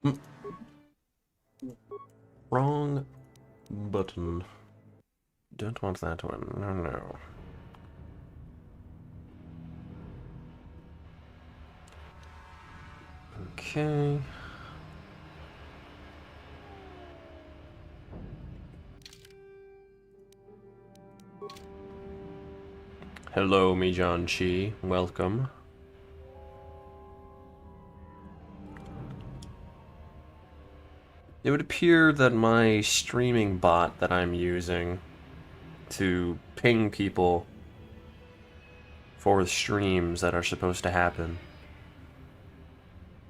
Mm, Wrong button. Don't want that one. No, no. Okay. Hello, Mijan Chi. Welcome. It would appear that my streaming bot that I'm using to ping people for streams that are supposed to happen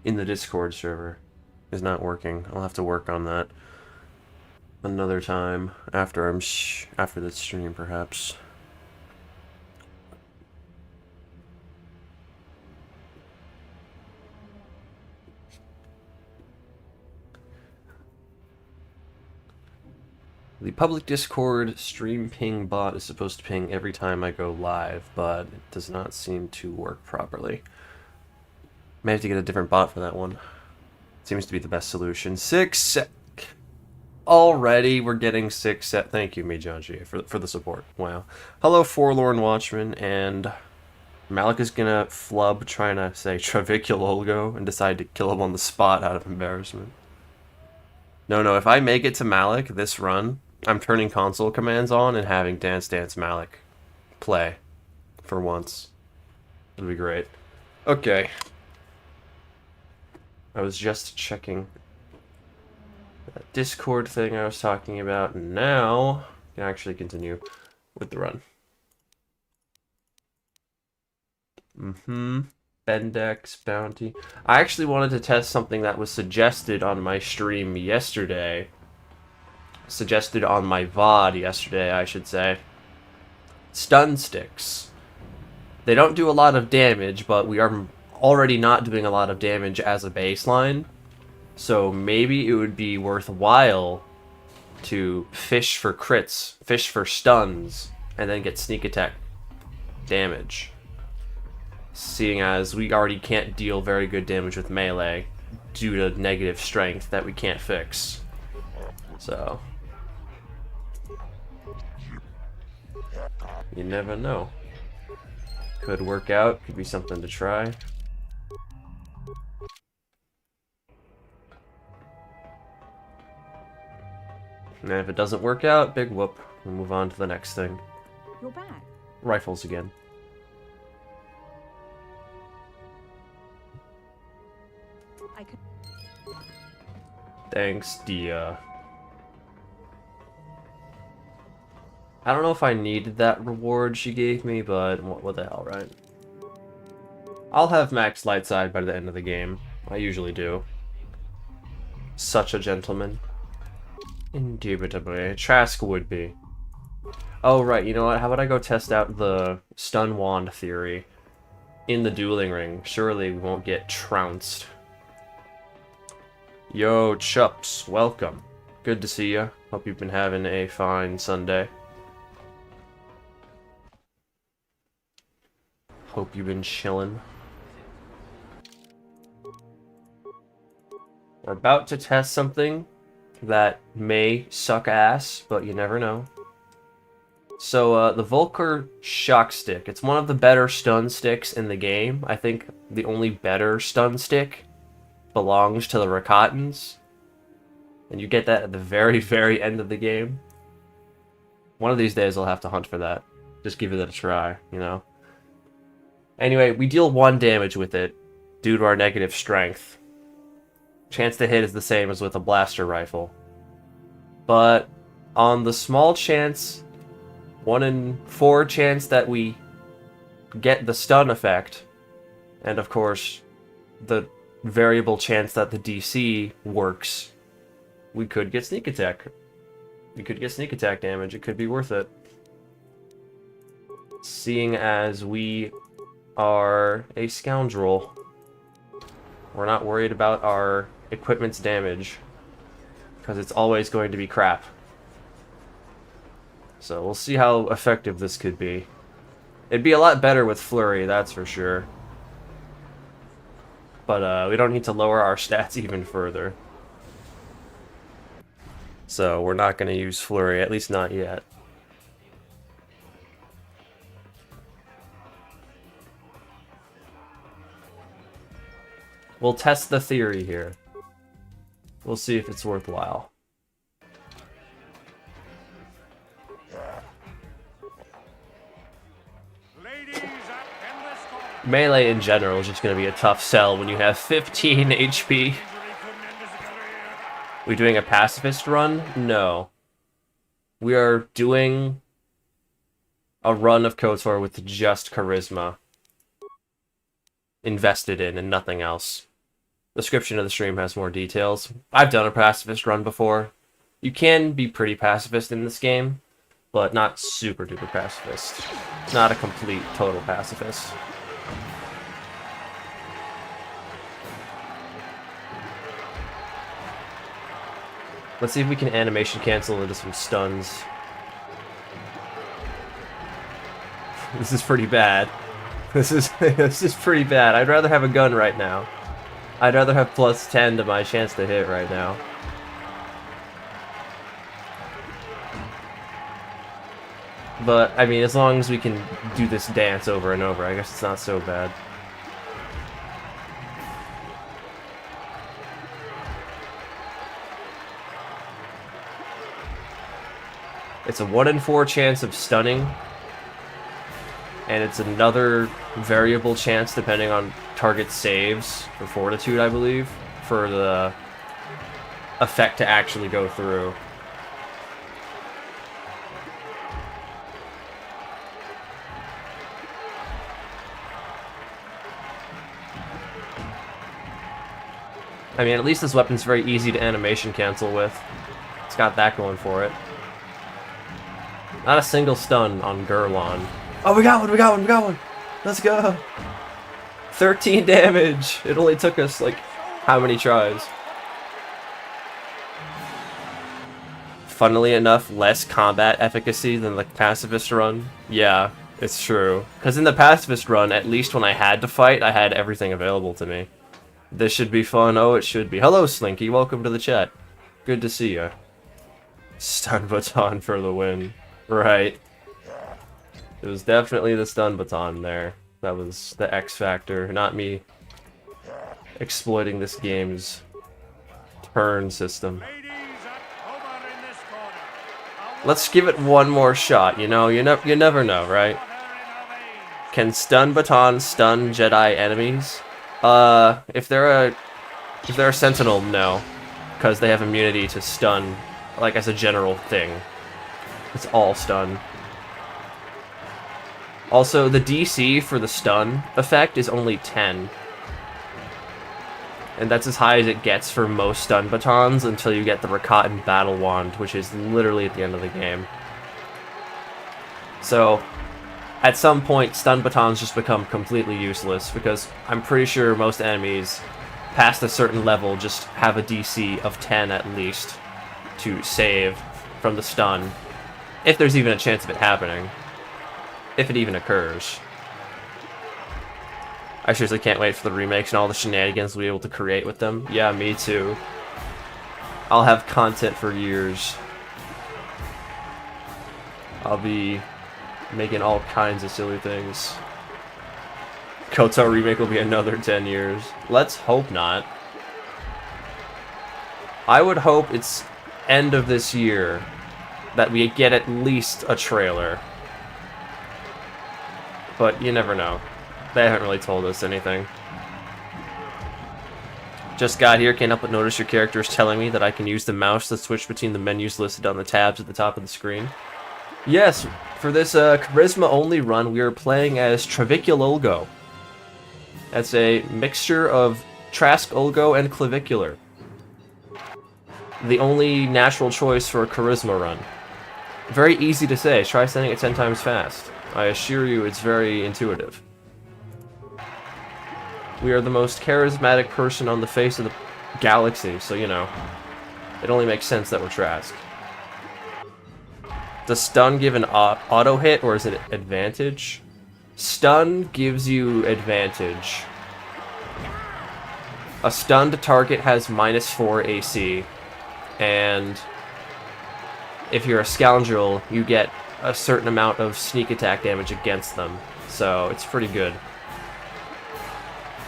in the Discord server is not working. I'll have to work on that another time after after this stream, perhaps. The public Discord stream ping bot is supposed to ping every time I go live, but it does not seem to work properly. May have to get a different bot for that one. Seems to be the best solution. Already we're getting 6 set. Thank you, Mijanji, for the support. Wow. Hello, Forlorn Watchman, and Malik is gonna flub trying to say Traviculolgo and decide to kill him on the spot out of embarrassment. No, if I make it to Malik this run, I'm turning console commands on and having Dance Dance Malik play for once. It'll be great. Okay. I was just checking that Discord thing I was talking about, and now I can actually continue with the run. Bendex Bounty. I actually wanted to test something that was suggested on my stream yesterday. Suggested on my VOD yesterday, I should say. Stun sticks. They don't do a lot of damage, but we are already not doing a lot of damage as a baseline. So maybe it would be worthwhile to fish for crits, fish for stuns, and then get sneak attack damage. Seeing as we already can't deal very good damage with melee due to negative strength that we can't fix. So you never know. Could work out, could be something to try. And if it doesn't work out, big whoop. We'll move on to the next thing. You're back. Rifles again. I could. Thanks, Dia. I don't know if I needed that reward she gave me, but what the hell, right? I'll have max light side by the end of the game. I usually do. Such a gentleman. Indubitably. Trask would be. Oh, right, you know what? How about I go test out the stun wand theory in the dueling ring? Surely we won't get trounced. Yo, Chups, welcome. Good to see ya. Hope you've been having a fine Sunday. Hope you've been chillin'. We're about to test something that may suck ass, but you never know. So, the Volker Shock Stick. It's one of the better stun sticks in the game. I think the only better stun stick belongs to the Rakatans. And you get that at the very, very end of the game. One of these days I'll have to hunt for that. Just give it a try, you know? Anyway, we deal 1 damage with it due to our negative strength. Chance to hit is the same as with a blaster rifle. But on the small chance, 1 in 4 chance that we get the stun effect, and of course, the variable chance that the DC works, we could get sneak attack. We could get sneak attack damage. It could be worth it. Seeing as we are a scoundrel, we're not worried about our equipment's damage, because it's always going to be crap. So we'll see how effective this could be. It'd be a lot better with Flurry, that's for sure. But we don't need to lower our stats even further. So we're not going to use Flurry, at least not yet. We'll test the theory here. We'll see if it's worthwhile. Melee in general is just going to be a tough sell when you have 15 HP. We doing a pacifist run? No. We are doing a run of KOTOR with just charisma invested in and nothing else. Description of the stream has more details. I've done a pacifist run before. You can be pretty pacifist in this game, but not super duper pacifist. Not a complete, total pacifist. Let's see if we can animation cancel into some stuns. This is pretty bad. This is pretty bad. I'd rather have a gun right now. I'd rather have plus 10 to my chance to hit right now. But, I mean, as long as we can do this dance over and over, I guess it's not so bad. It's a 1 in 4 chance of stunning. And it's another variable chance depending on target saves for fortitude, I believe, for the effect to actually go through. I mean, at least this weapon's very easy to animation cancel with. It's got that going for it. Not a single stun on Gurlon. Oh, we got one, we got one, we got one! Let's go! 13 damage! It only took us, like, how many tries? Funnily enough, less combat efficacy than the pacifist run. Yeah, it's true. Because in the pacifist run, at least when I had to fight, I had everything available to me. This should be fun. Oh, it should be. Hello, Slinky. Welcome to the chat. Good to see you. Stun baton for the win. Right. It was definitely the stun baton there. That was the X factor, not me exploiting this game's turn system. Let's give it one more shot, you know? You never know, right? Can stun baton stun Jedi enemies? If they're a sentinel, no. Because they have immunity to stun, like, as a general thing. It's all stun. Also, the DC for the stun effect is only 10. And that's as high as it gets for most stun batons until you get the Rakatan Battle Wand, which is literally at the end of the game. So, at some point, stun batons just become completely useless, because I'm pretty sure most enemies, past a certain level, just have a DC of 10 at least to save from the stun. If there's even a chance of it happening. If it even occurs. I seriously can't wait for the remakes and all the shenanigans we'll be able to create with them. Yeah, me too. I'll have content for years. I'll be making all kinds of silly things. KOTOR remake will be another 10 years. Let's hope not. I would hope it's end of this year that we get at least a trailer. But you never know. They haven't really told us anything. Just got here, can't help but notice your character is telling me that I can use the mouse to switch between the menus listed on the tabs at the top of the screen. Yes, for this charisma-only run, we are playing as Travicul Ulgo. That's a mixture of Trask Ulgo and Clavicular. The only natural choice for a charisma run. Very easy to say, try saying it 10 times fast. I assure you it's very intuitive. We are the most charismatic person on the face of the galaxy, so you know, it only makes sense that we're Trask. Does stun give an auto hit, or is it advantage? Stun gives you advantage. A stunned target has -4 AC, and if you're a scoundrel, you get a certain amount of sneak attack damage against them. So it's pretty good.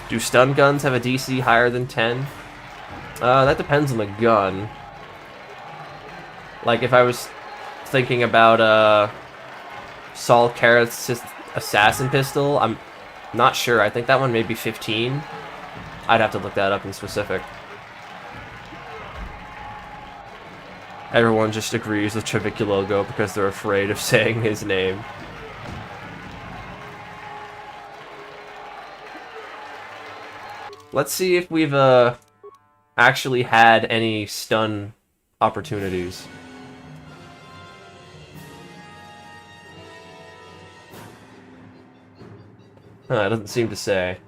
Do stun guns have a DC higher than 10? That depends on the gun. Like, if I was thinking about, Saul Carroth's assassin pistol, I'm not sure. I think that one may be 15. I'd have to look that up in specific. Everyone just agrees with Treviculogo because they're afraid of saying his name. Let's see if we've, actually had any stun opportunities. It doesn't seem to say.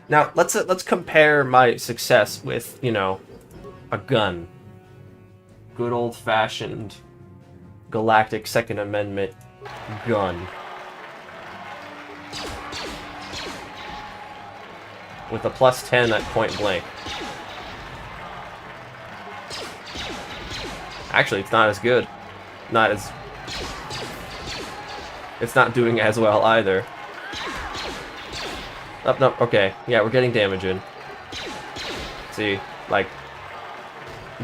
Now, let's compare my success with, you know, a gun. Good old-fashioned Galactic Second Amendment gun. With a +10 at point blank. Actually, it's not as good. It's not doing as well either. Oh, no, okay. Yeah, we're getting damage in. See, like,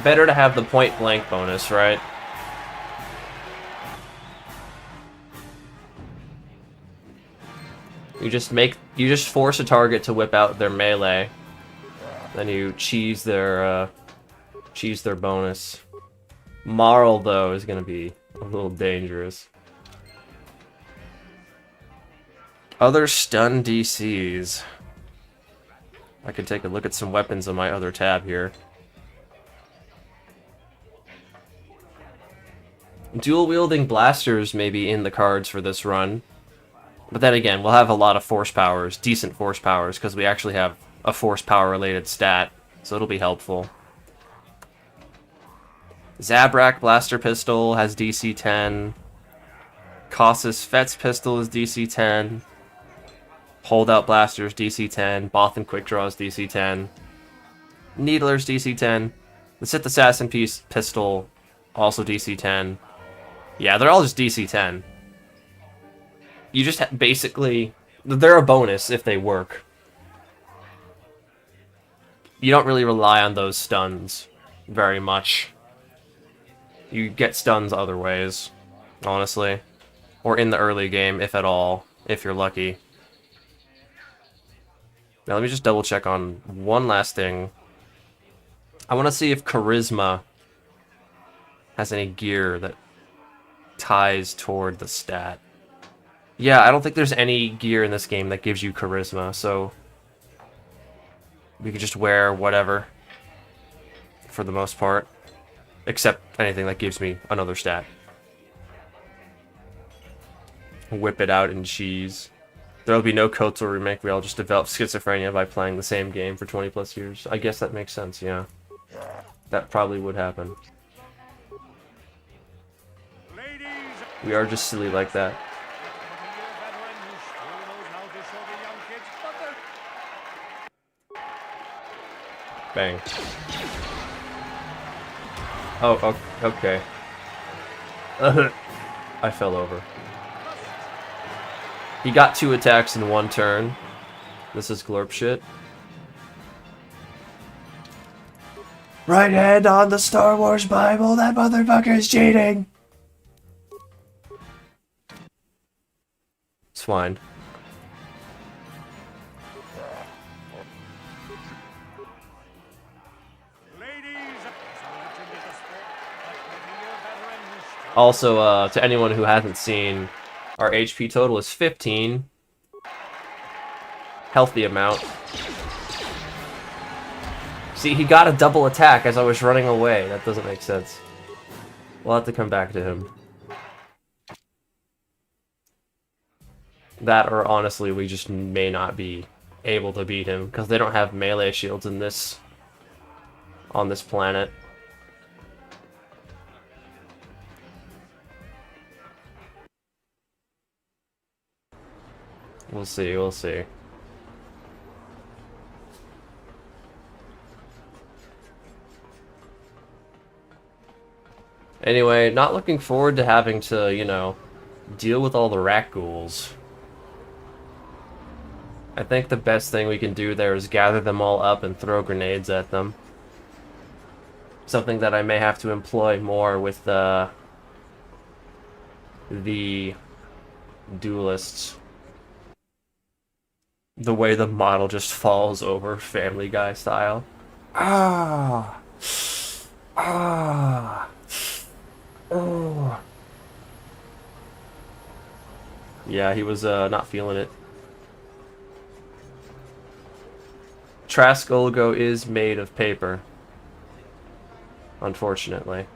better to have the point blank bonus, right? You just force a target to whip out their melee, then you cheese their bonus. Marl, though, is gonna be a little dangerous. Other stun DCs. I could take a look at some weapons on my other tab here. Dual-wielding blasters may be in the cards for this run. But then again, we'll have a lot of force powers, decent force powers, because we actually have a force power related stat, so it'll be helpful. Zabrak Blaster Pistol has DC 10. Kossus Fet's Pistol is DC 10. Holdout Blasters DC 10. Bothan Quick Draws DC 10. Needler's DC 10. The Sith Assassin Pistol also DC 10. Yeah, they're all just DC 10. You just basically... They're a bonus if they work. You don't really rely on those stuns very much. You get stuns other ways, honestly. Or in the early game, if at all, if you're lucky. Now let me just double check on one last thing. I want to see if Charisma has any gear that ties toward the stat. Yeah, I don't think there's any gear in this game that gives you Charisma, so we could just wear whatever for the most part, except anything that gives me another stat. Whip it out and cheese. There'll be no KOTOR remake. We all just develop schizophrenia by playing the same game for 20 plus years. I guess that makes sense, yeah. That probably would happen. We are just silly like that. Bang. Oh, okay. I fell over. He got 2 attacks in 1 turn. This is glorp shit. Right hand on the Star Wars Bible, that motherfucker's cheating! It's fine. Also, to anyone who hasn't seen, our HP total is 15. Healthy amount. See, he got a double attack as I was running away. That doesn't make sense. We'll have to come back to him. That, or honestly, we just may not be able to beat him, because they don't have melee shields in this... on this planet. We'll see, we'll see. Anyway, not looking forward to having to, you know, deal with all the rat ghouls. I think the best thing we can do there is gather them all up and throw grenades at them. Something that I may have to employ more with the duelists. The way the model just falls over, Family Guy style. Ah! Ah! Oh! Yeah, he was not feeling it. Trask Olgo is made of paper. Unfortunately.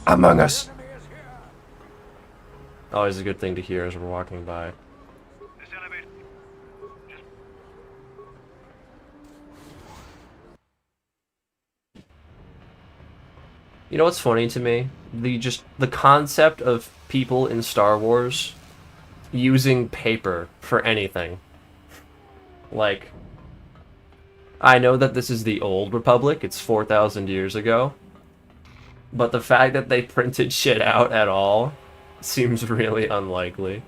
Among Us! Always a good thing to hear as we're walking by. You know what's funny to me? The concept of people in Star Wars using paper for anything. Like, I know that this is the old Republic, it's 4,000 years ago, but the fact that they printed shit out at all seems really unlikely.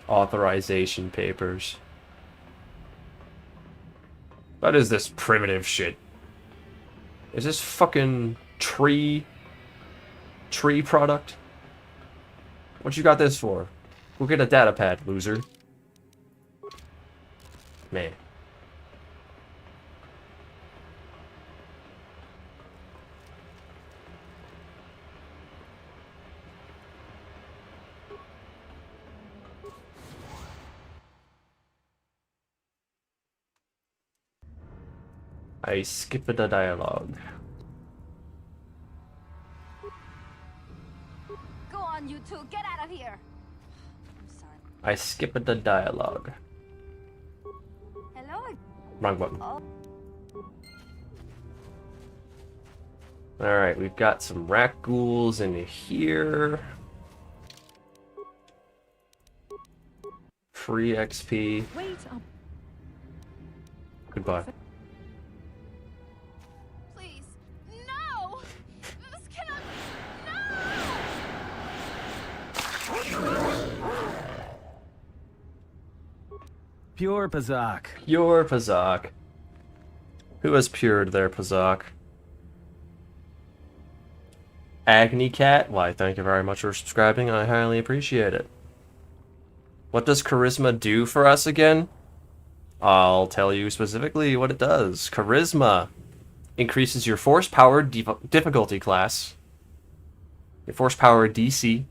Authorization papers. What is this primitive shit? Is this fucking tree product? What you got this for? Go get a data pad, loser. Man. I skipped the dialogue. Go on, you two. Get out of here. I'm sorry. I skipped the dialogue. Hello? Wrong button. Oh. Alright, we've got some rat ghouls in here. Free XP. Wait. Goodbye. Please. No! This cannot... No! Pure Pazak. Pure Pazak. Who has pured their Pazak? Agni Cat? Why, thank you very much for subscribing. I highly appreciate it. What does Charisma do for us again? I'll tell you specifically what it does. Charisma increases your force power difficulty class, your force power DC.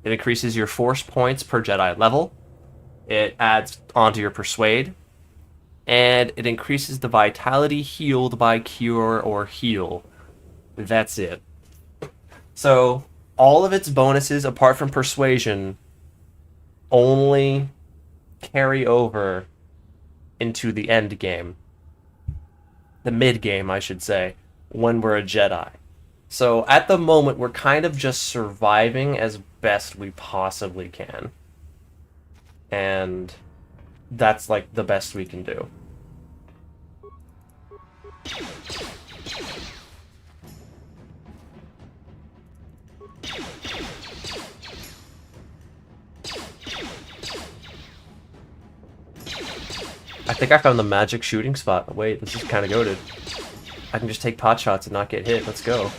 It increases your force points per Jedi level. It adds onto your persuade. And it increases the vitality healed by cure or heal. That's it. So, all of its bonuses, apart from persuasion, only carry over into the end game. The mid game, I should say, when we're a Jedi. So, at the moment, we're kind of just surviving as best we possibly can. And that's, like, the best we can do. I think I found the magic shooting spot. Wait, this is kind of goated. I can just take pot shots and not get hit. Let's go.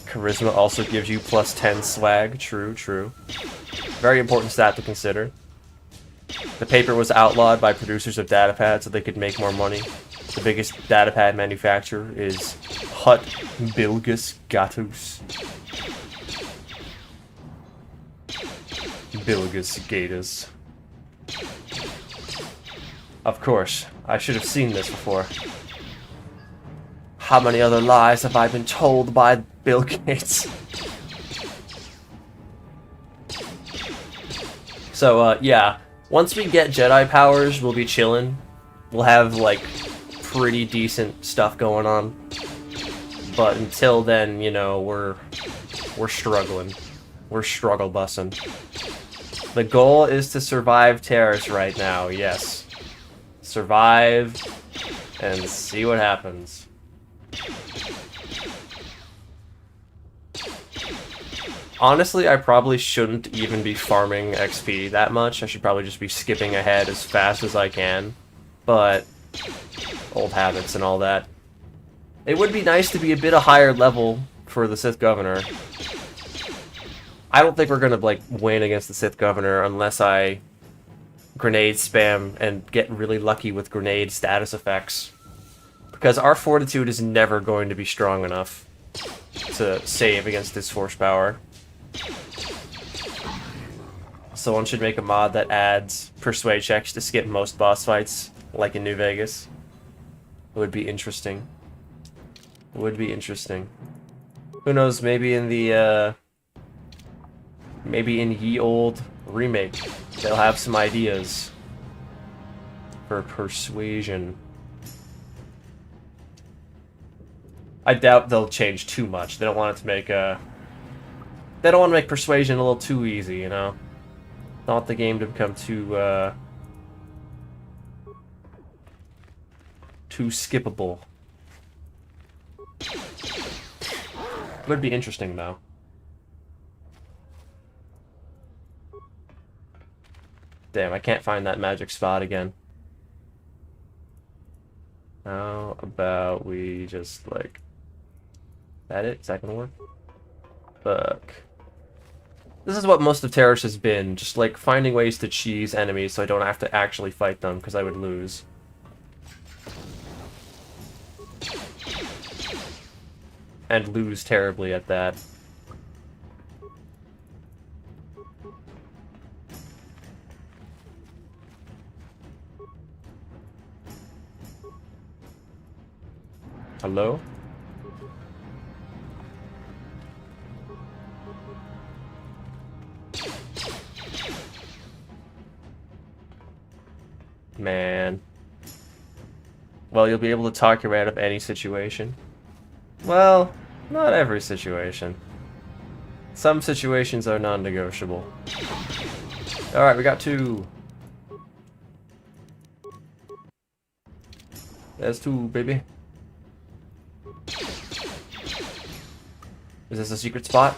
Charisma also gives you plus 10 swag. True, true. Very important stat to consider. The paper was outlawed by producers of datapads so they could make more money. The biggest datapad manufacturer is Hut Bilgus Gatus. Bilgus Gatus. Of course, I should have seen this before. How many other lies have I been told by Bill Gates? So, yeah. Once we get Jedi powers, we'll be chillin'. We'll have, like, pretty decent stuff going on. But until then, you know, we're struggling. We're struggle bussin'. The goal is to survive Terrace right now, yes. Survive and see what happens. Honestly, I probably shouldn't even be farming XP that much. I should probably just be skipping ahead as fast as I can. But old habits and all that. It would be nice to be a bit a higher level for the Sith Governor. I don't think we're gonna, like, win against the Sith Governor unless I grenade spam and get really lucky with grenade status effects. Because our fortitude is never going to be strong enough to save against this force power. So one should make a mod that adds persuade checks to skip most boss fights, like in New Vegas. It would be interesting. It would be interesting. Who knows, maybe in the, maybe in Ye Olde remake, they'll have some ideas for persuasion. I doubt they'll change too much. They don't want it to make they don't want to make persuasion a little too easy, you know? Don't want the game to become too skippable. Would be interesting though. Damn, I can't find that magic spot again. How about we just, like... That it? Is that gonna work? Fuck. This is what most of Terrace has been, just, like, finding ways to cheese enemies so I don't have to actually fight them, because I would lose. And lose terribly at that. Hello? Man. Well, you'll be able to talk your way out of any situation. Well, not every situation. Some situations are non-negotiable. Alright, we got 2. There's 2, baby. Is this a secret spot?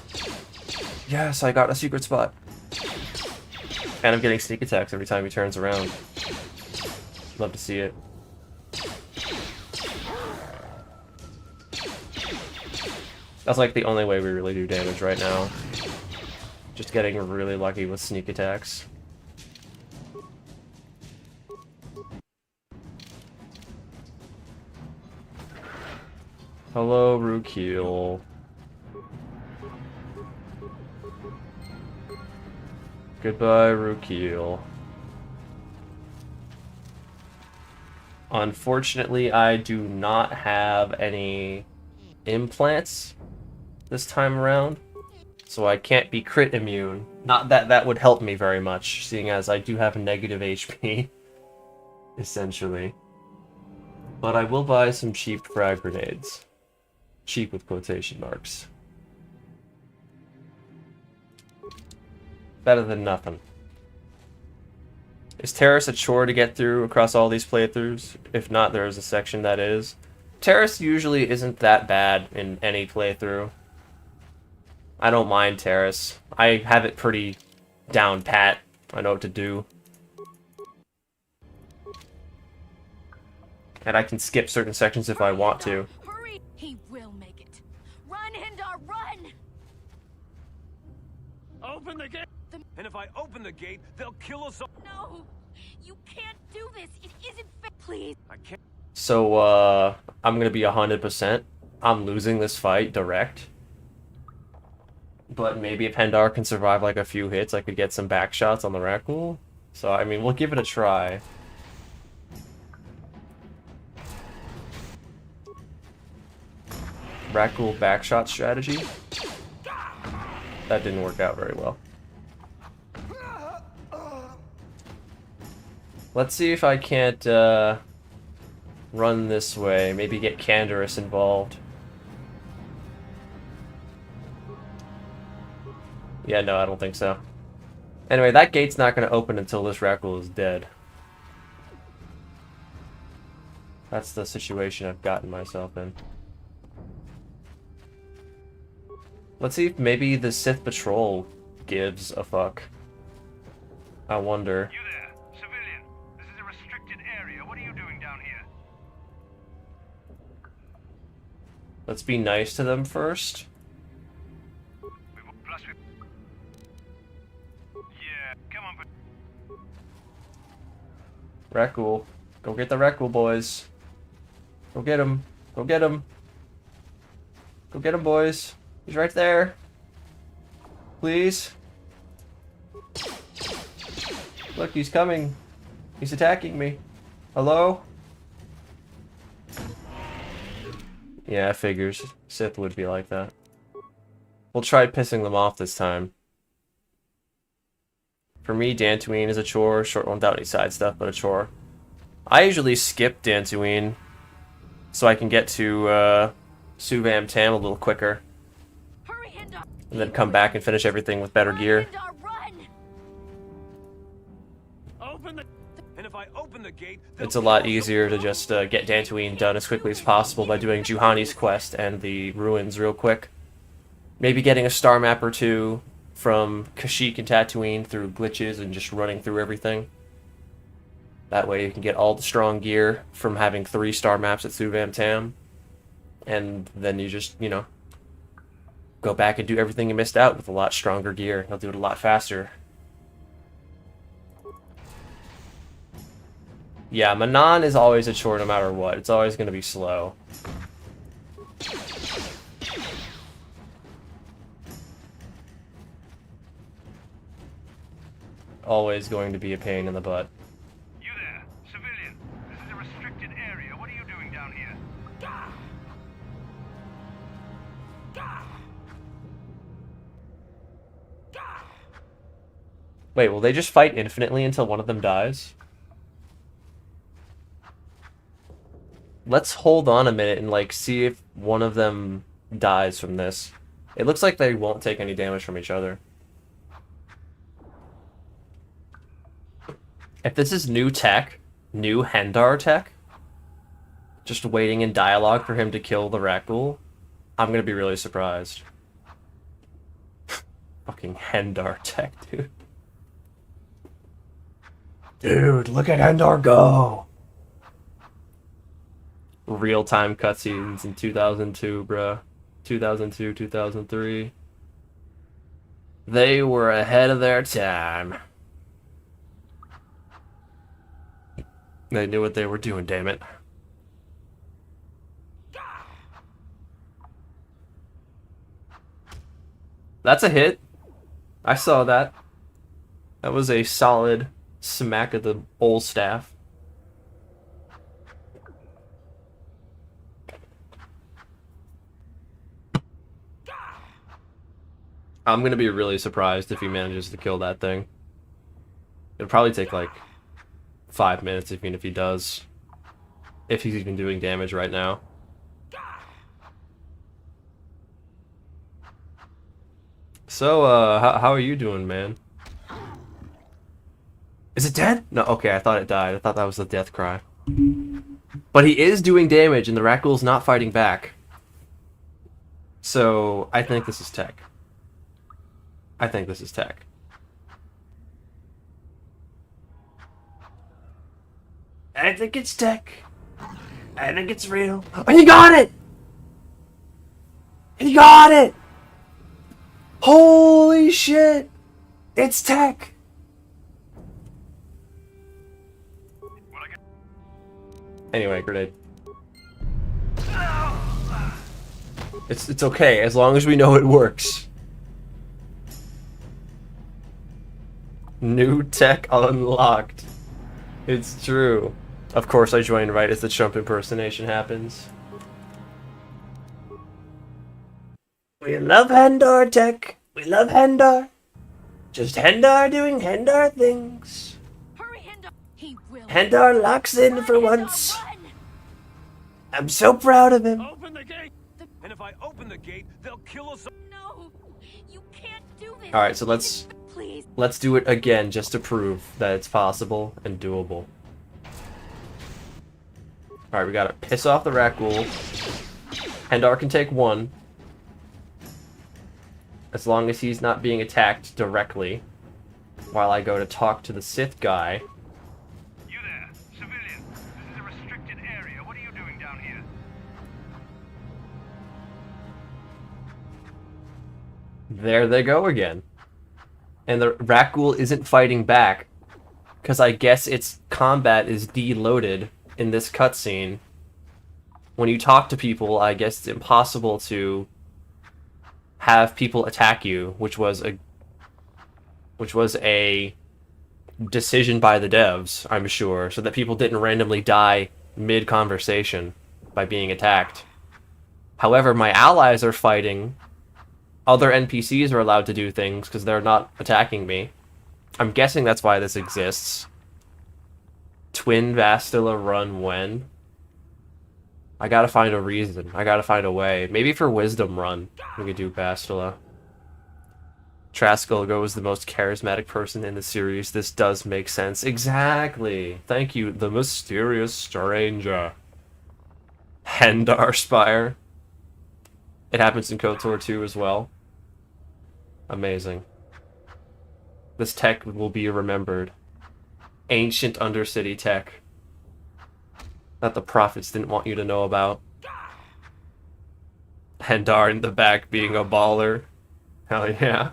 Yes, I got a secret spot. And I'm getting sneak attacks every time he turns around. Love to see it. That's like the only way we really do damage right now. Just getting really lucky with sneak attacks. Hello, Rukeel. Goodbye, Rukeel. Unfortunately, I do not have any implants this time around, so I can't be crit immune. Not that that would help me very much, seeing as I do have negative HP, essentially. But I will buy some cheap frag grenades. Cheap with quotation marks. Better than nothing. Is Terrace a chore to get through across all these playthroughs? If not, there is a section that is. Terrace usually isn't that bad in any playthrough. I don't mind Terrace. I have it pretty down pat. I know what to do. And I can skip certain sections if I want to. Hurry! He will make it. Run, Hindar, run! Open the gate! And if I open the gate, they'll kill us all. No! You can't do this! It isn't fair! Please! I can't. So, I'm gonna be 100%. I'm losing this fight direct. But maybe if Hendar can survive like a few hits, I could get some back shots on the Rakghoul. So, I mean, we'll give it a try. Rakghoul backshot strategy. That didn't work out very well. Let's see if I can't run this way. Maybe get Canderous involved. Yeah, no, I don't think so. Anyway, that gate's not going to open until this Rakghoul is dead. That's the situation I've gotten myself in. Let's see if maybe the Sith Patrol gives a fuck. I wonder. You there, civilian. This is a restricted area. What are you doing down here? Let's be nice to them first. Yeah, come on. Rekul. Go get the Rekul, boys. Go get him. Go get him. Go get him, boys. He's right there. Please. Look, he's coming. He's attacking me. Hello? Yeah, I figures. Sith would be like that. We'll try pissing them off this time. For me, Dantooine is a chore. Short one without any side stuff, but a chore. I usually skip Dantooine so I can get to Suvam Tam a little quicker. Hurry, Hindar. And then come back and finish everything with better gear. Hindar, run. Open the. And if I open the gate, It's a lot easier to just get Dantooine done as quickly as possible by doing Juhani's quest and the ruins real quick. Maybe getting a star map or two from Kashyyyk and Tatooine through glitches and just running through everything. That way you can get all the strong gear from having 3 star maps at Suvam Tam. And then you just, you know, go back and do everything you missed out with a lot stronger gear. You'll do it a lot faster. Yeah, Manan is always a chore no matter what. It's always going to be slow. Always going to be a pain in the butt. You there, civilian. This is a restricted area. What are you doing down here? Wait, will they just fight infinitely until one of them dies? Let's hold on a minute and, like, see if one of them dies from this. It looks like they won't take any damage from each other. If this is new tech, new Hendar tech, just waiting in dialogue for him to kill the Rakghoul, I'm gonna be really surprised. Fucking Hendar tech, dude. Dude, look at Hendar go! Real-time cutscenes in 2002, bruh. 2002, 2003. They were ahead of their time. They knew what they were doing, damn it. That's a hit. I saw that. That was a solid smack of the old staff. I'm gonna be really surprised if he manages to kill that thing. It'll probably take like 5 minutes, even if he does. If he's even doing damage right now. So, how are you doing, man? Is it dead? No, okay, I thought it died. I thought that was the death cry. But he is doing damage, and the Rakghoul's not fighting back. So, I think this is tech. I think this is tech. I think it's tech. I think it's real. Oh, he got it! He got it! Holy shit! It's tech! Anyway, grenade. It's okay, as long as we know it works. New tech unlocked. It's true. Of course I joined right as the Trump impersonation happens. We love Hendar tech. We love Hendar. Just Hendar doing Hendar things. Hurry, Hindar. He will. Hendar locks in Run, for Hindar, once. run. I'm so proud of him. Open the gate. And if I open the gate, they'll kill us. No, you can't do this. All right, so let's Please. do it again just to prove that it's possible and doable. Alright, we gotta piss off the rat ghoul. Hendar can take one. As long as he's not being attacked directly. While I go to talk to the Sith guy. You there, civilian. This is a restricted area. What are you doing down here? There they go again. And the rat ghoul isn't fighting back. Because I guess its combat is deloaded in this cutscene. When you talk to people, I guess it's impossible to have people attack you, which was a decision by the devs, I'm sure, so that people didn't randomly die mid-conversation by being attacked. However, my allies are fighting. Other NPCs are allowed to do things because they're not attacking me. I'm guessing that's why this exists. Twin Vastilla run when? I gotta find a reason. I gotta find a way. Maybe for Wisdom run, we could do Vastilla. Traskell was the most charismatic person in the series. This does make sense. Exactly. Thank you, the mysterious stranger. Hendar Spire. It happens in KOTOR 2 as well. Amazing. This tech will be remembered. Ancient Undercity tech. That the prophets didn't want you to know about. Hendar in the back being a baller. Hell yeah.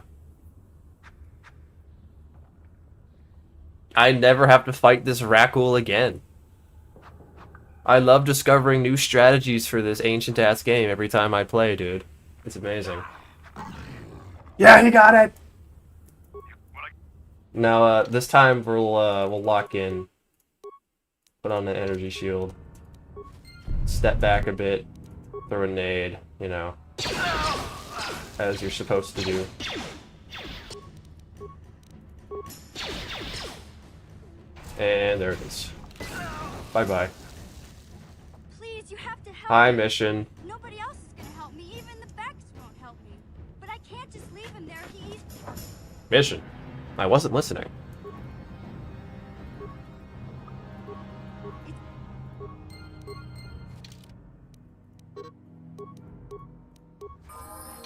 I never have to fight this rat ghoul again. I love discovering new strategies for this ancient-ass game every time I play, dude. It's amazing. Yeah, he got it! Now, this time we'll lock in. Put on the energy shield. Step back a bit. Throw a nade, you know. As you're supposed to do. And there it is. Bye-bye. Please, you have to help Hi, me. mission. Nobody else is gonna help me. Even the Becks won't help me. But I can't just leave him there. He's... Mission. I wasn't listening.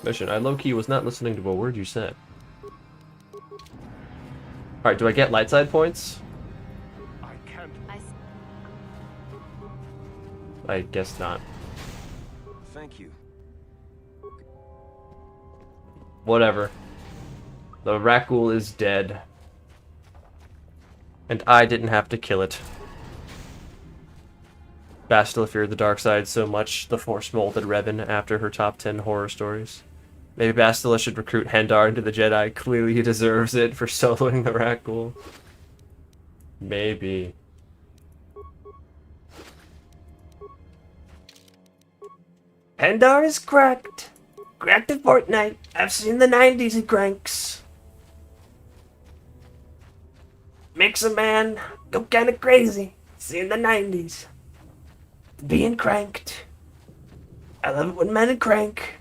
Mission. I low-key was not listening to a word you said. Alright, do I get light side points? I can't. I guess not. Thank you. Whatever. The rat ghoul is dead. And I didn't have to kill it. Bastila feared the dark side so much, the Force molded Revan after her top 10 horror stories. Maybe Bastila should recruit Hendar into the Jedi. Clearly he deserves it for soloing the rat ghoul. Maybe. Hendar is cracked. Cracked at Fortnite. I've seen the 90s he cranks. Makes a man go kinda crazy. Seen the 90s. Being cranked. I love it when men crank.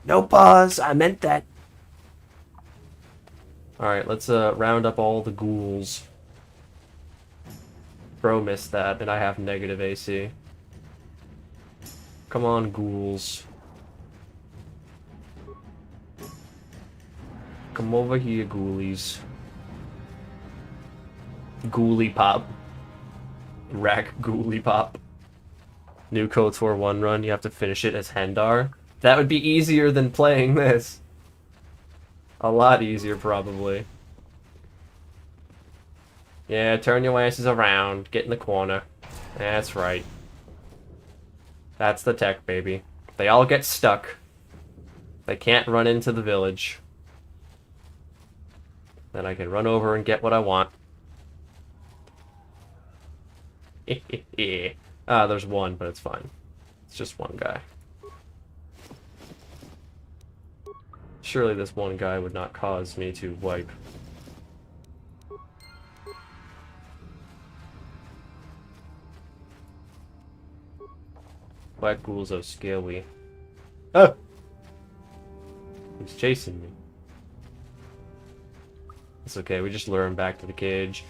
No pause, I meant that. Alright, let's round up all the ghouls. Bro missed that, and I have negative AC. Come on, ghouls. Come over here, ghoulies. Ghoulie pop. Rack ghoulie pop. New KOTOR 1 run, you have to finish it as Hendar. That would be easier than playing this. A lot easier, probably. Yeah, turn your asses around. Get in the corner. That's right. That's the tech, baby. They all get stuck. They can't run into the village. Then I can run over and get what I want. Ah, there's one, but it's fine. It's just one guy. Surely this one guy would not cause me to wipe. Black ghouls are scary. Oh! He's chasing me. It's okay, we just lure him back to the cage.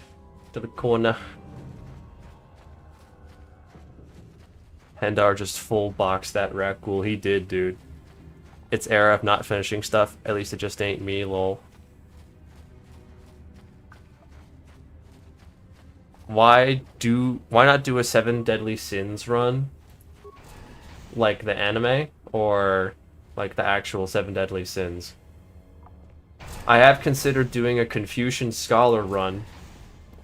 To the corner. Hendar just full boxed that Rakghoul. He did, dude. It's era of not finishing stuff. At least it just ain't me, lol. Why not do a 7 Deadly Sins run? Like the anime? Or like the actual 7 Deadly Sins? I have considered doing a Confucian scholar run.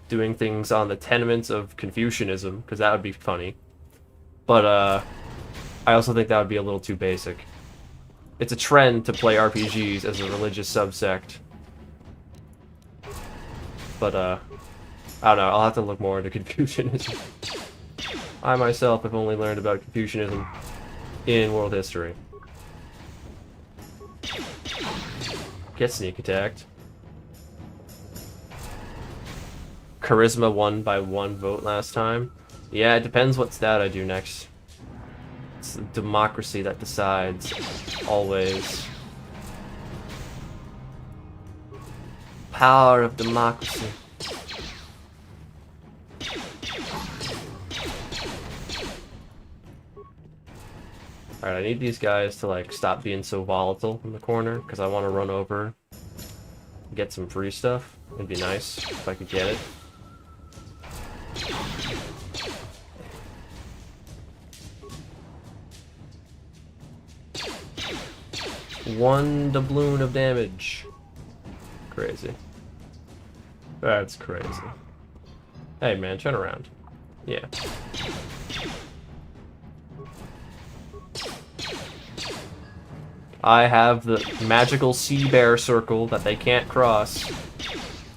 Doing things on the tenements of Confucianism, because that would be funny. But, I also think that would be a little too basic. It's a trend to play RPGs as a religious subsect. But, I don't know, I'll have to look more into Confucianism. I myself have only learned about Confucianism in world history. Get sneak attacked. Charisma won by 1 vote last time. Yeah, it depends what stat I do next. It's democracy that decides. Always. Power of democracy. Alright, I need these guys to like stop being so volatile in the corner, because I want to run over and get some free stuff. It'd be nice if I could get it. One doubloon of damage. Crazy. That's crazy. Hey man, turn around. Yeah. I have the magical sea bear circle that they can't cross.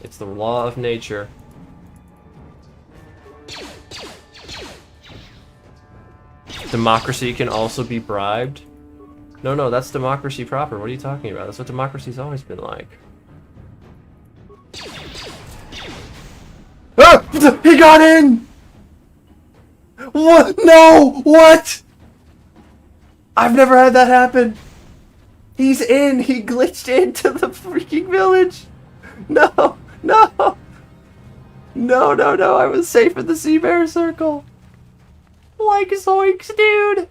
It's the law of nature. Democracy can also be bribed. No, that's democracy proper. What are you talking about? That's what democracy's always been like. Ah! He got in! What? No! What? I've never had that happen! He's in! He glitched into the freaking village! No! No! No! I was safe in the sea bear circle! Like zoinks, dude!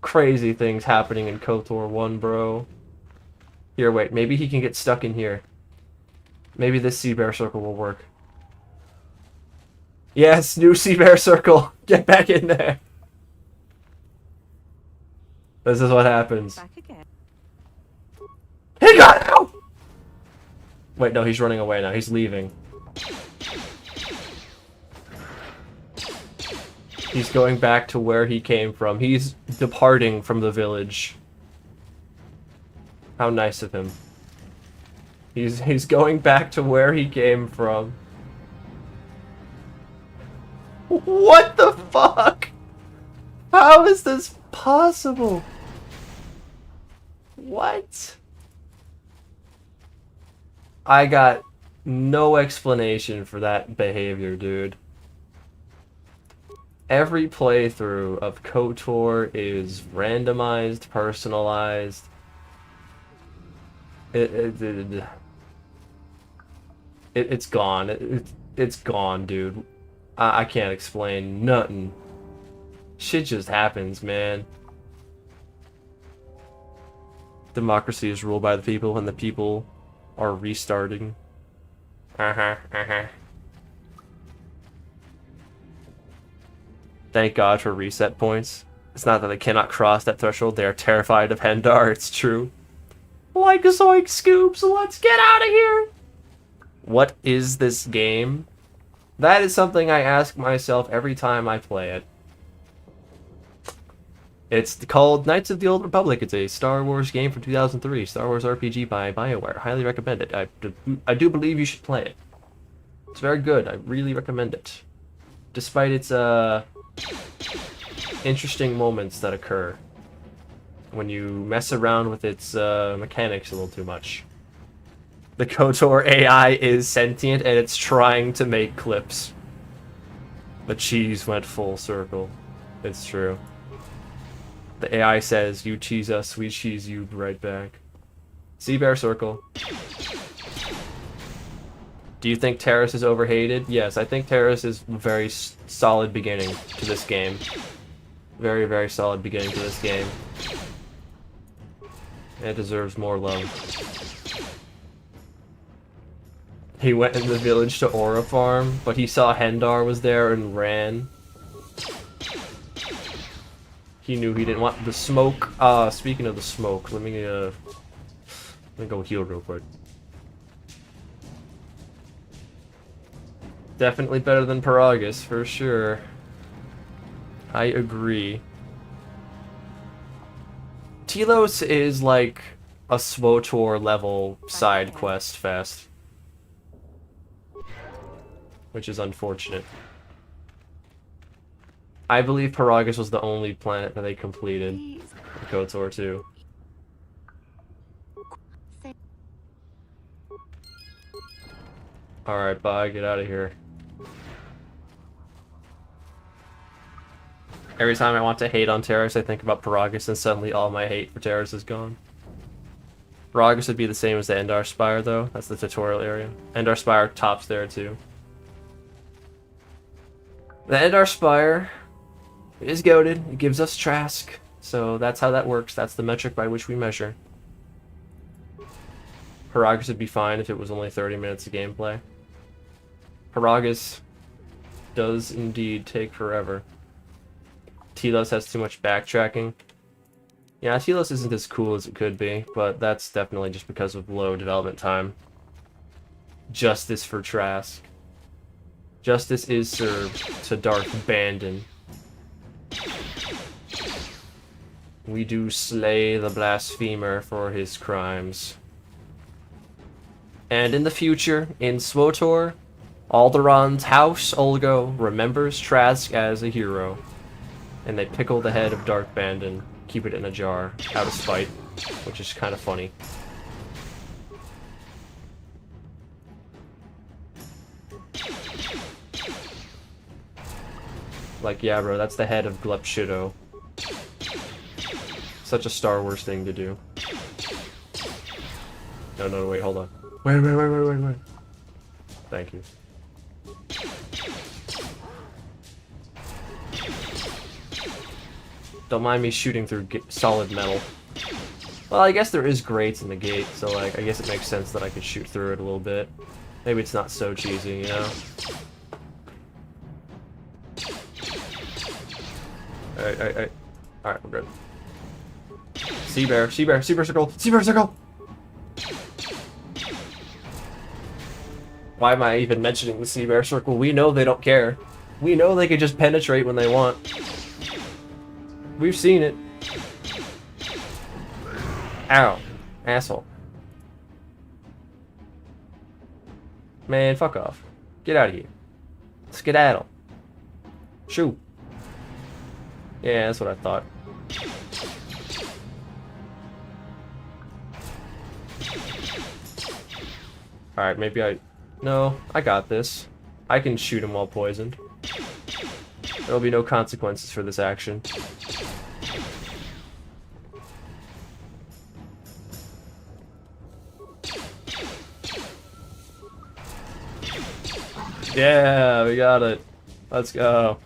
Crazy things happening in KOTOR 1, bro. Here, wait, maybe he can get stuck in here. Maybe this sea bear circle will work. Yes, new sea bear circle. Get back in there. This is what happens. Back again. He got out! Wait, no, he's running away now. He's leaving. He's going back to where he came from. He's departing from the village. How nice of him. He's going back to where he came from. What the fuck? How is this possible? What? I got no explanation for that behavior, dude. Every playthrough of KOTOR is randomized, personalized. It's gone. It's gone, dude. I can't explain nothing. Shit just happens, man. Democracy is ruled by the people, and the people are restarting. Thank God for reset points. It's not that they cannot cross that threshold, they are terrified of Hendar, it's true. Like zoink scoops, let's get out of here! What is this game? That is something I ask myself every time I play it. It's called Knights of the Old Republic. It's a Star Wars game from 2003. Star Wars RPG by BioWare. Highly recommend it. I do believe you should play it. It's very good. I really recommend it. Despite its interesting moments that occur when you mess around with its mechanics a little too much. The KOTOR AI is sentient and it's trying to make clips. The cheese went full circle. It's true. The AI says, you cheese us, we cheese you right back. Sea bear circle. Do you think Terrace is overhated? Yes, I think Terrace is a very solid beginning to this game. Very, very solid beginning to this game. It deserves more love. He went in the village to Aura Farm, but he saw Hendar was there and ran. He knew he didn't want the smoke. Speaking of the smoke, let me go heal real quick. Definitely better than Paragus, for sure. I agree. Telos is like a SWTOR level side quest fest. Which is unfortunate. I believe Paragus was the only planet that they completed in KOTOR 2. Alright, bye, get out of here. Every time I want to hate on Terrace, I think about Paragus, and suddenly all my hate for Terrace is gone. Paragus would be the same as the Endar Spire, though. That's the tutorial area. Endar Spire tops there, too. The Endar Spire is goated. It gives us Trask. So that's how that works. That's the metric by which we measure. Paragus would be fine if it was only 30 minutes of gameplay. Paragus does indeed take forever. Telos has too much backtracking. Yeah, Telos isn't as cool as it could be, but that's definitely just because of low development time. Justice for Trask. Justice is served to Dark Bandon. We do slay the blasphemer for his crimes. And in the future, in SWTOR, Alderaan's house, Olgo, remembers Trask as a hero. And they pickle the head of Dark Bandon, keep it in a jar, out of spite, which is kind of funny. Like, yeah, bro, that's the head of Glepshido. Such a Star Wars thing to do. No, wait, hold on. Wait. Thank you. Don't mind me shooting through solid metal. Well, I guess there is grates in the gate, so like, I guess it makes sense that I could shoot through it a little bit. Maybe it's not so cheesy, you know? Alright, we're good. Sea bear circle! Why am I even mentioning the sea bear circle? We know they don't care. We know they can just penetrate when they want. We've seen it. Ow. Asshole. Man, fuck off. Get out of here. Skedaddle. Shoot. Yeah, that's what I thought. Alright, maybe No, I got this. I can shoot him while poisoned. There'll be no consequences for this action. Yeah, we got it. Let's go.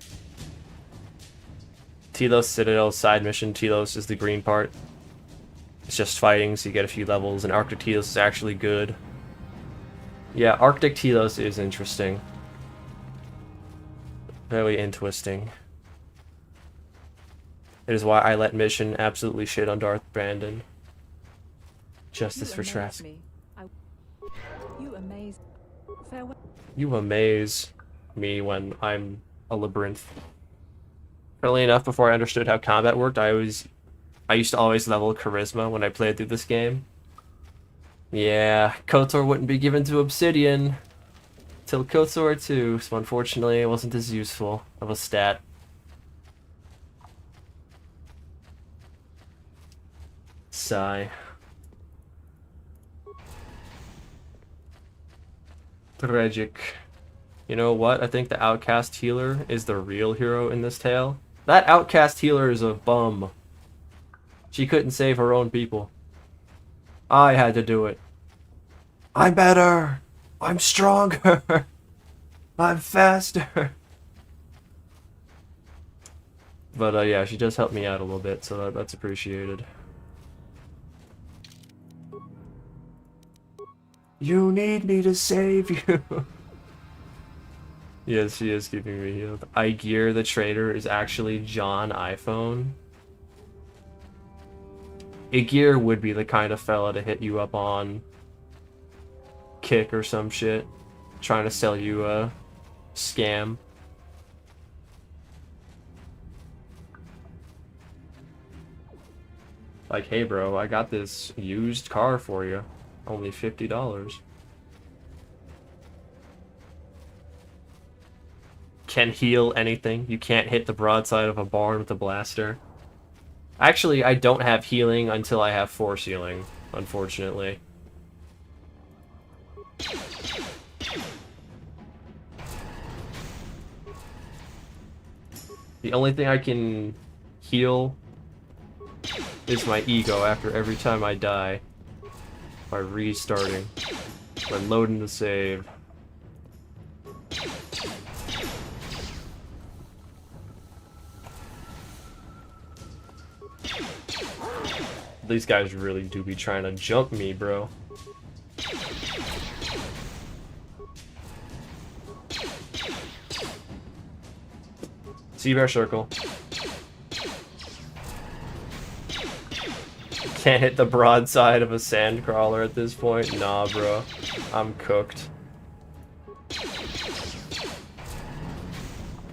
Telos Citadel side mission. Telos is the green part. It's just fighting, so you get a few levels, and Arctic Telos is actually good. Yeah, Arctic Telos is interesting. Very interesting. It is why I let Mission absolutely shit on Darth Brandon. Justice for Trask. You amaze. Farewell. You amaze me when I'm a labyrinth. Funnily enough, before I understood how combat worked, I used to always level Charisma when I played through this game. Yeah, KOTOR wouldn't be given to Obsidian till KOTOR 2, so unfortunately it wasn't as useful of a stat. Sigh. Tragic. You know what? I think the outcast healer is the real hero in this tale. That outcast healer is a bum. She couldn't save her own people. I had to do it. I'm better! I'm stronger. I'm faster. But yeah, she does help me out a little bit, so that's appreciated. You need me to save you. Yes, she is keeping me healed. Gear the trader is actually John iPhone. Gear would be the kind of fella to hit you up on Kick or some shit, trying to sell you a scam. Like, hey bro, I got this used car for you. Only $50. Can heal anything. You can't hit the broadside of a barn with a blaster. Actually, I don't have healing until I have force healing, unfortunately. The only thing I can heal is my ego after every time I die. By restarting. By loading the save. These guys really do be trying to jump me, bro. Sea Bear Circle. Can't hit the broadside of a sand crawler at this point. Nah, bro. I'm cooked.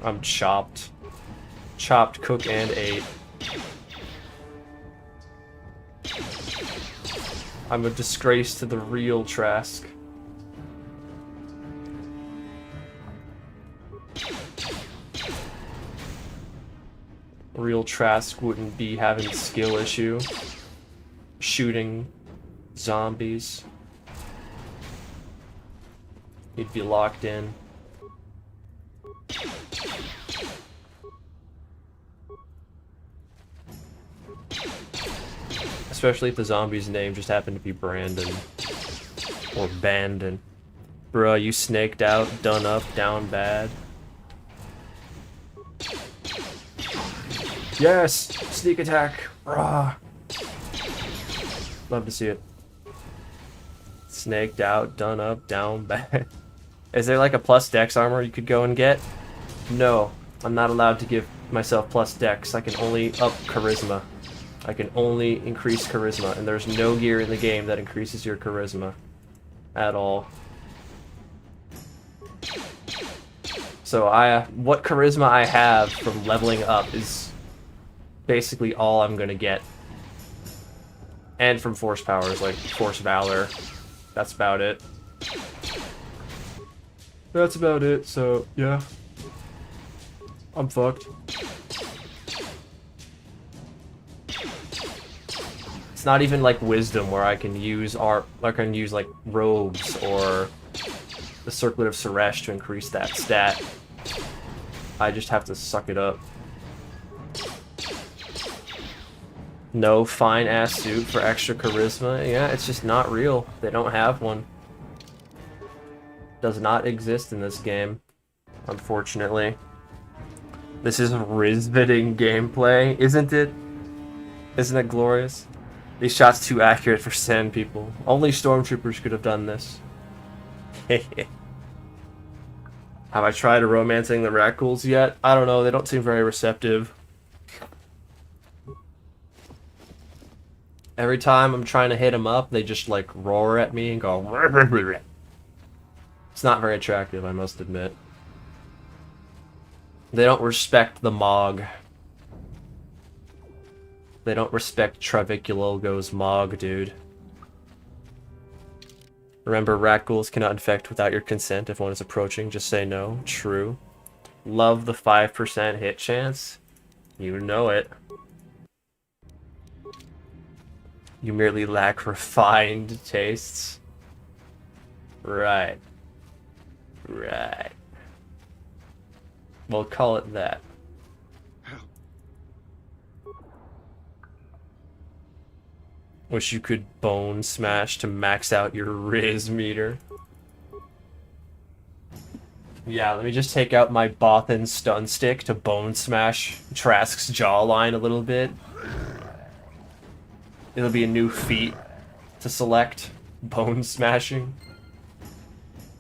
I'm chopped. Chopped, cooked, and ate. I'm a disgrace to the real Trask. Real Trask wouldn't be having skill issue. Shooting zombies. He'd be locked in. Especially if the zombie's name just happened to be Brandon. Or Bandon. Bruh, you snaked out, done up, down bad. Yes! Sneak attack! Bruh. Love to see it. Snaked out, done up, down bad. Is there like a plus dex armor you could go and get? No. I'm not allowed to give myself plus dex. I can only up charisma. I can only increase charisma, and there's no gear in the game that increases your charisma at all. So what charisma I have from leveling up is basically all I'm gonna get. And from force powers, like Force Valor. That's about it. That's about it, so yeah. I'm fucked. It's not even like wisdom where I can use like robes or the Circlet of Suresh to increase that stat. I just have to suck it up. No fine ass suit for extra charisma. Yeah, it's just not real. They don't have one. Does not exist in this game, unfortunately. This is riveting gameplay, isn't it? Isn't it glorious? These shots too accurate for sand people. Only stormtroopers could have done this. Have I tried romancing the Rakghouls yet? I don't know, they don't seem very receptive. Every time I'm trying to hit them up, they just like roar at me and go. It's not very attractive, I must admit. They don't respect the Mog. They don't respect Traviculolgo's Mog, dude. Remember, Rakghouls cannot infect without your consent if one is approaching. Just say no. True. Love the 5% hit chance. You know it. You merely lack refined tastes. Right. Right. We'll call it that. Wish you could bone smash to max out your Riz meter. Yeah, let me just take out my Bothan stun stick to bone smash Trask's jawline a little bit. It'll be a new feat to select. Bone smashing.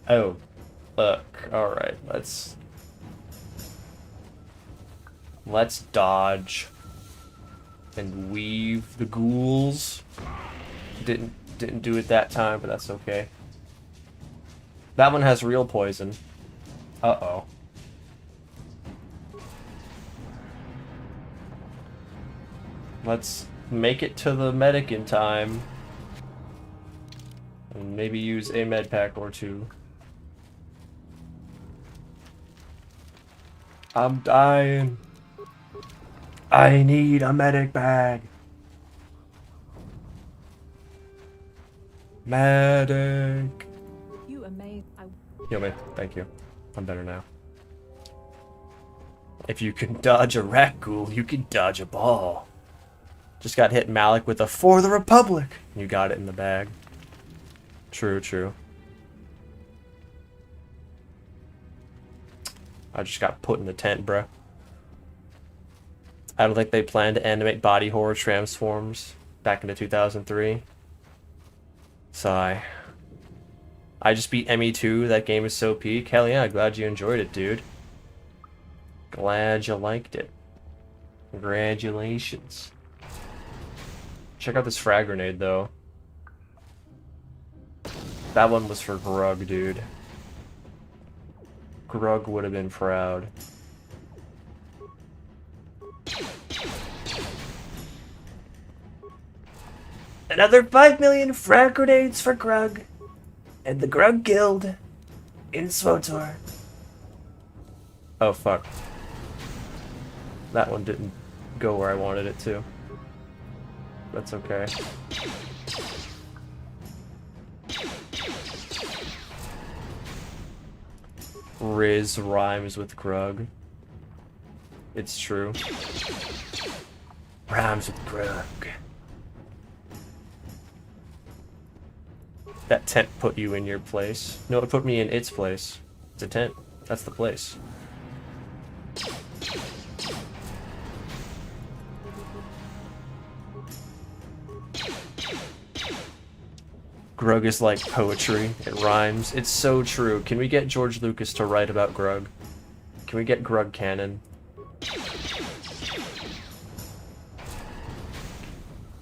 Oh, look. Alright, let's dodge and weave the ghouls. Didn't do it that time, but that's okay. That one has real poison. Uh-oh. Let's make it to the medic in time. And maybe use a med pack or two. I'm dying. I need a medic bag. Medic. You amaze. Yo, man, thank you. I'm better now. If you can dodge a rat ghoul, you can dodge a ball. Just got hit Malik with a "For the Republic." You got it in the bag. True, true. I just got put in the tent, bruh. I don't think they planned to animate body horror transforms back into 2003. Sigh. I just beat ME2. That game is so peak. Hell yeah, glad you enjoyed it, dude. Glad you liked it. Congratulations. Check out this frag grenade, though. That one was for Grug, dude. Grug would have been proud. Another 5 million frag grenades for Grug and the Grug Guild in SWTOR. Oh, fuck. That one didn't go where I wanted it to. That's okay. Riz rhymes with Grug. It's true. Rhymes with Grug. That tent put you in your place. No, it put me in its place. It's a tent. That's the place. Grug is like poetry. It rhymes. It's so true. Can we get George Lucas to write about Grug? Can we get Grug canon?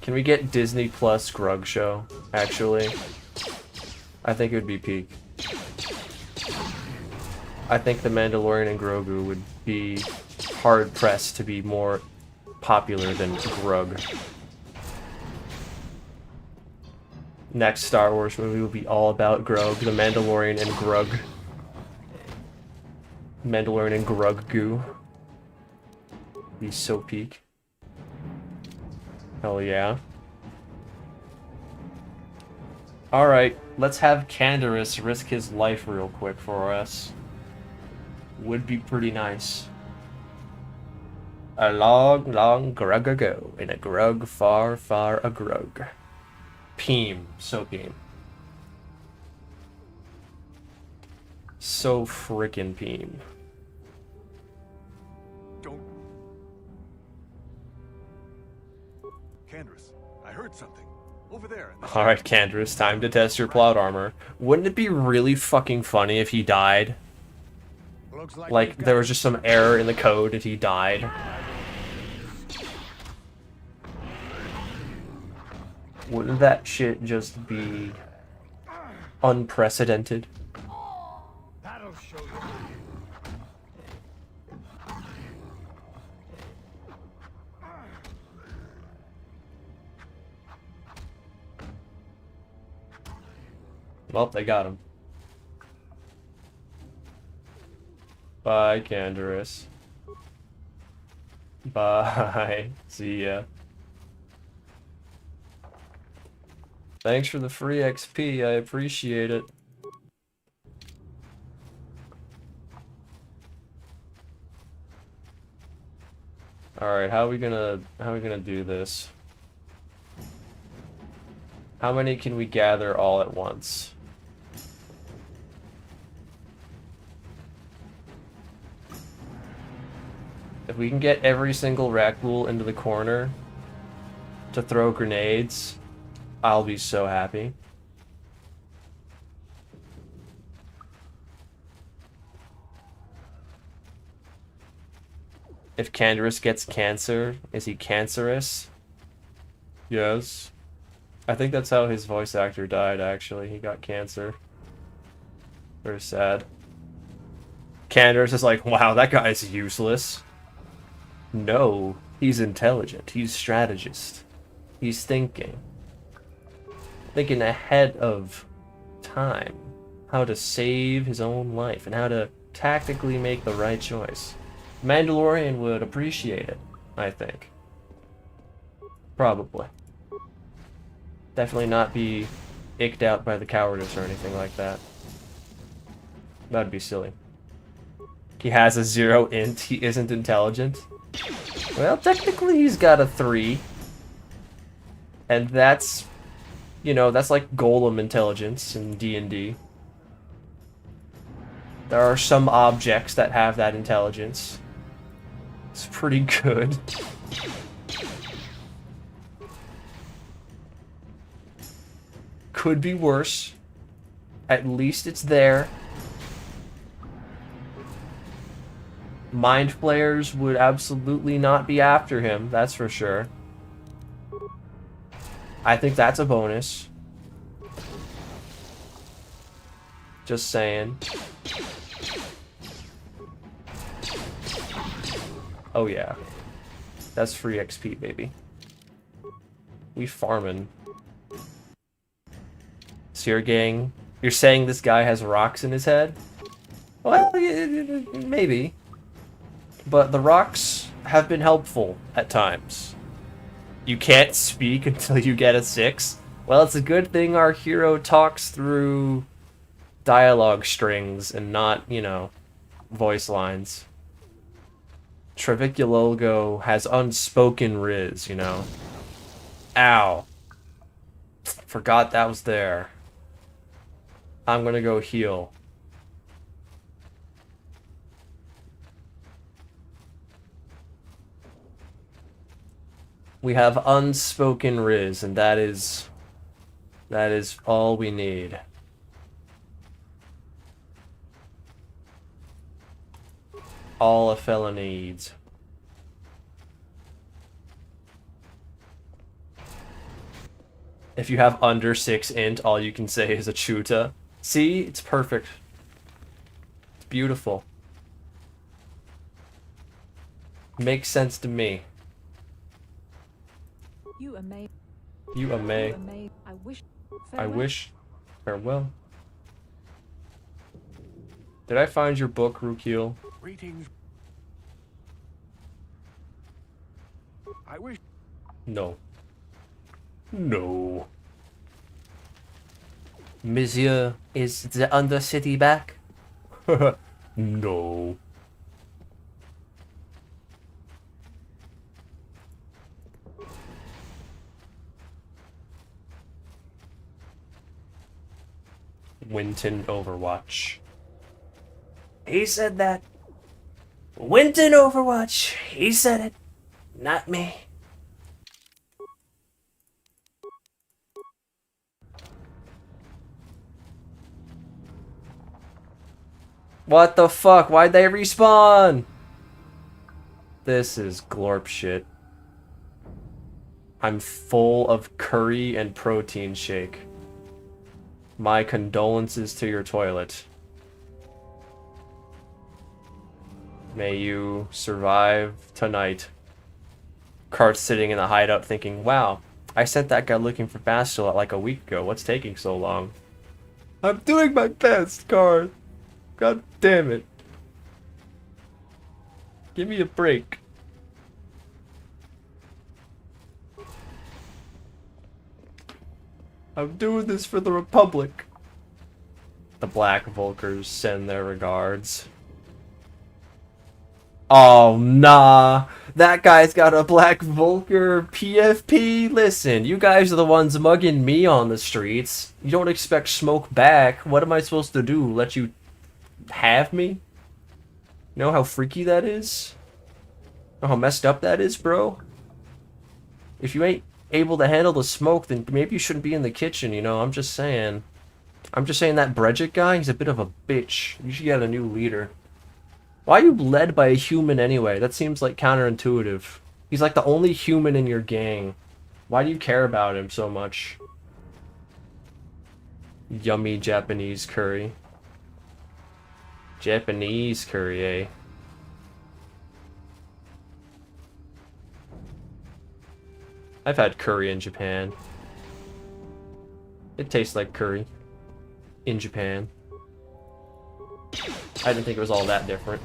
Can we get Disney Plus Grug show, actually? I think it would be peak. I think The Mandalorian and Grogu would be hard-pressed to be more popular than Grug. Next Star Wars movie will be all about Grog, The Mandalorian and Grug. Mandalorian and Grug goo. Be so peak. Hell yeah. Alright, let's have Canderous risk his life real quick for us. Would be pretty nice. A long, long grug ago, in a grug far, far a grug. Peem. So peem. So frickin' peem. Don't... Canderous, I heard something. Over there. Alright, Canderous, time to test your plot armor. Wouldn't it be really fucking funny if he died? Like, there was just some error in the code and he died. Wouldn't that shit just be unprecedented? That'll show you. Well, they got him. Bye, Canderous. Bye. See ya. Thanks for the free XP, I appreciate it. Alright, how are we gonna do this? How many can we gather all at once? If we can get every single Rakghoul into the corner to throw grenades, I'll be so happy. If Canderous gets cancer, is he cancerous? Yes. I think that's how his voice actor died, actually. He got cancer. Very sad. Canderous is like, wow, that guy's useless. No, he's intelligent. He's strategist. He's thinking. Thinking ahead of time. How to save his own life and how to tactically make the right choice. Mandalorian would appreciate it, I think. Probably. Definitely not be icked out by the cowardice or anything like that. That'd be silly. He has a 0 int, he isn't intelligent. Well, technically he's got a 3. And that's, you know, that's like Golem intelligence in D&D. There are some objects that have that intelligence. It's pretty good. Could be worse. At least it's there. Mind flayers would absolutely not be after him, that's for sure. I think that's a bonus. Just saying. Oh yeah. That's free XP, baby. We farming. So your gang, you're saying this guy has rocks in his head? Well, maybe. But the rocks have been helpful at times. You can't speak until you get a 6. Well, it's a good thing our hero talks through dialogue strings and not, you know, voice lines. Traviculolgo has unspoken riz, you know. Ow. Forgot that was there. I'm gonna go heal. We have unspoken riz, and that is all we need. All a fella needs. If you have under 6 int, all you can say is a chuta. See? It's perfect. It's beautiful. Makes sense to me. You amaze. You amay. I wish. I wish. Farewell. Did I find your book, Rukil? Greetings. I wish. No. No. Monsieur, is the Undercity back? No. Winton Overwatch. He said that. Winton Overwatch. He said it. Not me. What the fuck? Why'd they respawn? This is glorp shit. I'm full of curry and protein shake. My condolences to your toilet. May you survive tonight. Cart's sitting in the hideout thinking, wow, I sent that guy looking for Bastila like a week ago. What's taking so long? I'm doing my best, Cart. God damn it. Give me a break. I'm doing this for the Republic. The Black Vulkars send their regards. Oh, nah. That guy's got a Black Vulkar PFP. Listen, you guys are the ones mugging me on the streets. You don't expect smoke back. What am I supposed to do? Let you have me? You know how freaky that is? know how messed up that is, bro? If you ain't able to handle the smoke, then maybe you shouldn't be in the kitchen, you know? I'm just saying. I'm just saying that Bredget guy, he's a bit of a bitch. You should get a new leader. Why are you led by a human anyway? That seems like counterintuitive. He's like the only human in your gang. Why do you care about him so much? Yummy Japanese curry. Japanese curry, eh? I've had curry in Japan. It tastes like curry. In Japan. I didn't think it was all that different.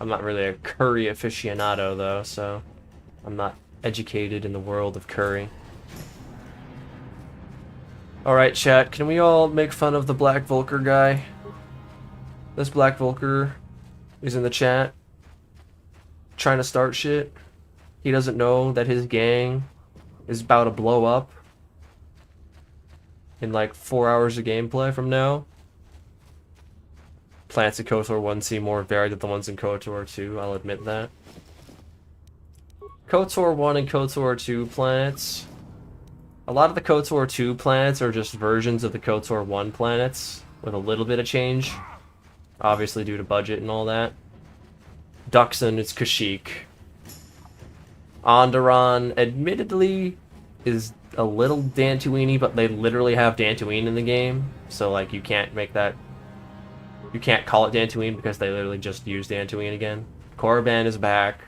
I'm not really a curry aficionado, though, so I'm not educated in the world of curry. Alright, chat, can we all make fun of the Black Vulcar guy? This Black Vulcar is in the chat trying to start shit. He doesn't know that his gang is about to blow up in like 4 hours of gameplay from now. Plants in KOTOR 1 seem more varied than the ones in KOTOR 2, I'll admit that. KOTOR 1 and KOTOR 2 planets. A lot of the KOTOR 2 planets are just versions of the KOTOR 1 planets, with a little bit of change. Obviously due to budget and all that. Duxon is Kashyyyk. Onderon, admittedly, is a little Dantooine-y, but they literally have Dantooine in the game. So, like, you can't make that... You can't call it Dantooine because they literally just used Dantooine again. Korriban is back.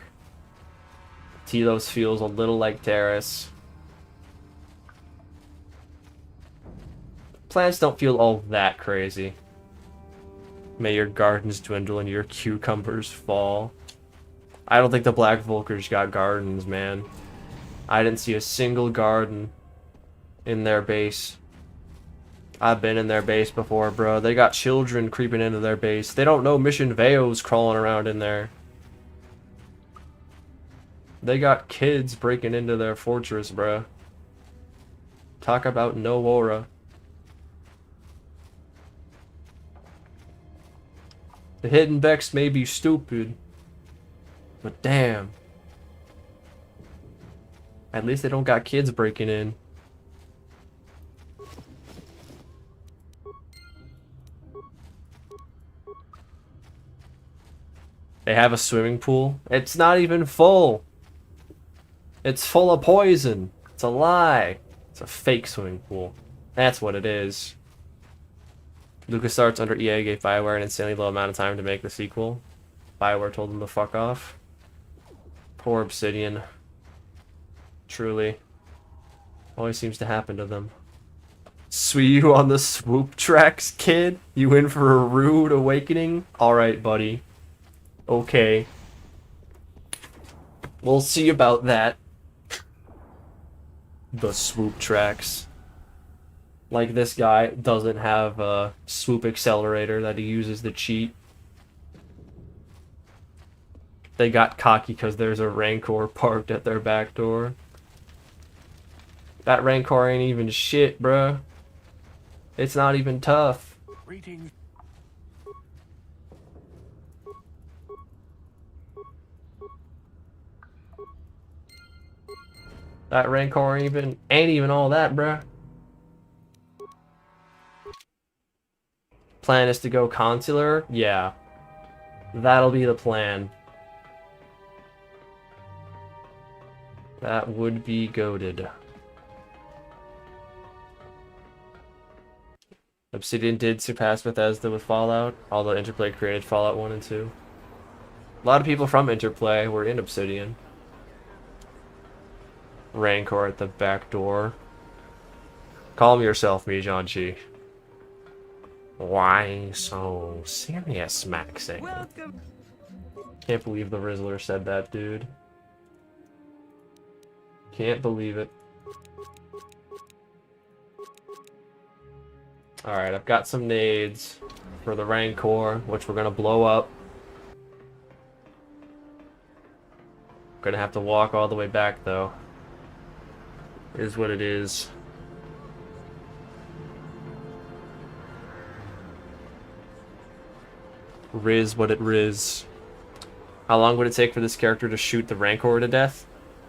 Telos feels a little like Terrace. Plants don't feel all that crazy. May your gardens dwindle and your cucumbers fall. I don't think the Black Vulcars got gardens, man. I didn't see a single garden in their base. I've been in their base before, bro. They got children creeping into their base. They don't know Mission Veo's crawling around in there. They got kids breaking into their fortress, bro. Talk about no aura. The hidden Vex may be stupid, but damn. At least they don't got kids breaking in. They have a swimming pool. It's not even full. It's full of poison. It's a lie. It's a fake swimming pool. That's what it is. LucasArts under EA gave BioWare an insanely low amount of time to make the sequel. BioWare told them to fuck off. Poor Obsidian. Truly. Always seems to happen to them. See you on the swoop tracks, kid? You in for a rude awakening? Alright, buddy. Okay. We'll see about that. The swoop tracks. Like this guy doesn't have a swoop accelerator that he uses to cheat. They got cocky because there's a Rancor parked at their back door. That Rancor ain't even shit, bruh. It's not even tough. Greetings. That Rancor ain't even all that, bruh. Plan is to go consular? Yeah. That'll be the plan. That would be goated. Obsidian did surpass Bethesda with Fallout, although Interplay created Fallout 1 and 2. A lot of people from Interplay were in Obsidian. Rancor at the back door. Calm yourself, Mijanchi. Why so serious, Maxing? Welcome. Can't believe the Rizzler said that, dude. Can't believe it. Alright, I've got some nades for the Rancor, which we're gonna blow up. Gonna have to walk all the way back, though. Is what it is. Riz what it riz. How long would it take for this character to shoot the Rancor to death?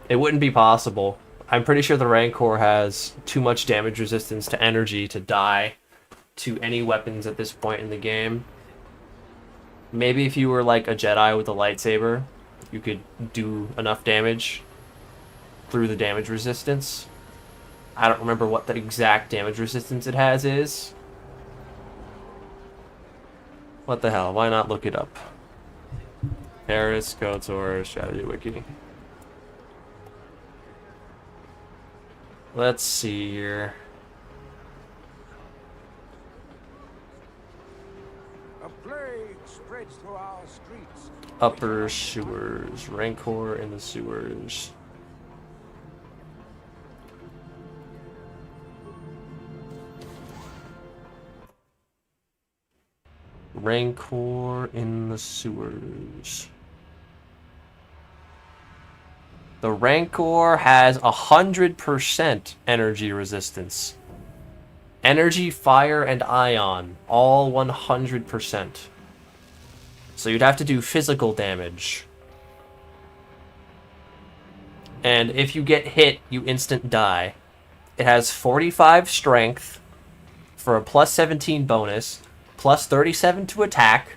It wouldn't be possible. I'm pretty sure the Rancor has too much damage resistance to energy to die to any weapons at this point in the game. Maybe if you were like a Jedi with a lightsaber, you could do enough damage through the damage resistance. I don't remember what the exact damage resistance it has is. What the hell? Why not look it up? Paris, KOTOR, Strategy Wiki. Let's see here. A plague spreads through our streets. Upper sewers. Rancor in the sewers. Rancor in the sewers. The Rancor has 100% energy resistance. Energy, fire, and ion. All 100%. So you'd have to do physical damage. And if you get hit, you instant die. It has 45 strength for a plus 17 bonus, plus 37 to attack,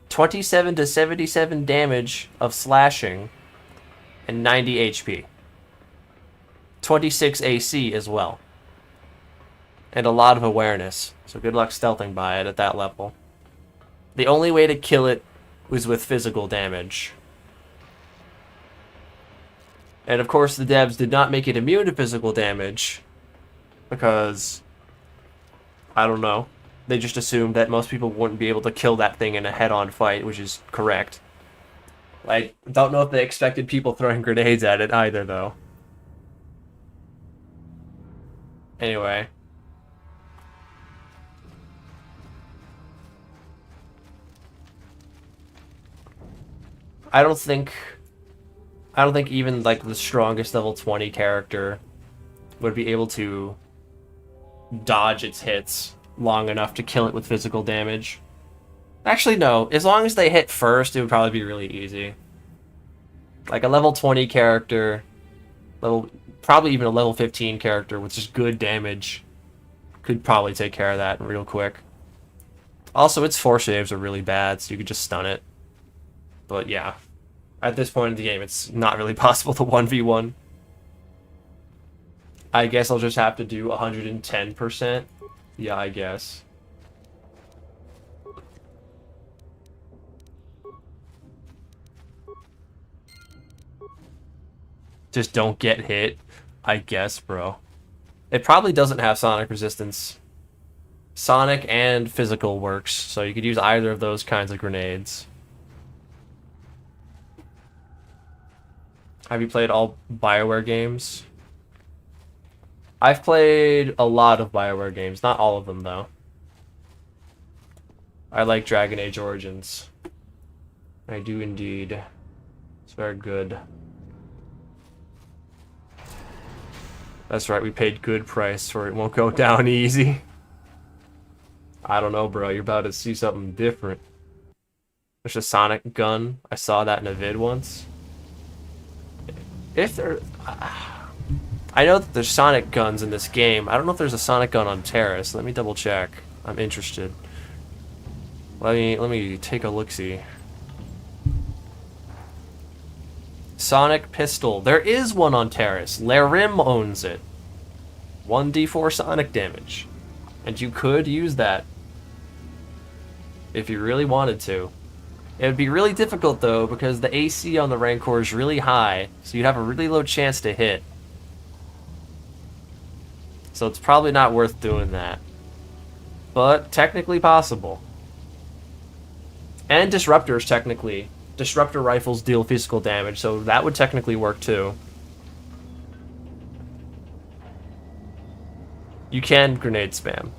27 to 77 damage of slashing, and 90 HP. 26 AC as well. And a lot of awareness. So good luck stealthing by it at that level. The only way to kill it was with physical damage. And of course the devs did not make it immune to physical damage because, I don't know, they just assumed that most people wouldn't be able to kill that thing in a head-on fight, which is correct. I don't know if they expected people throwing grenades at it either, though. Anyway. I don't think even like the strongest level 20 character would be able to dodge its hits long enough to kill it with physical damage. Actually, no. As long as they hit first, it would probably be really easy. Like a level 20 character, probably even a level 15 character with just good damage could probably take care of that real quick. Also, its force saves are really bad, so you could just stun it. But yeah, at this point in the game, it's not really possible to 1v1. I guess I'll just have to do 110%. Yeah, I guess. Just don't get hit, I guess, bro. It probably doesn't have sonic resistance. Sonic and physical works, so you could use either of those kinds of grenades. Have you played all BioWare games? I've played a lot of BioWare games, not all of them, though. I like Dragon Age Origins. I do indeed. It's very good. That's right, we paid good price for it. Won't go down easy. I don't know, bro. You're about to see something different. There's a sonic gun. I saw that in a vid once. If there... I know that there's sonic guns in this game. I don't know if there's a sonic gun on Terrace. Let me double check. I'm interested. Let me take a look-see. Sonic pistol. There is one on Terrace. Larim owns it. 1d4 sonic damage. And you could use that if you really wanted to. It would be really difficult though because the AC on the Rancor is really high, so you'd have a really low chance to hit. So it's probably not worth doing that. But technically possible. And disruptors technically. Disruptor rifles deal physical damage, so that would technically work too. You can grenade spam.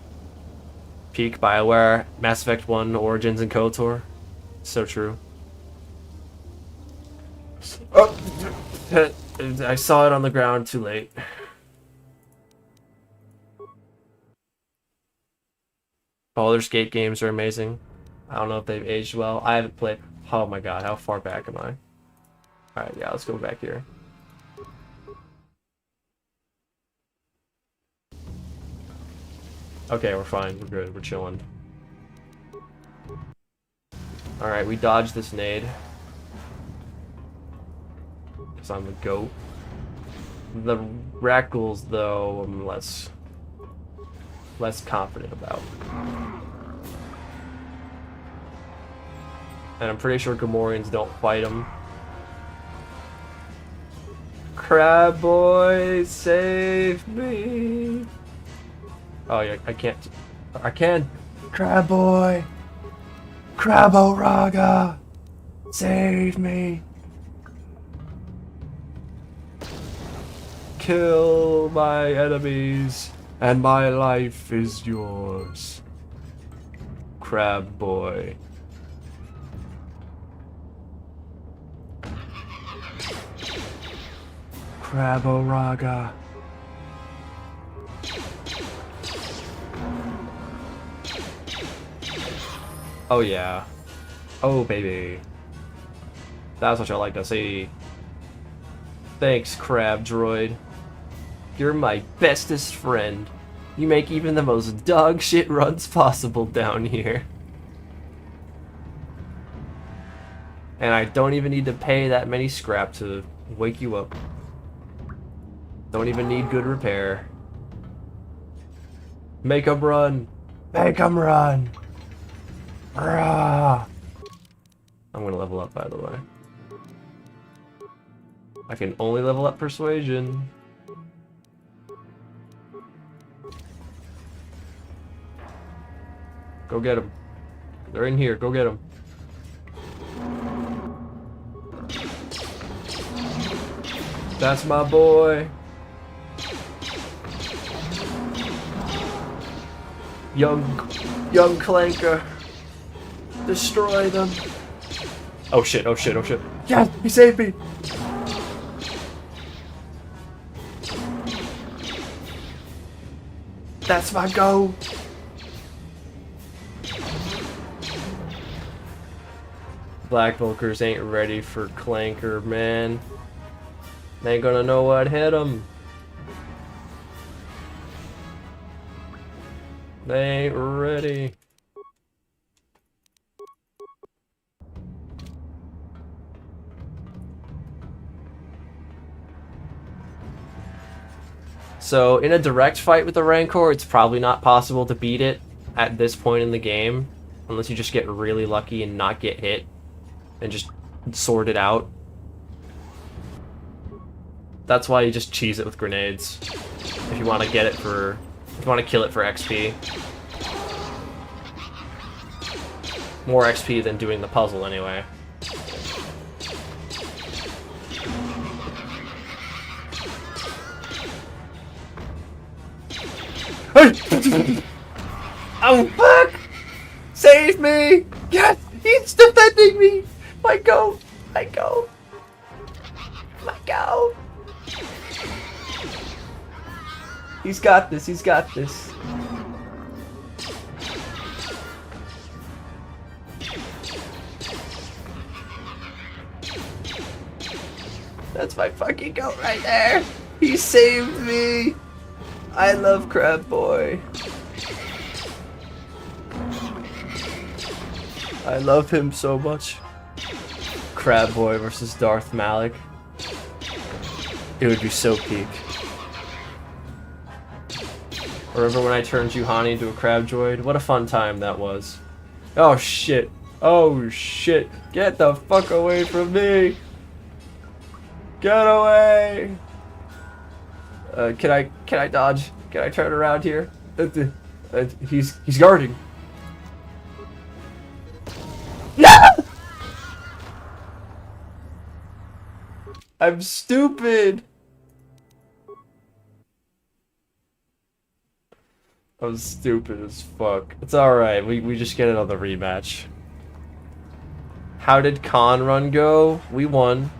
Peak, BioWare, Mass Effect 1, Origins, and KOTOR. So true. Oh, I saw it on the ground too late. Baldur's Gate games are amazing. I don't know if they've aged well. I haven't played Oh my god, how far back am I? Alright, yeah, let's go back here. Okay, we're fine. We're good. We're chilling. Alright, we dodged this nade. Because I'm the goat. The Rackles, though, I'm less confident about. And I'm pretty sure Gamorreans don't fight him. Crab boy, save me! Oh yeah, I can't. I can. Crab boy, Craboraga, save me! Kill my enemies, and my life is yours. Crab boy. Craboraga. Oh yeah. Oh baby. That's what I like to see. Thanks, Crab Droid. You're my bestest friend. You make even the most dog shit runs possible down here. And I don't even need to pay that many scrap to wake you up. Don't even need good repair. Make 'em run! Make 'em run! Rah! I'm gonna level up, by the way. I can only level up Persuasion. Go get them. They're in here. Go get them. That's my boy. Young Clanker. Destroy them. Oh shit, oh shit, oh shit. Yes, he saved me. That's my go. Black Vulkers ain't ready for Clanker, man. They ain't gonna know what hit them. They ain't ready. So, in a direct fight with the Rancor, it's probably not possible to beat it at this point in the game. Unless you just get really lucky and not get hit. And just sort it out. That's why you just cheese it with grenades. If you want to get it for... If you want to kill it for XP. More XP than doing the puzzle, anyway. Oh, fuck! Save me! Yes! He's defending me! My goat! My goat! My goat! He's got this, he's got this. That's my fucking goat right there! He saved me! I love Crab Boy. I love him so much. Crab Boy versus Darth Malik. It would be so peak. Remember when I turned Juhani into a crab droid? What a fun time that was. Oh shit. Oh shit. Get the fuck away from me. Get away. Can I dodge? Can I turn around here? He's guarding. No! I'm stupid. I'm stupid as fuck. It's alright, we just get it on the rematch. How did Con Run go? We won.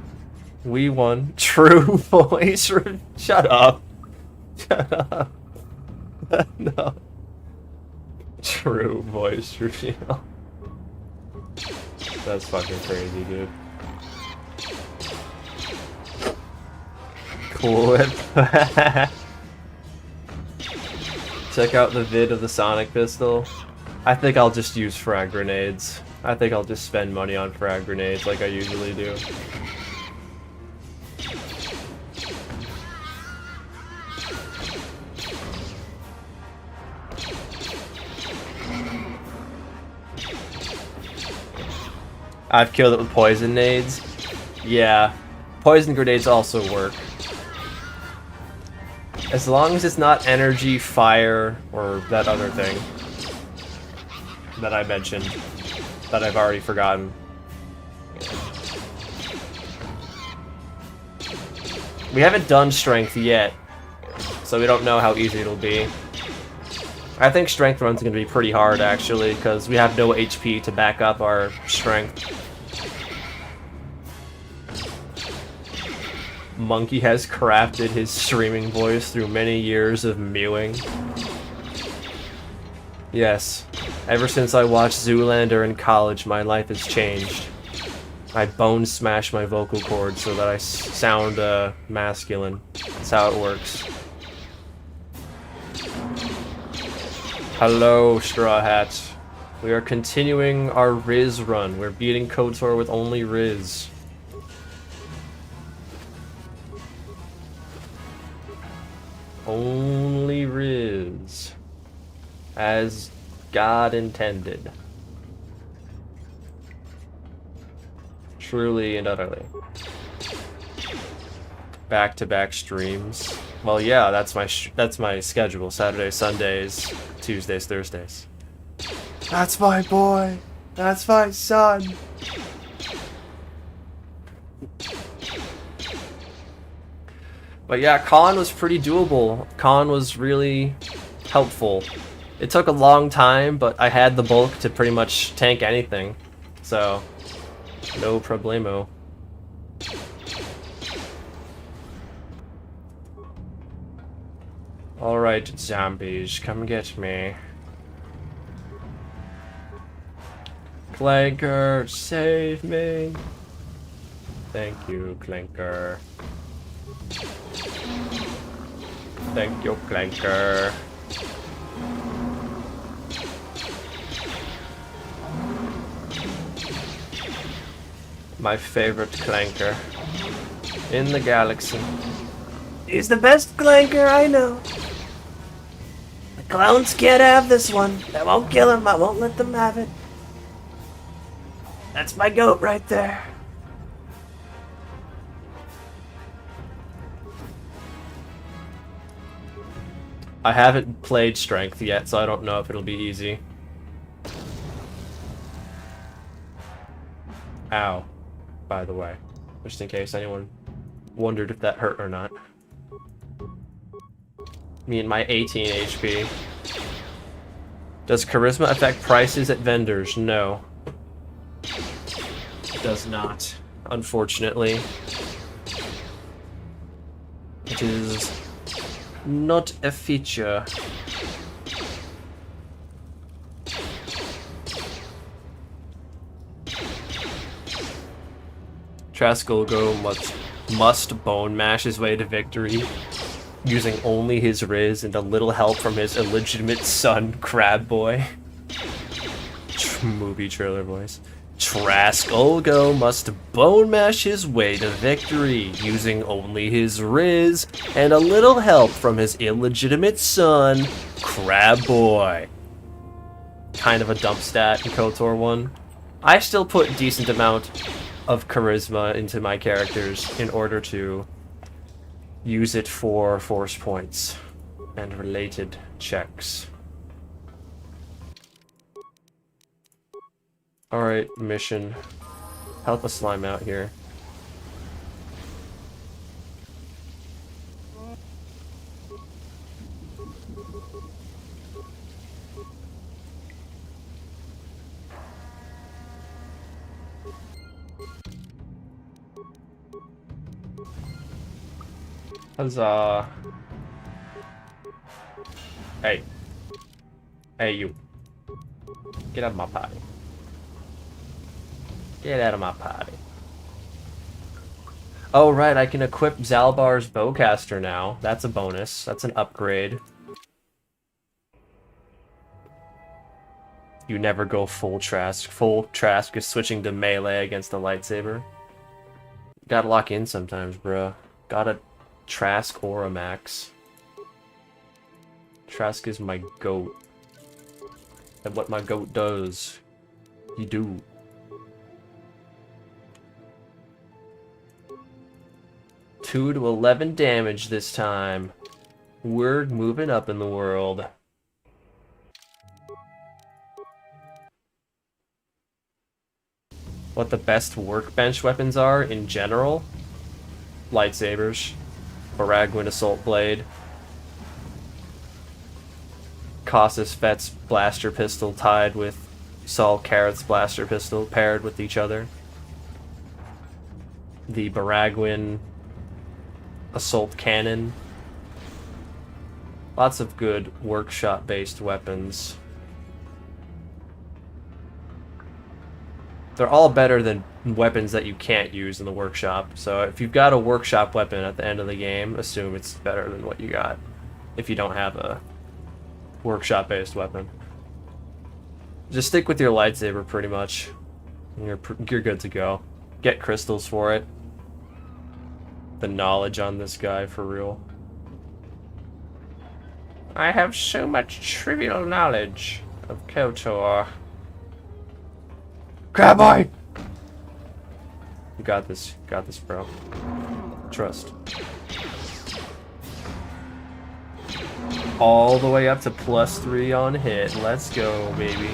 We won. True voice. Shut up. Shut up. No. True voice reveal. That's fucking crazy, dude. Cool whip. Check out the vid of the sonic pistol. I think I'll just use frag grenades. I think I'll just spend money on frag grenades like I usually do. I've killed it with poison nades. Yeah, poison grenades also work. As long as it's not energy, fire, or that other thing that I mentioned that I've already forgotten. We haven't done strength yet, so we don't know how easy it'll be. I think strength run's gonna be pretty hard actually, because we have no HP to back up our strength. Monkey has crafted his streaming voice through many years of mewing. Yes, ever since I watched Zoolander in college, my life has changed. I bone smash my vocal cords so that I sound masculine. That's how it works. Hello, Straw Hats. We are continuing our Riz run. We're beating KOTOR with only Riz. Only Riz. As God intended. Truly and utterly. Back-to-back streams. Well, yeah, that's my schedule. Saturdays, Sundays, Tuesdays, Thursdays. That's my boy. That's my son. But yeah, Khan was pretty doable. Khan was really helpful. It took a long time, but I had the bulk to pretty much tank anything. So, no problemo. Alright, zombies, come get me. Clanker, save me. Thank you, Clanker. Thank you, Clanker. My favorite Clanker in the galaxy. He's the best Clanker I know. The clowns can't have this one. I won't kill him. I won't let them have it. That's my goat right there. I haven't played Strength yet, so I don't know if it'll be easy. Ow. By the way, just in case anyone wondered if that hurt or not. Me and my 18 HP. Does charisma affect prices at vendors? No. It does not, unfortunately. It is not a feature. Traskolgo must bone mash his way to victory, using only his Riz and a little help from his illegitimate son, Crab Boy. Movie trailer voice. Traskolgo must bone mash his way to victory, using only his Riz and a little help from his illegitimate son, Crab Boy. Kind of a dump stat in KOTOR 1. I still put a decent amount of charisma into my characters in order to use it for force points and related checks. Alright, mission. Help a slime out here. Huzzah. Hey. Hey, you. Get out of my party. Get out of my party. Oh, right, I can equip Zalbar's bowcaster now. That's a bonus. That's an upgrade. You never go full Trask. Full Trask is switching to melee against the lightsaber. Gotta lock in sometimes, bruh. Gotta Trask or a max. Trask is my goat. And what my goat does, he do. Two to 11 damage this time. We're moving up in the world. What the best workbench weapons are in general? Lightsabers. Baragwin Assault Blade. Cassus Fett's Blaster Pistol tied with Saul Carroth's Blaster Pistol paired with each other. The Baragwin Assault Cannon. Lots of good workshop-based weapons. They're all better than weapons that you can't use in the workshop. So if you've got a workshop weapon at the end of the game, assume it's better than what you got if you don't have a workshop-based weapon. Just stick with your lightsaber pretty much. You're good to go. Get crystals for it. The knowledge on this guy, for real. I have so much trivial knowledge of KOTOR. Cowboy! You got this, bro. Trust. All the way up to +3 on hit. Let's go, baby.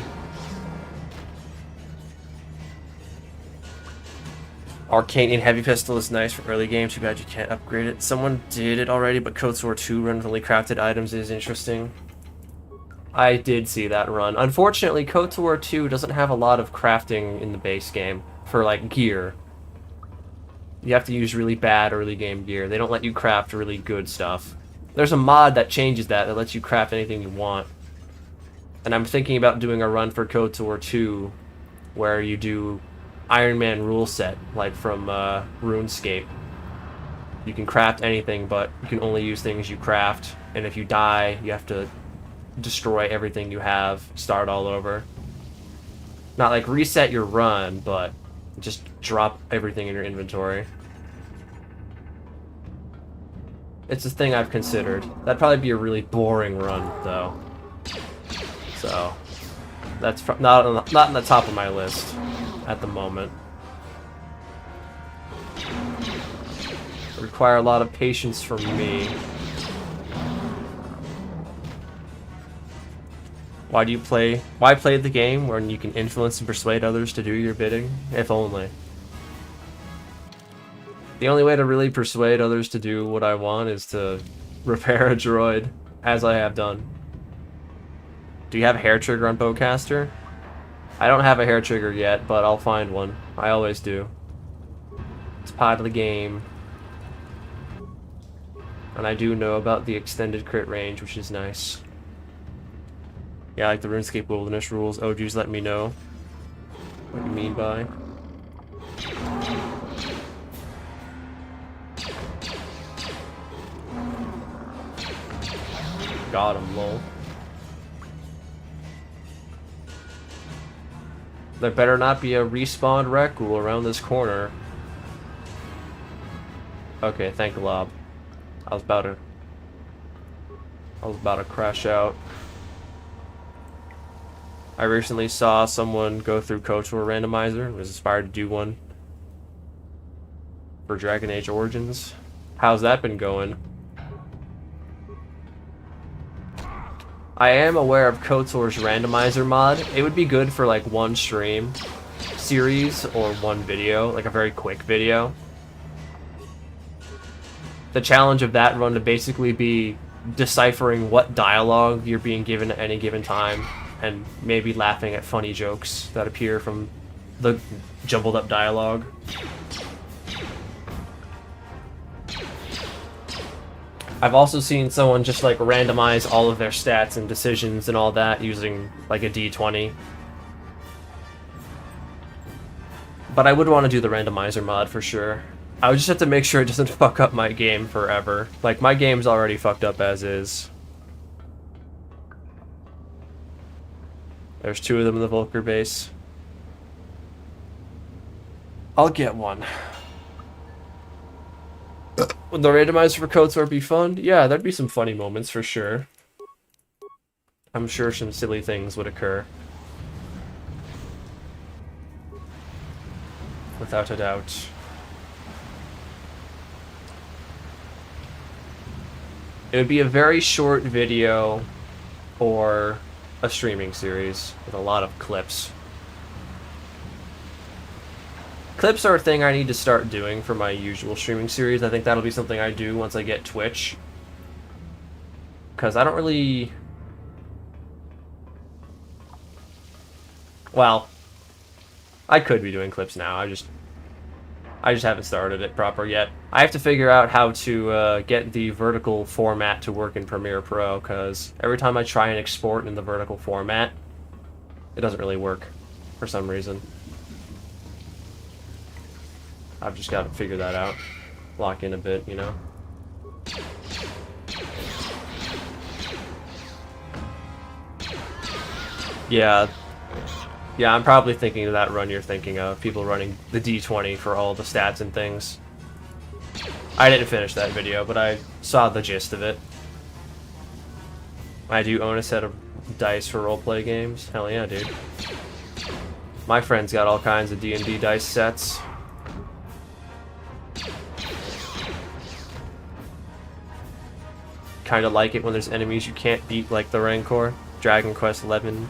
Arcane and Heavy Pistol is nice for early game. Too bad you can't upgrade it. Someone did it already, but KOTOR 2 randomly crafted items is interesting. I did see that run. Unfortunately, KOTOR 2 doesn't have a lot of crafting in the base game for, like, gear. You have to use really bad early game gear. They don't let you craft really good stuff. There's a mod that changes that lets you craft anything you want. And I'm thinking about doing a run for KOTOR 2 where you do Iron Man rule set, like from RuneScape. You can craft anything, but you can only use things you craft. And if you die, you have to destroy everything you have, start all over. Not like reset your run, but just drop everything in your inventory. It's a thing I've considered. That'd probably be a really boring run, though. So, that's not on the top of my list at the moment. It require a lot of patience from me. Why play the game when you can influence and persuade others to do your bidding? If only. The only way to really persuade others to do what I want is to repair a droid, as I have done. Do you have a hair trigger on bowcaster? I don't have a hair trigger yet, but I'll find one. I always do. It's part of the game. And I do know about the extended crit range, which is nice. Yeah, I like the RuneScape Wilderness rules. OG's let me know what you mean by. Got him, lol. There better not be a respawned Wreckghoul around this corner. Okay, thank the lob. I was about to crash out. I recently saw someone go through KOTOR randomizer. Was inspired to do one for Dragon Age Origins. How's that been going? I am aware of KOTOR's randomizer mod. It would be good for like one stream series or one video, like a very quick video. The challenge of that run to basically be deciphering what dialogue you're being given at any given time, and maybe laughing at funny jokes that appear from the jumbled up dialogue. I've also seen someone just like randomize all of their stats and decisions and all that using like a D20. But I would want to do the randomizer mod for sure. I would just have to make sure it doesn't fuck up my game forever. Like, my game's already fucked up as is. There's 2 of them in the Volker base. I'll get one. Would the randomizer for KOTOR be fun? Yeah, there'd be some funny moments for sure. I'm sure some silly things would occur. Without a doubt. It would be a very short video or a streaming series with a lot of clips. Clips are a thing I need to start doing for my usual streaming series. I think that'll be something I do once I get Twitch. Because I don't really... Well, I could be doing clips now. I just haven't started it proper yet. I have to figure out how to get the vertical format to work in Premiere Pro, because every time I try and export in the vertical format, it doesn't really work for some reason. I've just got to figure that out. Lock in a bit, you know? Yeah. Yeah, I'm probably thinking of that run you're thinking of. People running the D20 for all the stats and things. I didn't finish that video, but I saw the gist of it. I do own a set of dice for roleplay games. Hell yeah, dude. My friend's got all kinds of D&D dice sets. Kinda like it when there's enemies you can't beat, like the Rancor. Dragon Quest XI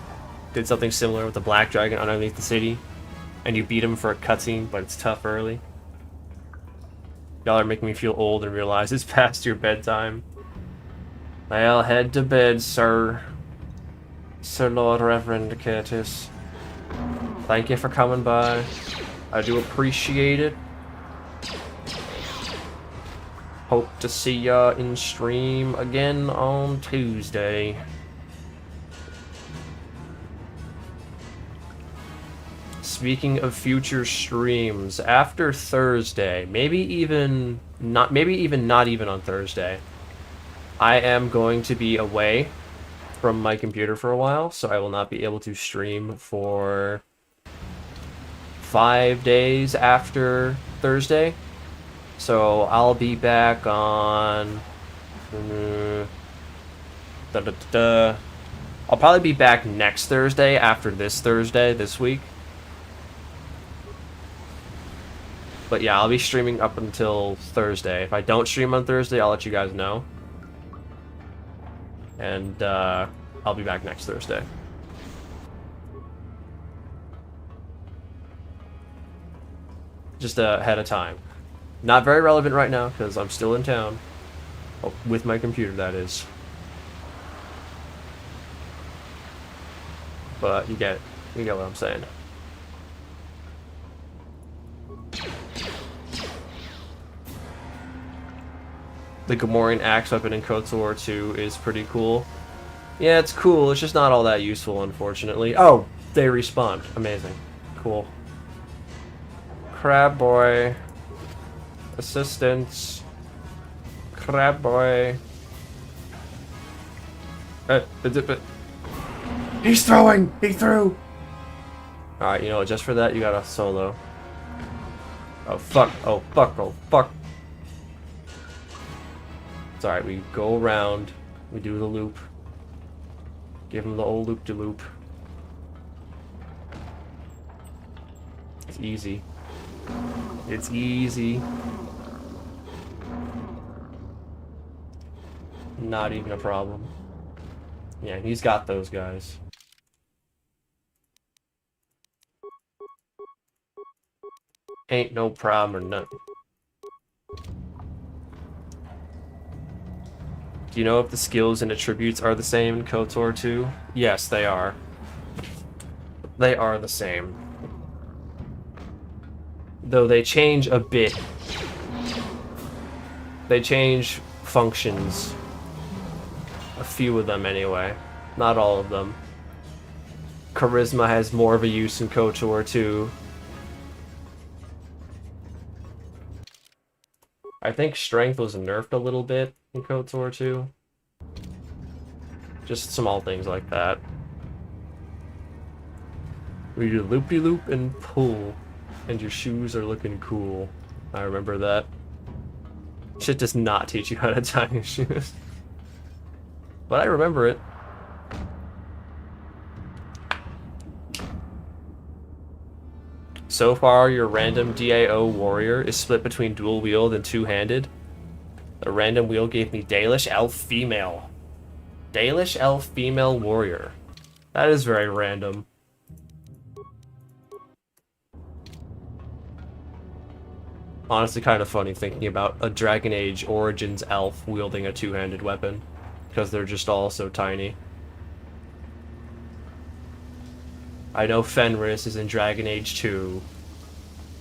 did something similar with the Black Dragon underneath the city, and you beat him for a cutscene, but it's tough early. Y'all are making me feel old and realize it's past your bedtime. Well, head to bed, sir. Sir Lord Reverend Curtis. Thank you for coming by. I do appreciate it. Hope to see ya in stream again on Tuesday. Speaking of future streams, after Thursday, maybe even not even on Thursday, I am going to be away from my computer for a while, so I will not be able to stream for 5 days after Thursday. So I'll be back on... I'll probably be back next Thursday after this Thursday, this week. But yeah, I'll be streaming up until Thursday. If I don't stream on Thursday, I'll let you guys know. And I'll be back next Thursday. Just ahead of time. Not very relevant right now, because I'm still in town. Oh, with my computer, that is. But you get what I'm saying. The Gamorrean axe weapon in KOTOR 2 is pretty cool. Yeah, it's cool. It's just not all that useful, unfortunately. Oh, they respawned. Amazing. Cool. Crab boy. Assistance. Crab boy. He's throwing! He threw! Alright, you know what? Just for that, you got a solo. Oh, fuck. Oh, fuck. Oh, fuck. It's alright, we go around, we do the loop. Give him the old loop-de-loop. It's easy. It's easy. Not even a problem. Yeah, he's got those guys. Ain't no problem or nothing. Do you know if the skills and attributes are the same in KOTOR 2? Yes, they are. They are the same. Though they change a bit. They change functions. A few of them, anyway. Not all of them. Charisma has more of a use in KOTOR 2. I think strength was nerfed a little bit in KOTOR 2. Just small things like that. We do loop-de-loop and pull, and your shoes are looking cool. I remember that. Shit does not teach you how to tie your shoes. But I remember it. So far, your random DAO warrior is split between dual wield and two-handed. The random wheel gave me Dalish Elf Female. Dalish Elf Female Warrior. That is very random. Honestly, kind of funny thinking about a Dragon Age Origins elf wielding a two-handed weapon, because they're just all so tiny. I know Fenris is in Dragon Age 2,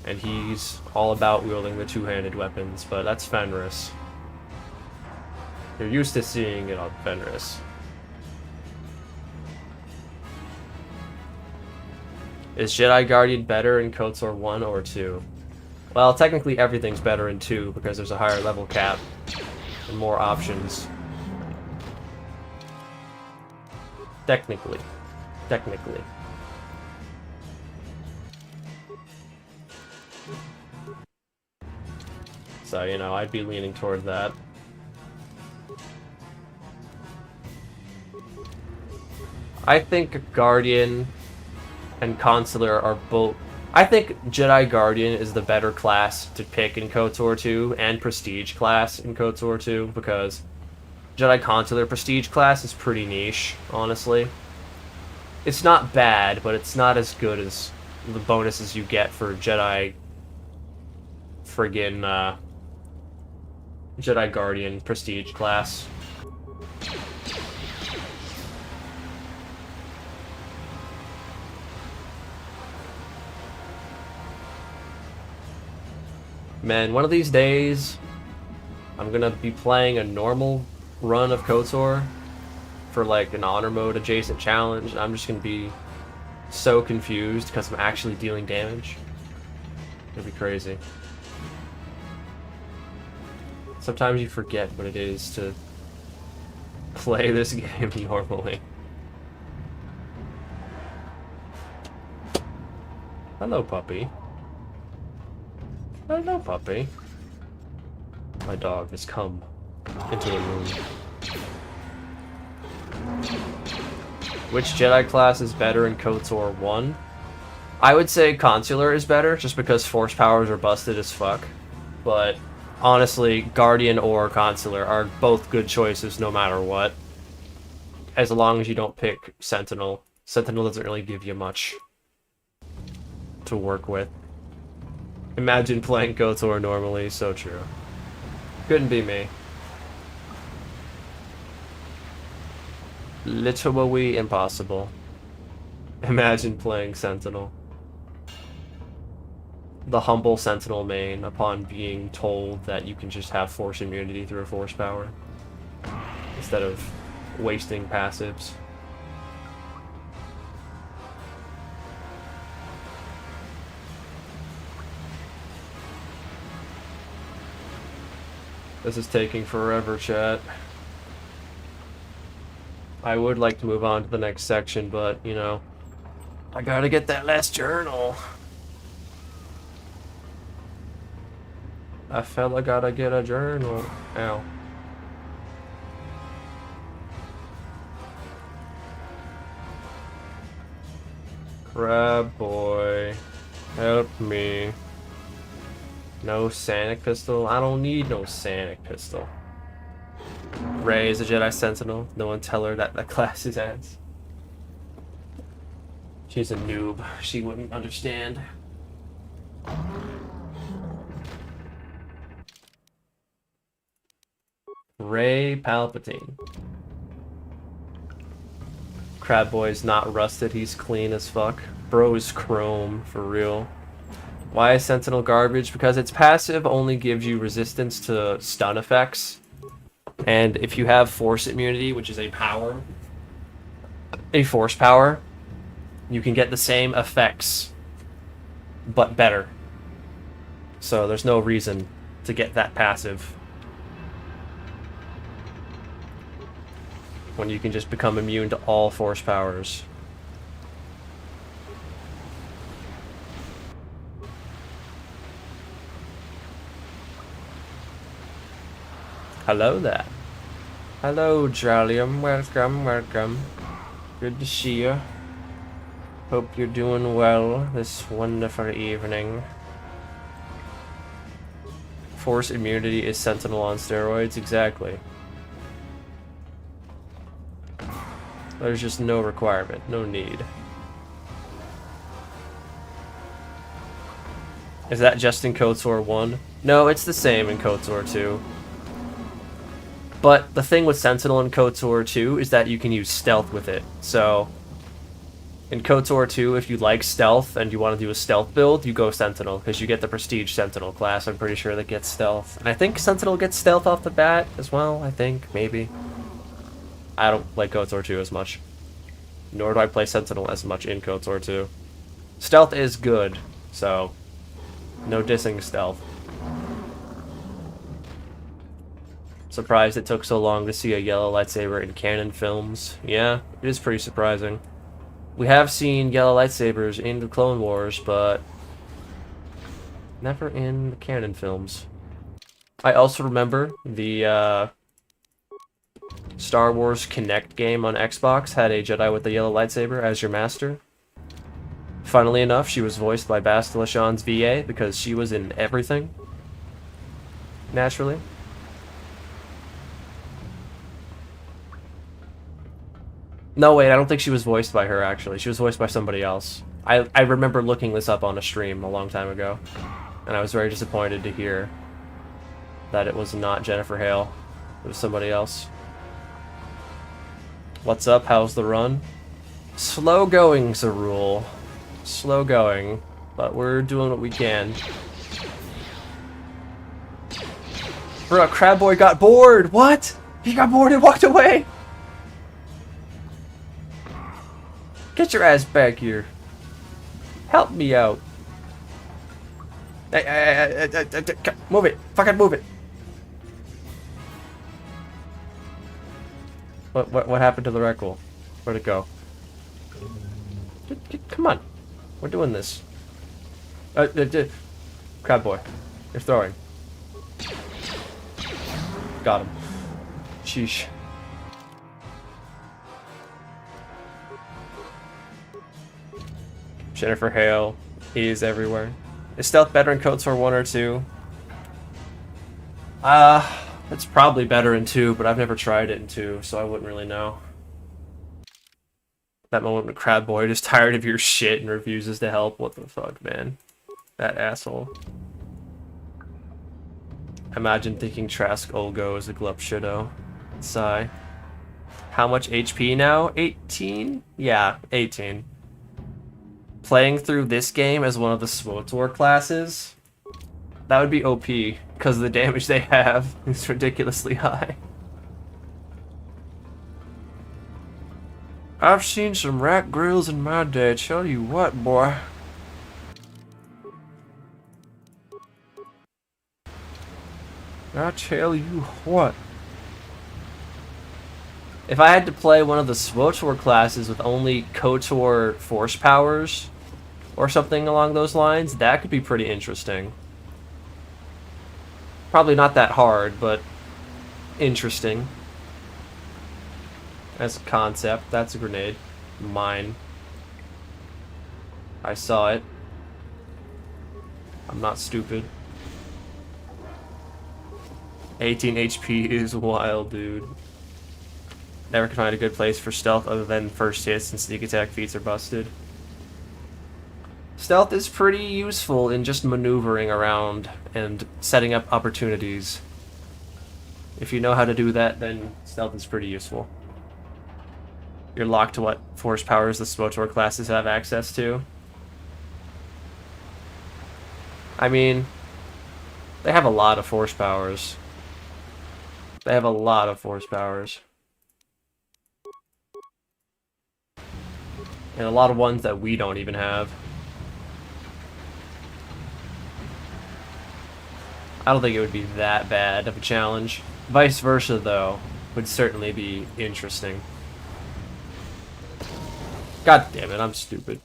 and he's all about wielding the two-handed weapons, but that's Fenris. You're used to seeing it on Fenris. Is Jedi Guardian better in KOTOR 1 or 2? Well, technically everything's better in 2 because there's a higher level cap and more options. Technically. So, you know, I'd be leaning toward that. I think Guardian and Consular are both... I think Jedi Guardian is the better class to pick in KOTOR 2 and Prestige class in KOTOR 2 because Jedi Consular Prestige class is pretty niche, honestly. It's not bad, but it's not as good as the bonuses you get for Jedi friggin' Jedi Guardian Prestige class. Man, one of these days, I'm gonna be playing a normal run of KOTOR for like an honor mode adjacent challenge, and I'm just gonna be so confused because I'm actually dealing damage. It'll be crazy. Sometimes you forget what it is to play this game normally. Hello, puppy. Hello, puppy. My dog has come into the room. Which Jedi class is better in KOTOR 1? I would say Consular is better, just because force powers are busted as fuck. But honestly, Guardian or Consular are both good choices no matter what. As long as you don't pick Sentinel. Sentinel doesn't really give you much to work with. Imagine playing KOTOR normally, so true. Couldn't be me. Literally impossible. Imagine playing Sentinel. The humble Sentinel main upon being told that you can just have force immunity through a force power instead of wasting passives. This is taking forever, chat. I would like to move on to the next section, but, you know, I gotta get that last journal. I fella gotta get a journal. Ow. Crab boy, help me. No Sonic pistol? I don't need no Sonic pistol. Rey is a Jedi Sentinel. No one tell her that that class is ass. She's a noob. She wouldn't understand. Rey Palpatine. Crab Boy's not rusted. He's clean as fuck. Bro is chrome, for real. Why is Sentinel garbage? Because its passive only gives you resistance to stun effects. And if you have force immunity, which is a power, a force power, you can get the same effects, but better. So there's no reason to get that passive. When you can just become immune to all force powers. Hello there. Hello, Jollium. Welcome, welcome. Good to see you. Hope you're doing well this wonderful evening. Force immunity is Sentinel on steroids, exactly. There's just no requirement, no need. Is that just in KOTOR 1? No, it's the same in KOTOR 2. But the thing with Sentinel in KOTOR 2 is that you can use stealth with it. So, in KOTOR 2, if you like stealth and you want to do a stealth build, you go Sentinel, because you get the Prestige Sentinel class, I'm pretty sure, that gets stealth. And I think Sentinel gets stealth off the bat as well, I think, maybe. I don't like KOTOR 2 as much. Nor do I play Sentinel as much in KOTOR 2. Stealth is good, so no dissing stealth. Surprised it took so long to see a yellow lightsaber in canon films. Yeah, it is pretty surprising. We have seen yellow lightsabers in the Clone Wars, but never in the canon films. I also remember the Star Wars Kinect game on Xbox had a Jedi with the yellow lightsaber as your master. Funnily enough, she was voiced by Bastila Shawn's VA because she was in everything. Naturally. No, wait, I don't think she was voiced by her, actually. She was voiced by somebody else. I remember looking this up on a stream a long time ago, and I was very disappointed to hear that it was not Jennifer Hale. It was somebody else. What's up? How's the run? Slow going's a rule. Slow going, but we're doing what we can. Bruh, Crab Boy got bored! What? He got bored and walked away! Get your ass back here. Help me out. Hey, move it. Fucking move it. What happened to the Reckle? Where'd it go? Come on. We're doing this. Crab Boy. You're throwing. Got him. Sheesh. Jennifer Hale is everywhere. Is stealth better in KOTOR 1 or 2? It's probably better in 2, but I've never tried it in 2, so I wouldn't really know. That moment when Crab Boy is tired of your shit and refuses to help. What the fuck, man? That asshole. Imagine thinking Trask Olgo is a Glup Shido. Sigh. How much HP now? 18? Yeah, 18. Playing through this game as one of the SWTOR classes, that would be OP, because the damage they have is ridiculously high. I've seen some rat grills in my day, tell you what, boy. I tell you what. If I had to play one of the SWTOR classes with only KOTOR force powers, or something along those lines, that could be pretty interesting. Probably not that hard, but interesting. As a concept. That's a grenade. Mine. I saw it. I'm not stupid. 18 HP is wild, dude. Never can find a good place for stealth other than first hits and sneak attack feats are busted. Stealth is pretty useful in just maneuvering around and setting up opportunities. If you know how to do that, then stealth is pretty useful. You're locked to what force powers the SWTOR classes have access to. I mean, they have a lot of force powers. They have a lot of force powers. And a lot of ones that we don't even have. I don't think it would be that bad of a challenge. Vice versa, though, would certainly be interesting. God damn it, I'm stupid.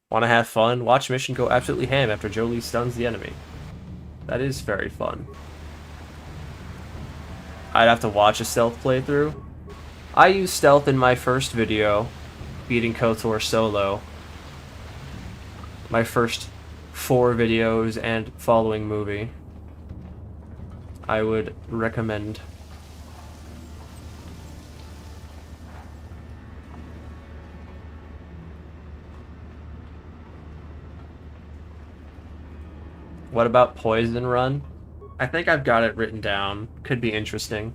Want to have fun? Watch mission go absolutely ham after Jolie stuns the enemy. That is very fun. I'd have to watch a stealth playthrough. I used stealth in my first video, beating KOTOR solo. My first 4 videos and following movie. I would recommend. What about Poison Run? I think I've got it written down. Could be interesting.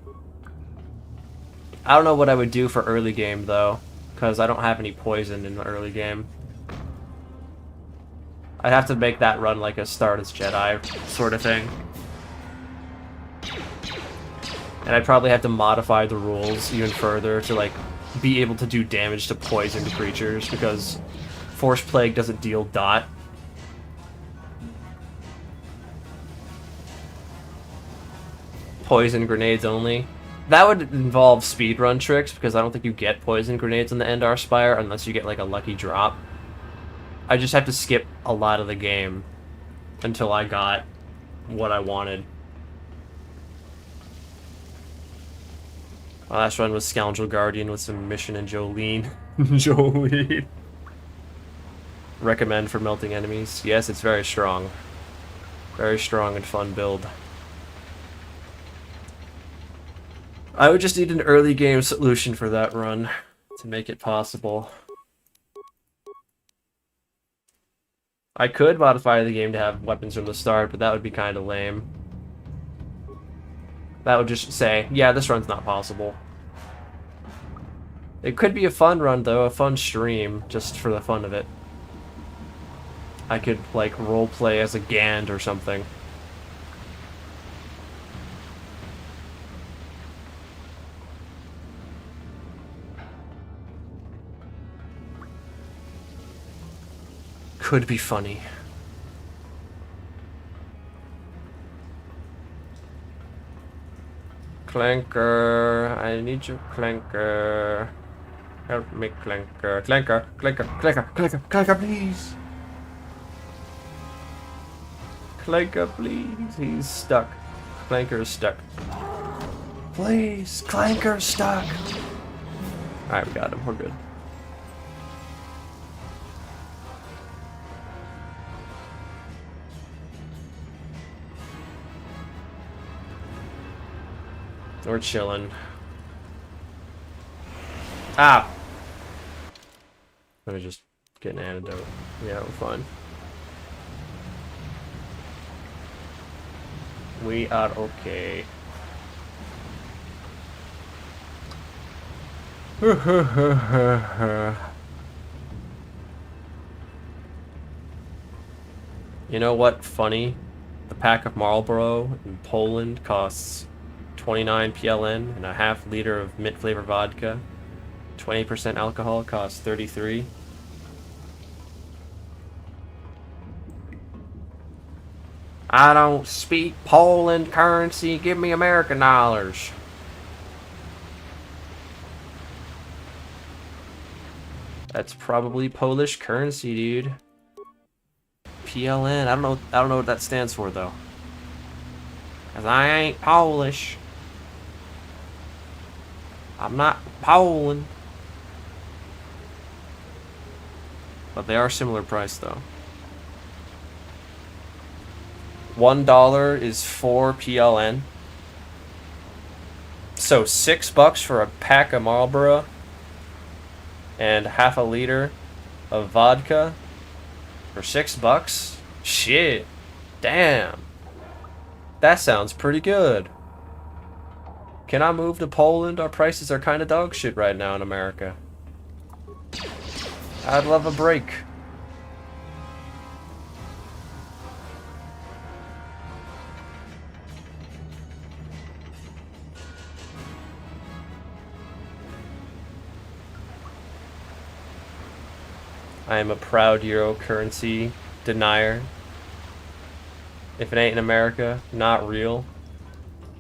I don't know what I would do for early game, though, because I don't have any poison in the early game. I'd have to make that run like a Start as Jedi sort of thing. And I'd probably have to modify the rules even further to, like, be able to do damage to poisoned creatures, because Force Plague doesn't deal dot. Poison grenades only. That would involve speedrun tricks, because I don't think you get poison grenades in the Endar Spire unless you get like a lucky drop. I just have to skip a lot of the game until I got what I wanted. My last run was Scoundrel Guardian with some mission and Jolene. Jolene. Recommend for melting enemies. Yes, it's very strong. Very strong and fun build. I would just need an early game solution for that run to make it possible. I could modify the game to have weapons from the start, but that would be kind of lame. That would just say, yeah, this run's not possible. It could be a fun run, though, a fun stream, just for the fun of it. I could, like, roleplay as a Gand or something. Could be funny. Clanker, I need you, Clanker. Help me, Clanker. Clanker, Clanker, Clanker, Clanker, Clanker, please. Clanker, please. He's stuck. Clanker's stuck. Please, Clanker's stuck. Alright, we got him. We're good. We're chilling. Ah! Let me just get an antidote. Yeah, we're fine. We are okay. You know what? Funny. The pack of Marlboro in Poland costs 29 PLN and a half liter of mint flavor vodka. 20% alcohol costs 33. I don't speak Poland currency. Give me American dollars. That's probably Polish currency, dude. PLN. I don't know what that stands for though. 'Cause I ain't Polish. I'm not Poland. But they are similar price though. $1 is 4 PLN. So $6 for a pack of Marlboro and half a liter of vodka for $6? Shit. Damn. That sounds pretty good. Can I move to Poland? Our prices are kind of dog shit right now in America. I'd love a break. I am a proud Euro currency denier. If it ain't in America, not real.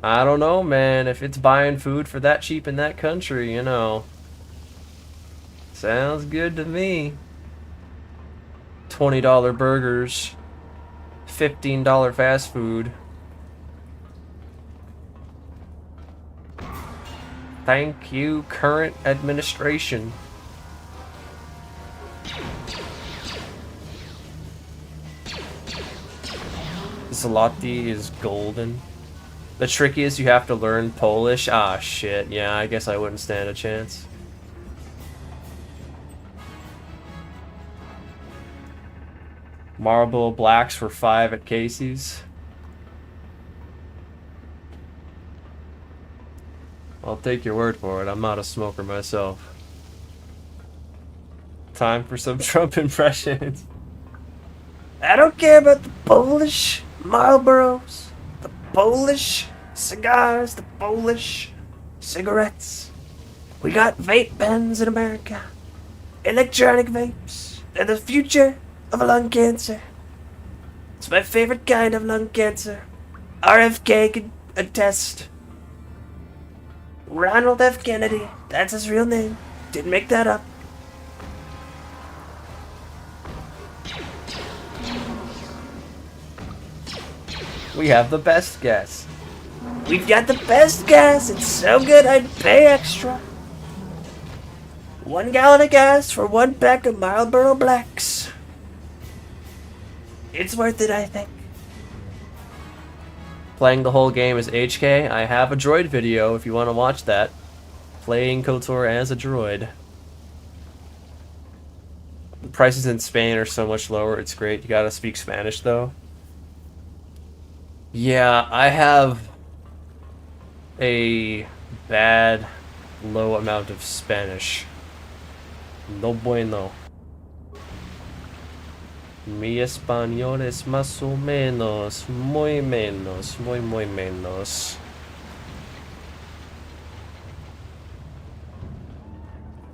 I don't know, man. If it's buying food for that cheap in that country, you know. Sounds good to me. $20 burgers. $15 fast food. Thank you, current administration. Zloty is golden. The trick is you have to learn Polish. Ah, shit. Yeah, I guess I wouldn't stand a chance. Marlboro Blacks for 5 at Casey's. I'll take your word for it. I'm not a smoker myself. Time for some Trump impressions. I don't care about the Polish Marlboros, the Polish cigars, the Polish cigarettes. We got vape pens in America. Electronic vapes. They're the future of lung cancer. It's my favorite kind of lung cancer. RFK can attest. Ronald F. Kennedy. That's his real name. Didn't make that up. We have the best gas. We've got the best gas. It's so good I'd pay extra. 1 gallon of gas for 1 pack of Marlboro Blacks. It's worth it, I think. Playing the whole game as HK. I have a droid video if you want to watch that. Playing KOTOR as a droid. The prices in Spain are so much lower. It's great. You gotta speak Spanish though. Yeah, I have a bad, low amount of Spanish. No bueno. Mi español es más o menos, muy menos, muy menos.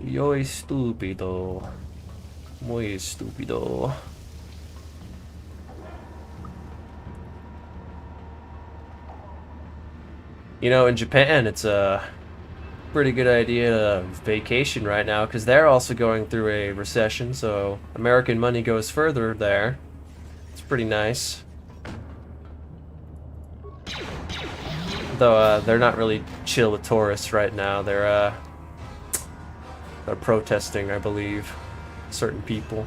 Yo estúpido. Muy estúpido. You know, in Japan, it's a pretty good idea to vacation right now because they're also going through a recession, so American money goes further there. It's pretty nice. Though they're not really chill with tourists right now. They're protesting, I believe. Certain people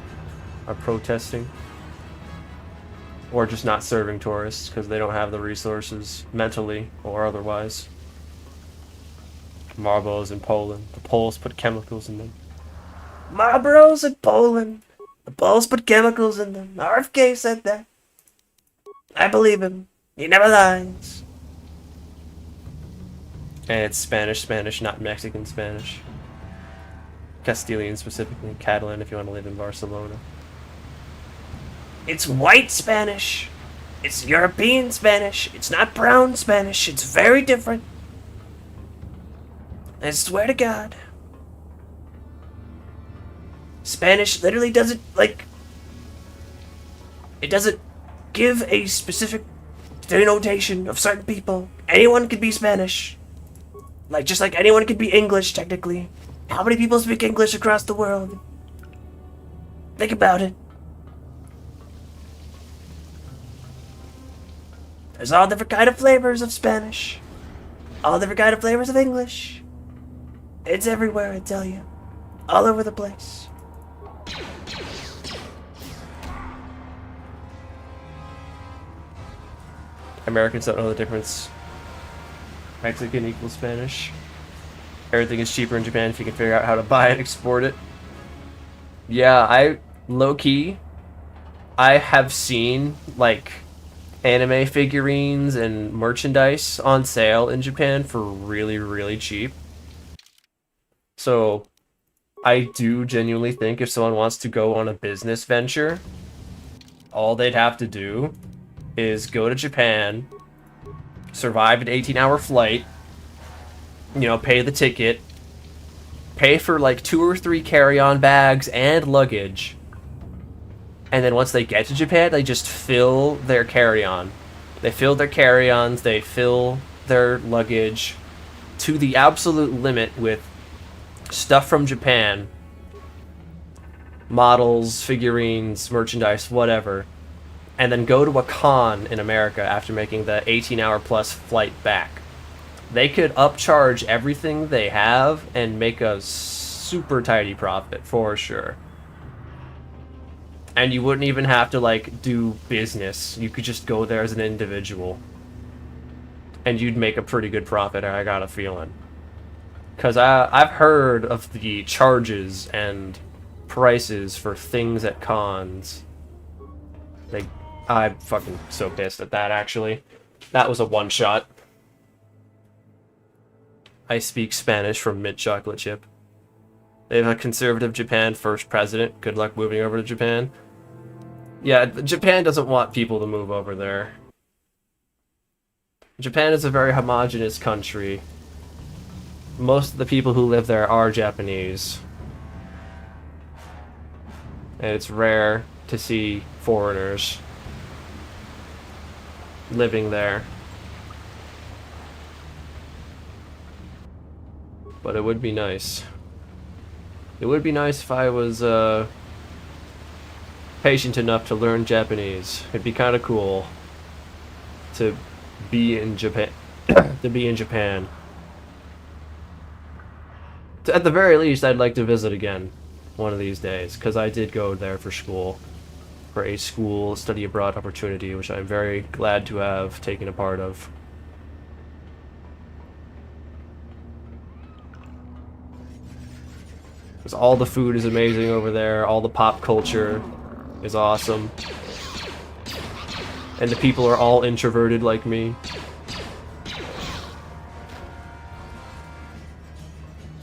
are protesting. Or just not serving tourists because they don't have the resources mentally or otherwise. Marlboros in Poland. The Poles put chemicals in them. Marlboros in Poland. The Poles put chemicals in them. RFK said that. I believe him. He never lies. And it's Spanish, not Mexican Spanish. Castilian specifically. Catalan if you want to live in Barcelona. It's white Spanish. It's European Spanish. It's not brown Spanish. It's very different. I swear to God. Spanish literally doesn't, like... It doesn't give a specific denotation of certain people. Anyone could be Spanish. Like, just like anyone could be English, technically. How many people speak English across the world? Think about it. There's all different kind of flavors of Spanish. All different kind of flavors of English. It's everywhere, I tell you. All over the place. Americans don't know the difference. Mexican equals Spanish. Everything is cheaper in Japan if you can figure out how to buy and export it. Yeah, low-key, I have seen, like, anime figurines and merchandise on sale in Japan for really, really cheap. So, I do genuinely think if someone wants to go on a business venture, all they'd have to do is go to Japan, survive an 18-hour flight, you know, pay the ticket, pay for like 2 or 3 carry-on bags and luggage, And then once they get to Japan, they just fill their carry-on. They fill their carry-ons, they fill their luggage to the absolute limit with stuff from Japan. Models, figurines, merchandise, whatever. And then go to a con in America after making the 18-hour plus flight back. They could upcharge everything they have and make a super tidy profit, for sure. And you wouldn't even have to, like, do business. You could just go there as an individual. And you'd make a pretty good profit, I got a feeling. Because I've heard of the charges and prices for things at cons. I'm fucking so pissed at that, actually. That was a one-shot. I speak Spanish from mint chocolate chip. They have a conservative Japan first president. Good luck moving over to Japan. Yeah, Japan doesn't want people to move over there. Japan is a very homogenous country. Most of the people who live there are Japanese. And it's rare to see foreigners living there. But it would be nice. It would be nice if I was patient enough to learn Japanese. It'd be kind of cool to be in Japan. To be in Japan. At the very least, I'd like to visit again one of these days, because I did go there for school, for a school study abroad opportunity, which I'm very glad to have taken a part of. Because all the food is amazing over there, all the pop culture is awesome. And the people are all introverted like me.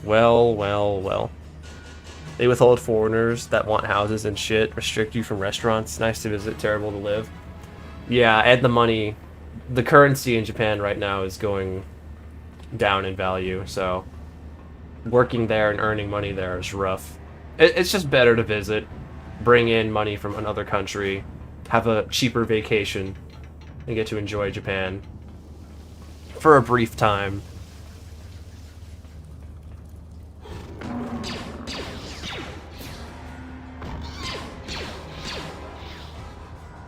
Well, well, well. They withhold foreigners that want houses and shit, restrict you from restaurants. Nice to visit, terrible to live. Yeah, and the money. The currency in Japan right now is going down in value, so working there and earning money there is rough. It's just better to visit, bring in money from another country, have a cheaper vacation, and get to enjoy Japan for a brief time.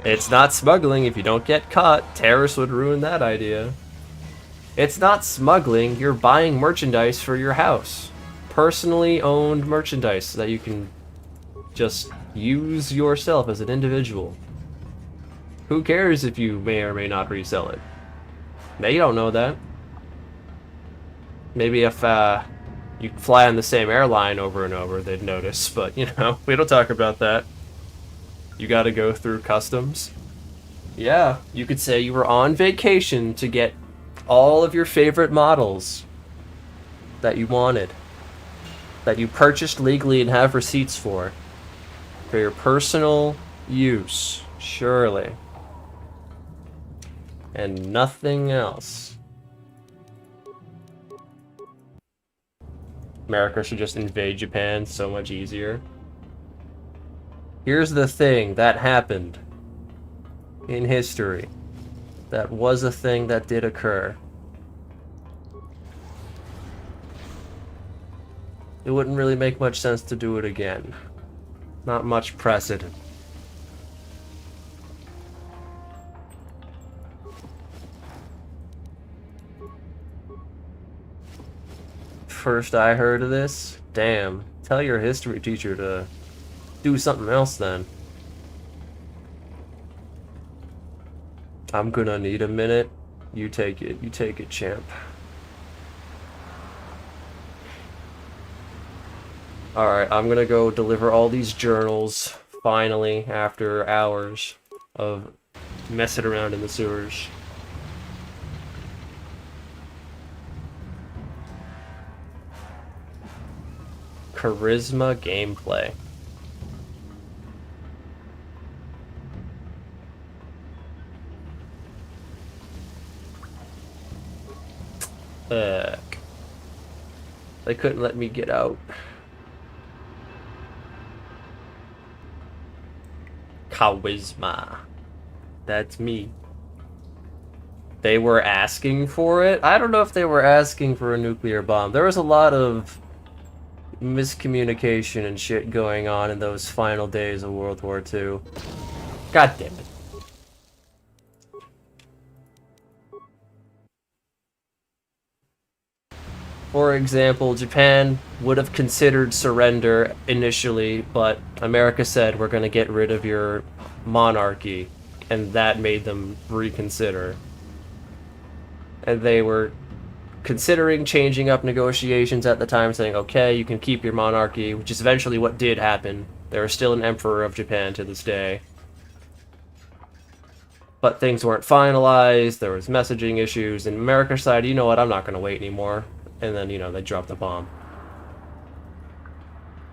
It's not smuggling if you don't get caught. Terrorists would ruin that idea. It's not smuggling, you're buying merchandise for your house. Personally owned merchandise that you can just use yourself as an individual. Who cares if you may or may not resell it? They don't know that. Maybe if you fly on the same airline over and over, they'd notice, but you know, we don't talk about that. You gotta go through customs. Yeah, you could say you were on vacation to get all of your favorite models that you wanted, that you purchased legally and have receipts for your personal use, surely. And nothing else. America should just invade Japan so much easier. Here's the thing that happened in history. That was a thing that did occur. It wouldn't really make much sense to do it again. Not much precedent. First I heard of this? Damn. Tell your history teacher to do something else then. I'm gonna need a minute. You take it, champ. Alright, I'm gonna go deliver all these journals, finally, after hours of messing around in the sewers. Charisma gameplay. They couldn't let me get out. Charisma. That's me. They were asking for it? I don't know if they were asking for a nuclear bomb. There was a lot of miscommunication and shit going on in those final days of World War II. God damn it. For example, Japan would have considered surrender initially, but America said, we're going to get rid of your monarchy, and that made them reconsider. And they were considering changing up negotiations at the time, saying, okay, you can keep your monarchy, which is eventually what did happen. There is still an emperor of Japan to this day. But things weren't finalized, there was messaging issues, and America decided, you know what, I'm not going to wait anymore. And then, you know, they dropped the bomb.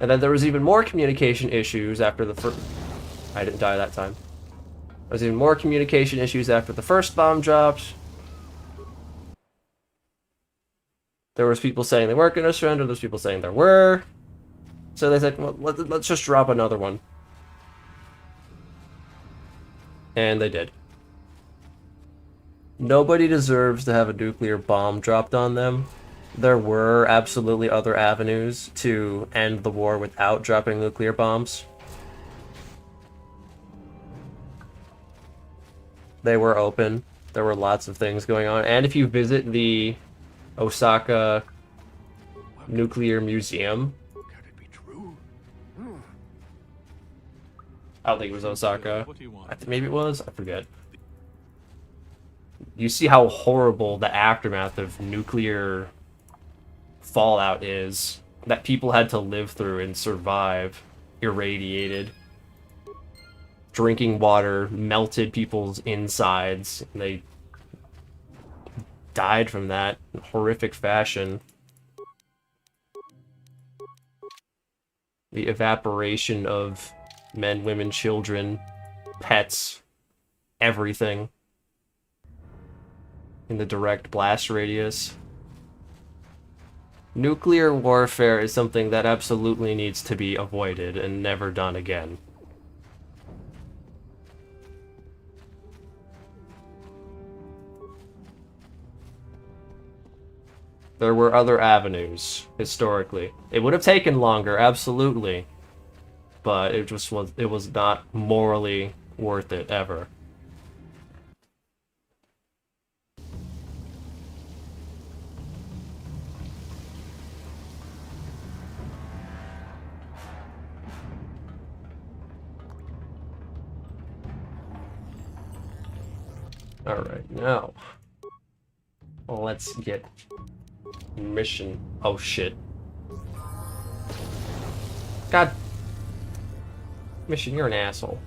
And then there was even more communication issues after the first... I didn't die that time. There was even more communication issues after the first bomb dropped. There was people saying they weren't going to surrender, there's people saying there were. So they said, well, let's just drop another one. And they did. Nobody deserves to have a nuclear bomb dropped on them. There were absolutely other avenues to end the war without dropping nuclear bombs. They were open. There were lots of things going on. And if you visit the Osaka Nuclear Museum... Can it be true? I don't think it was Osaka. Maybe it was? I forget. You see how horrible the aftermath of nuclear fallout is, that people had to live through and survive, irradiated. Drinking water melted people's insides, and they died from that in horrific fashion. The evaporation of men, women, children, pets, everything in the direct blast radius. Nuclear warfare is something that absolutely needs to be avoided and never done again. There were other avenues, historically. It would have taken longer, absolutely. But it was not morally worth it, ever. Alright, now let's get mission. Oh shit. God. Mission, you're an asshole.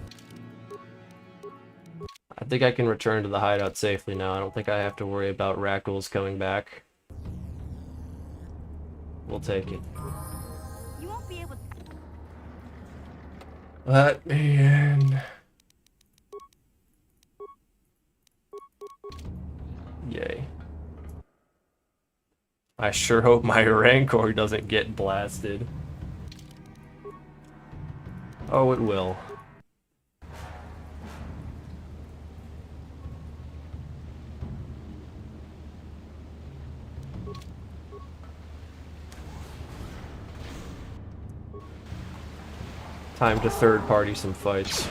I think I can return to the hideout safely now. I don't think I have to worry about Rackles coming back. We'll take it. You won't be able to... Let me in. Yay. I sure hope my Rancor doesn't get blasted. Oh, it will. Time to third party some fights.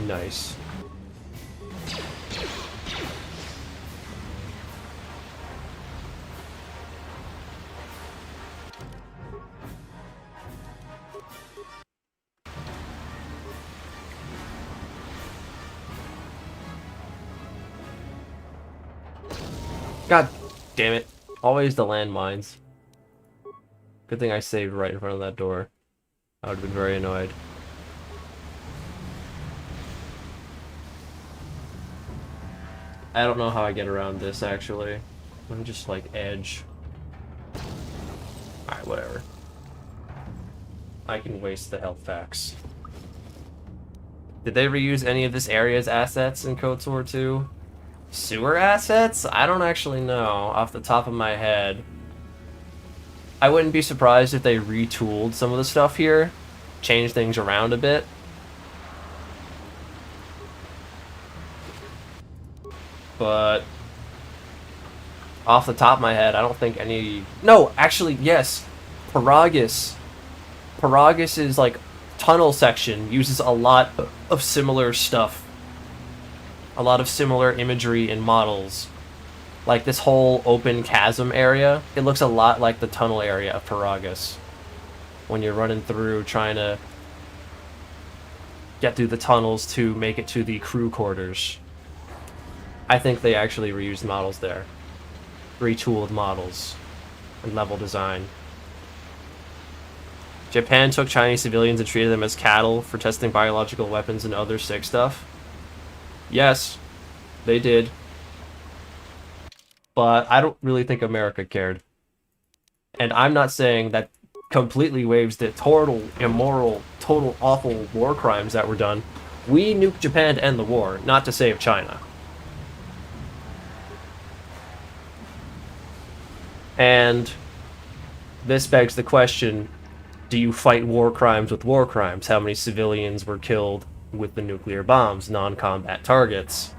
Nice. God damn it. Always the landmines. Good thing I saved right in front of that door. I would have been very annoyed. I don't know how I get around this, actually. Let me just, like, edge. Alright, whatever. I can waste the health packs. Did they reuse any of this area's assets in KOTOR 2? Sewer assets? I don't actually know off the top of my head. I wouldn't be surprised if they retooled some of the stuff here, changed things around a bit. But off the top of my head, I don't think any... No, actually, yes. Paragus. Paragus' like tunnel section uses a lot of similar stuff. A lot of similar imagery and models. Like this whole open chasm area, it looks a lot like the tunnel area of Paragus. When you're running through trying to get through the tunnels to make it to the crew quarters. I think they actually reused models there. Retooled models and level design. Japan took Chinese civilians and treated them as cattle for testing biological weapons and other sick stuff. Yes, they did. But I don't really think America cared. And I'm not saying that completely waives the total immoral, total awful war crimes that were done. We nuked Japan to end the war, not to save China. And this begs the question, do you fight war crimes with war crimes? How many civilians were killed with the nuclear bombs, non-combat targets?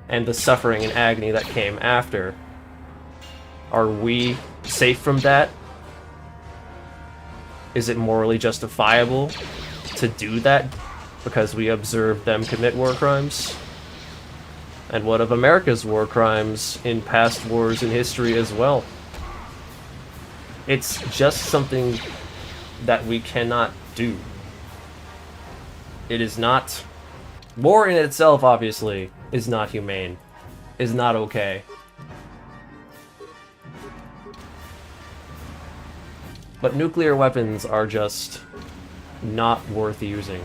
And the suffering and agony that came after. Are we safe from that? Is it morally justifiable to do that because we observed them commit war crimes? And what of America's war crimes in past wars in history as well? It's just something that we cannot do. It is not... War in itself, obviously, is not humane. Is not okay. But nuclear weapons are just not worth using.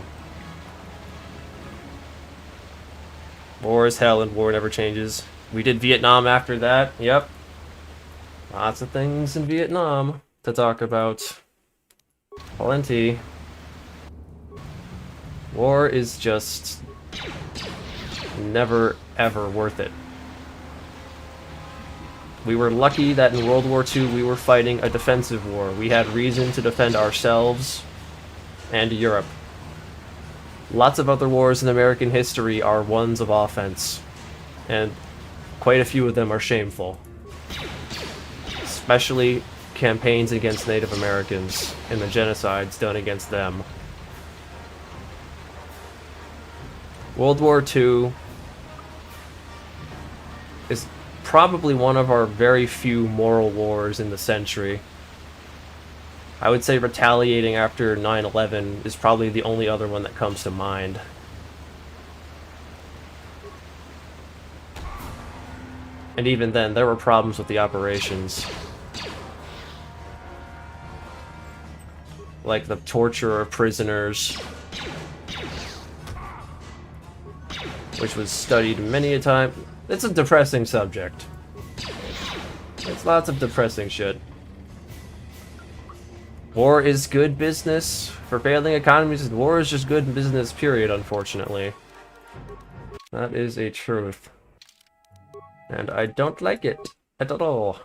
War is hell and war never changes. We did Vietnam after that, yep. Lots of things in Vietnam to talk about. Plenty. War is just never ever worth it. We were lucky that in World War II we were fighting a defensive war. We had reason to defend ourselves and Europe. Lots of other wars in American history are ones of offense, and quite a few of them are shameful. Especially campaigns against Native Americans and the genocides done against them. World War II is probably one of our very few moral wars in the century. I would say retaliating after 9/11 is probably the only other one that comes to mind. And even then, there were problems with the operations. Like the torture of prisoners, which was studied many a time. It's a depressing subject. It's lots of depressing shit. War is good business for failing economies. War is just good business, period, unfortunately. That is a truth. And I don't like it at all.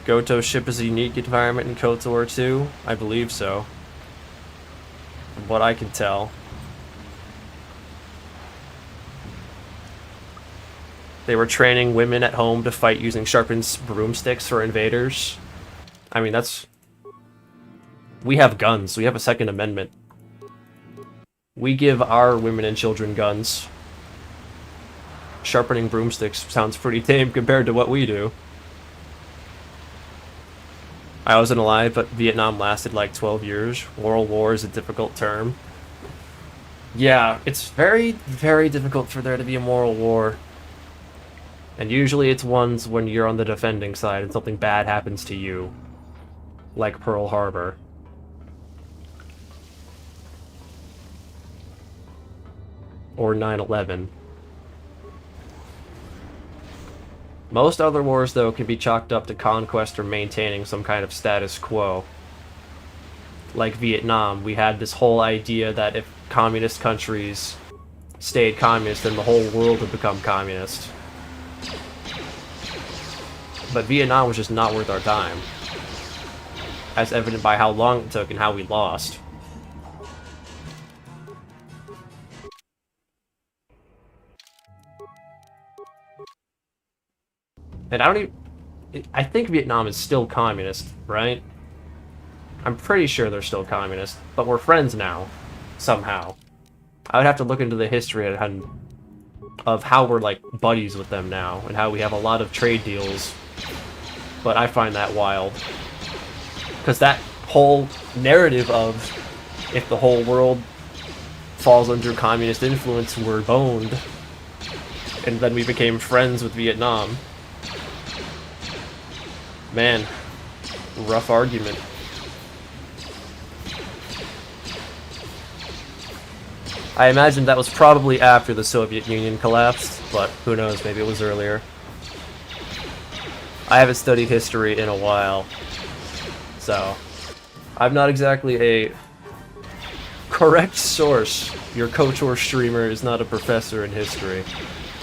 Goto's ship is a unique environment in KOTOR 2? I believe so. From what I can tell. They were training women at home to fight using sharpened broomsticks for invaders. I mean, that's... We have guns. We have a Second Amendment. We give our women and children guns. Sharpening broomsticks sounds pretty tame compared to what we do. I wasn't alive, but Vietnam lasted like 12 years. World War is a difficult term. Yeah, it's very, very difficult for there to be a moral war. And usually it's ones when you're on the defending side and something bad happens to you. Like Pearl Harbor. Or 9/11. Most other wars, though, can be chalked up to conquest or maintaining some kind of status quo. Like Vietnam, we had this whole idea that if communist countries stayed communist, then the whole world would become communist. But Vietnam was just not worth our time, as evident by how long it took and how we lost. And I think Vietnam is still communist, right? I'm pretty sure they're still communist, but we're friends now, somehow. I would have to look into the history of how we're like buddies with them now, and how we have a lot of trade deals. But I find that wild. Because that whole narrative of if the whole world falls under communist influence, we're boned. And then we became friends with Vietnam. Man, rough argument. I imagine that was probably after the Soviet Union collapsed, but who knows, maybe it was earlier. I haven't studied history in a while, so I'm not exactly a correct source. Your KOTOR streamer is not a professor in history.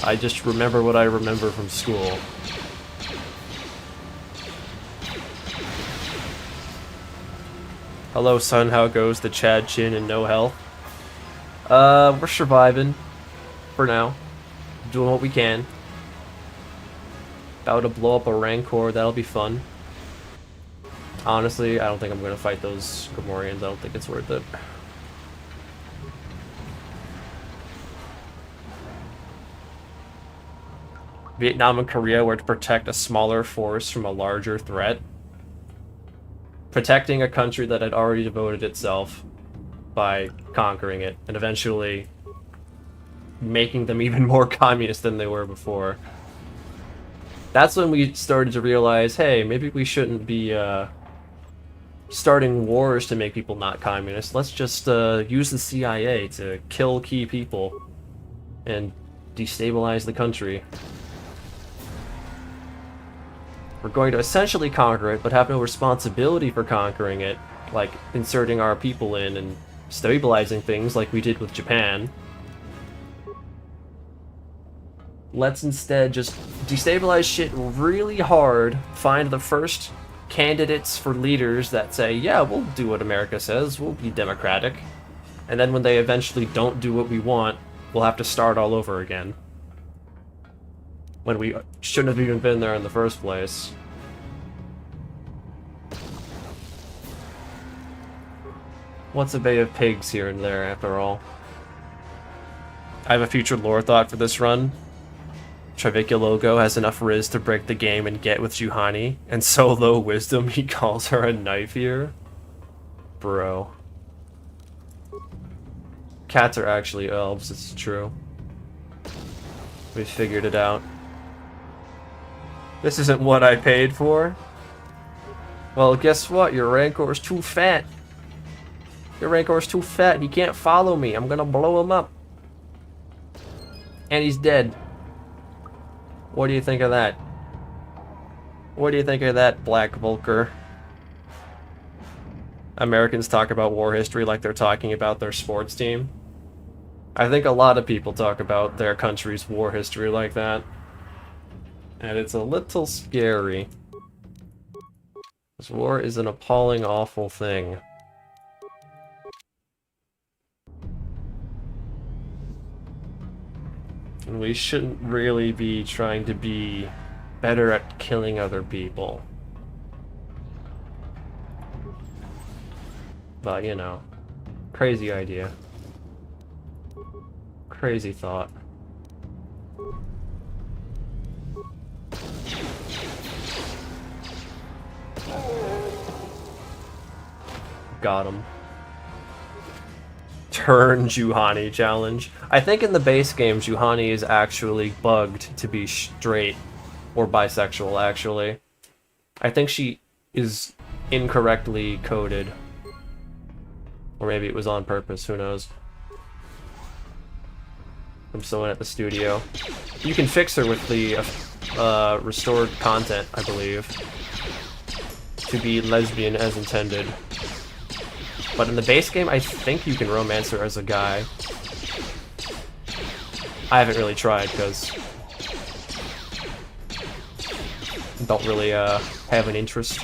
I just remember what I remember from school. Hello, son. How goes the Chad Chin and no health? We're surviving. For now. Doing what we can. About to blow up a Rancor. That'll be fun. Honestly, I don't think I'm going to fight those Gamorreans. I don't think it's worth it. Vietnam and Korea were to protect a smaller force from a larger threat. Protecting a country that had already devoted itself by conquering it, and eventually making them even more communist than they were before. That's when we started to realize, hey, maybe we shouldn't be starting wars to make people not communist. Let's just use the CIA to kill key people and destabilize the country. We're going to essentially conquer it, but have no responsibility for conquering it, like inserting our people in and stabilizing things like we did with Japan. Let's instead just destabilize shit really hard, find the first candidates for leaders that say, yeah, we'll do what America says, we'll be democratic. And then when they eventually don't do what we want, we'll have to start all over again. When we shouldn't have even been there in the first place. What's a Bay of Pigs here and there, after all? I have a future lore thought for this run. Travikia Logo has enough Riz to break the game and get with Juhani, and so low wisdom he calls her a knife here? Bro. Cats are actually elves, it's true. We figured it out. This isn't what I paid for. Well, guess what? Your Rancor's too fat. Your Rancor's too fat. He can't follow me. I'm gonna blow him up. And he's dead. What do you think of that? What do you think of that, Black Vulcar? Americans talk about war history like they're talking about their sports team. I think a lot of people talk about their country's war history like that. And it's a little scary. This war is an appalling, awful thing. And we shouldn't really be trying to be better at killing other people. But, you know, crazy idea. Crazy thought. Got him. Turn Juhani challenge. I think in the base game, Juhani is actually bugged to be straight or bisexual, actually. I think she is incorrectly coded. Or maybe it was on purpose, who knows. From someone at the studio. You can fix her with the restored content, I believe, to be lesbian as intended. But in the base game, I think you can romance her as a guy. I haven't really tried, because don't really have an interest.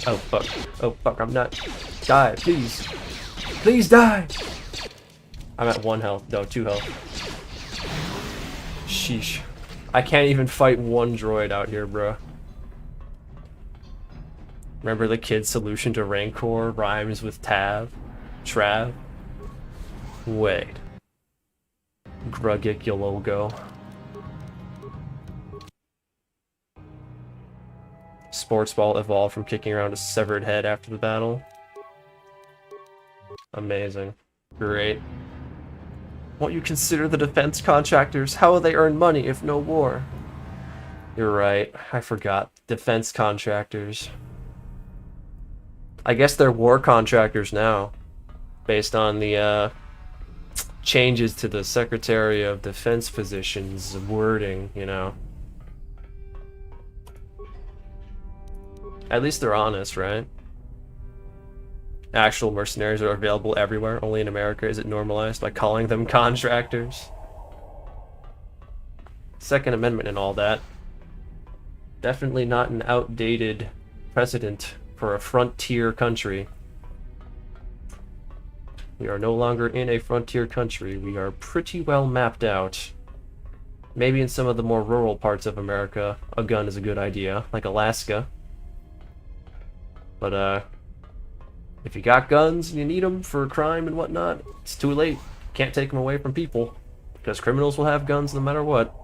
Oh fuck. Oh fuck, I'm not. Die, please. Please die! I'm at 1 health. No, 2 health. Sheesh. I can't even fight one droid out here, bro. Remember the kid's solution to Rancor rhymes with Tav? Trav? Wait. Grugiculogo. Sports ball evolved from kicking around a severed head after the battle. Amazing. Great. What you consider the defense contractors? How will they earn money if no war? You're right. I forgot. Defense contractors. I guess they're war contractors now. Based on the changes to the Secretary of Defense positions wording, you know. At least they're honest, right? Actual mercenaries are available everywhere, only in America is it normalized by calling them contractors. Second Amendment and all that. Definitely not an outdated precedent for a frontier country. We are no longer in a frontier country. We are pretty well mapped out. Maybe in some of the more rural parts of America, a gun is a good idea, like Alaska. But, if you got guns and you need them for crime and whatnot, it's too late. Can't take them away from people, because criminals will have guns no matter what.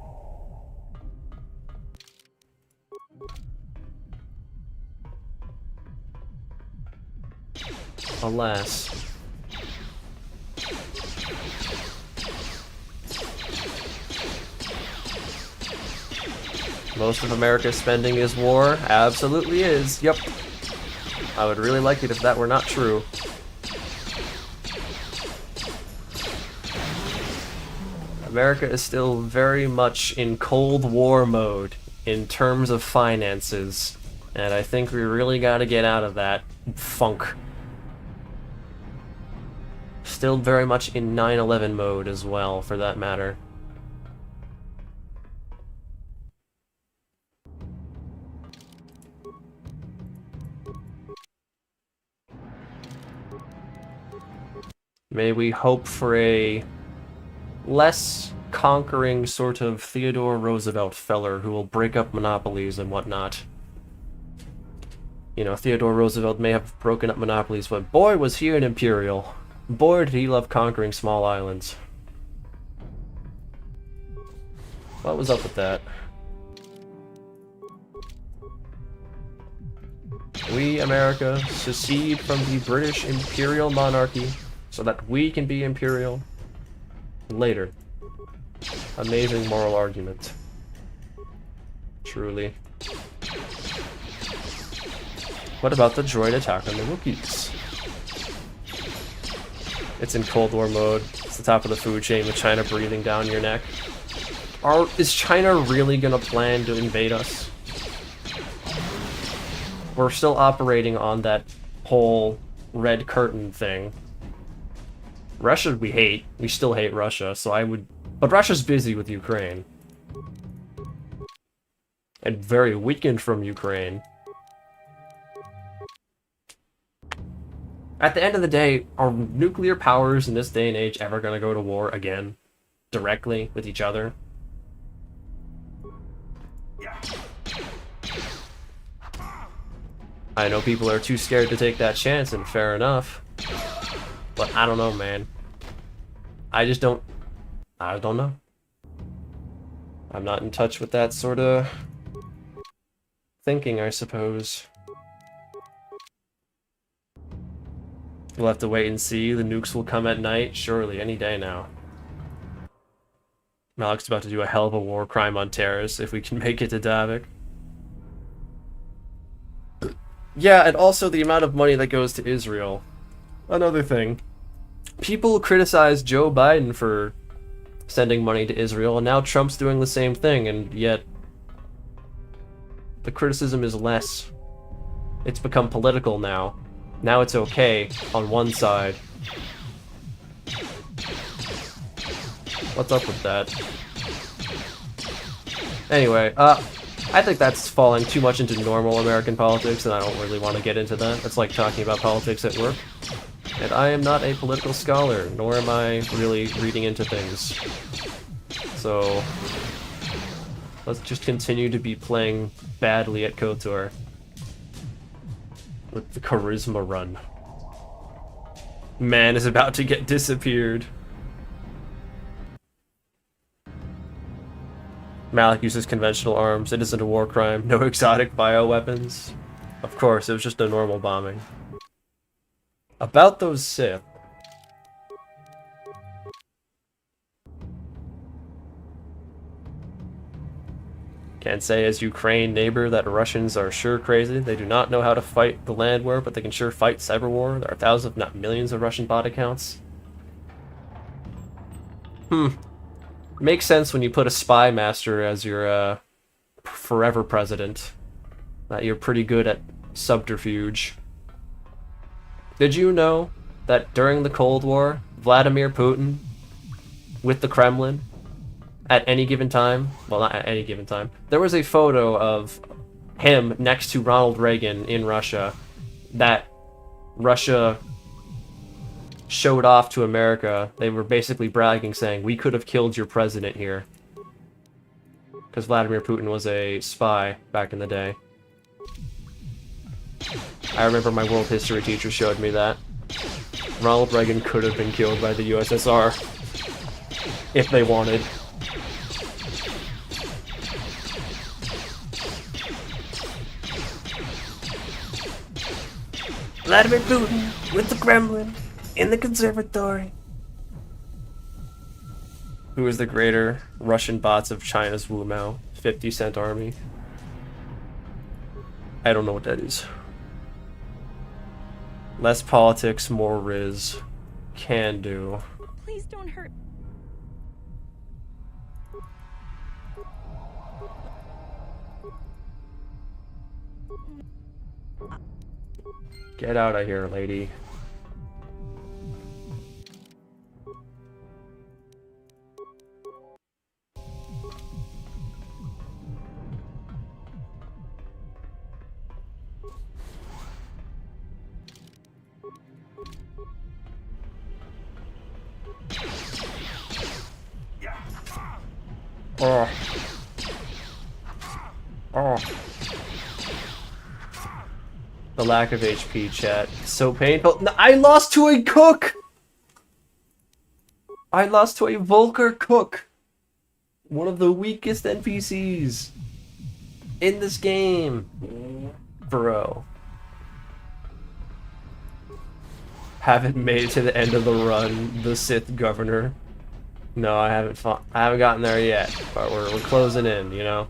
Alas. Most of America's spending is war? Absolutely is, yep. I would really like it if that were not true. America is still very much in Cold War mode in terms of finances, and I think we really gotta get out of that funk. Still very much in 9/11 mode as well, for that matter. May we hope for a less conquering sort of Theodore Roosevelt feller who will break up monopolies and whatnot. You know, Theodore Roosevelt may have broken up monopolies, but boy was he an imperial. Boy did he love conquering small islands. What was up with that? We, America, secede from the British imperial monarchy so that we can be imperial later. Amazing moral argument. Truly. What about the droid attack on the Wookiees? It's in Cold War mode. It's the top of the food chain with China breathing down your neck. Is China really gonna plan to invade us? We're still operating on that whole red curtain thing. Russia we hate. We still hate Russia, so I would... But Russia's busy with Ukraine. And very weakened from Ukraine. At the end of the day, are nuclear powers in this day and age ever gonna go to war again? Directly with each other? I know people are too scared to take that chance, and fair enough. But I don't know, man. I don't know. I'm not in touch with that sort of thinking, I suppose. We'll have to wait and see. The nukes will come at night, surely, any day now. Malik's about to do a hell of a war crime on terrorists if we can make it to Davik. Yeah, and also the amount of money that goes to Israel. Another thing. People criticize Joe Biden for sending money to Israel, and now Trump's doing the same thing, and yet the criticism is less. It's become political now. Now it's okay on one side. What's up with that? Anyway, I think that's falling too much into normal American politics, and I don't really want to get into that. It's like talking about politics at work. And I am not a political scholar, nor am I really reading into things. So, let's just continue to be playing badly at KOTOR. With the charisma run. Man is about to get disappeared. Malik uses conventional arms. It isn't a war crime. No exotic bioweapons. Of course, it was just a normal bombing. About those Sith. Can't say as Ukraine neighbor that Russians are sure crazy. They do not know how to fight the land war, but they can sure fight cyber war. There are thousands, if not millions, of Russian bot accounts. Makes sense when you put a spy master as your forever president. That you're pretty good at subterfuge. Did you know that during the Cold War, Vladimir Putin, with the Kremlin, at any given time, well, not at any given time, there was a photo of him next to Ronald Reagan in Russia that Russia showed off to America. They were basically bragging, saying, we could have killed your president here. Because Vladimir Putin was a spy back in the day. I remember my world history teacher showed me that. Ronald Reagan could have been killed by the USSR. If they wanted. Vladimir Putin with the Kremlin in the conservatory. Who is the greater Russian bots of China's Wu Mao? 50-cent army. I don't know what that is. Less politics, more Riz. Can do. Please don't hurt. Get out of here, lady. Oh. Oh. The lack of HP, chat. So painful. No, I lost to a cook! I lost to a Volker cook! One of the weakest NPCs in this game. Bro. Haven't made it to the end of the run, the Sith Governor. No, I haven't gotten there yet, but we're closing in, you know?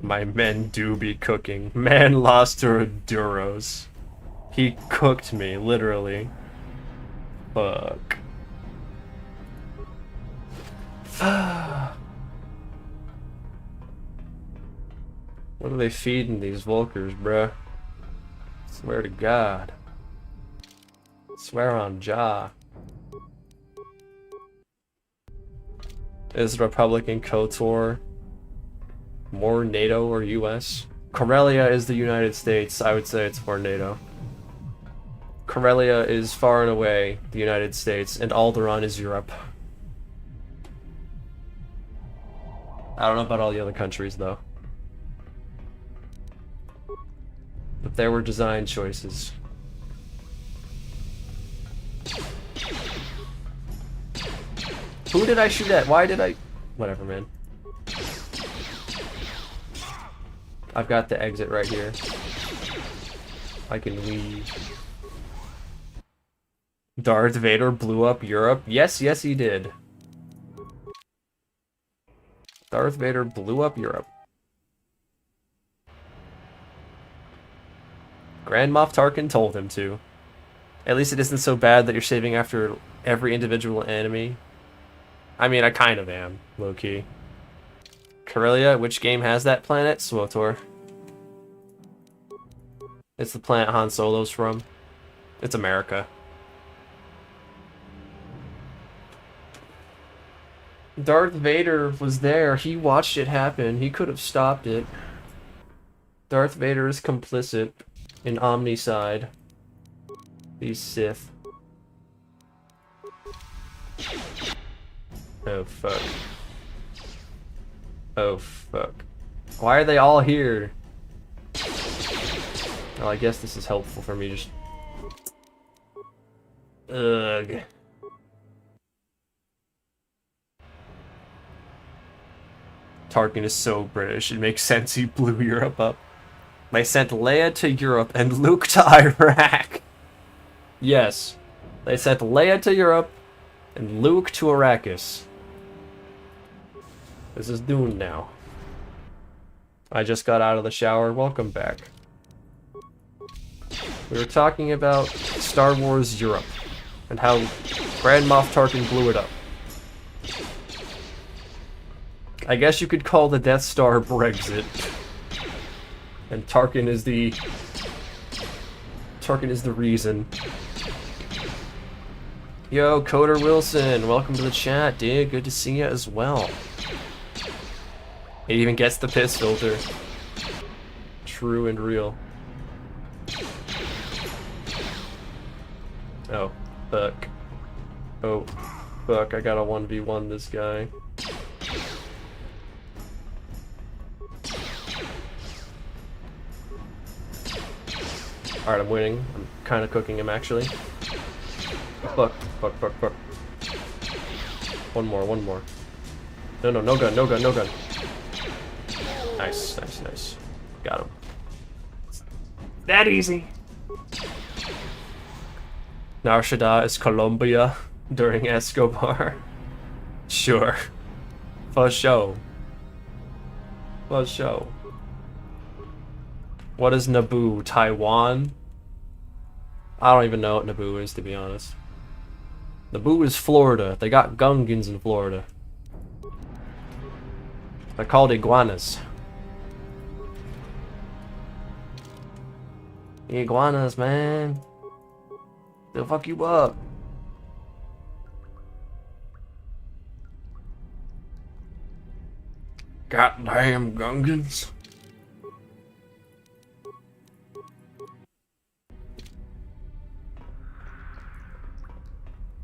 My men do be cooking. Man lost to a Duros. He cooked me, literally. Fuck. What are they feeding these Volkers, bruh? Swear to God. Swear on Jah. Is Republican KOTOR more NATO or US? Karelia is the United States. I would say it's more NATO. Karelia is far and away the United States, and Alderaan is Europe. I don't know about all the other countries, though. But there were design choices. Who did I shoot at? Why did I... Whatever, man. I've got the exit right here. I can leave. Darth Vader blew up Europe? Yes, yes he did. Darth Vader blew up Europe. Grand Moff Tarkin told him to. At least it isn't so bad that you're saving after every individual enemy. I mean, I kind of am, low-key. Corellia, which game has that planet? SWTOR. It's the planet Han Solo's from. It's America. Darth Vader was there. He watched it happen. He could have stopped it. Darth Vader is complicit in Omnicide. These Sith. Oh, fuck. Oh, fuck. Why are they all here? Well, I guess this is helpful for me just... Ugh. Tarkin is so British, it makes sense he blew Europe up. They sent Leia to Europe and Luke to Iraq. Yes. They sent Leia to Europe and Luke to Arrakis. This is Dune now. I just got out of the shower. Welcome back. We were talking about Star Wars Europe and how Grand Moff Tarkin blew it up. I guess you could call the Death Star Brexit. And Tarkin is the reason. Yo, KOTOR Wilson, welcome to the chat, dude. Good to see you as well. It even gets the piss filter. True and real. Oh, fuck. Oh, fuck, I gotta 1v1 this guy. Alright, I'm winning. I'm kind of cooking him, actually. Fuck, fuck, fuck, fuck. One more, one more. No, no, no gun, no gun, no gun. Nice, nice, nice. Got him. That easy. Narshada is Colombia during Escobar. Sure. For show. For show. What is Naboo? Taiwan? I don't even know what Naboo is, to be honest. Naboo is Florida. They got Gungans in Florida. They're called iguanas. Iguanas, man. They'll fuck you up. Goddamn Gungans.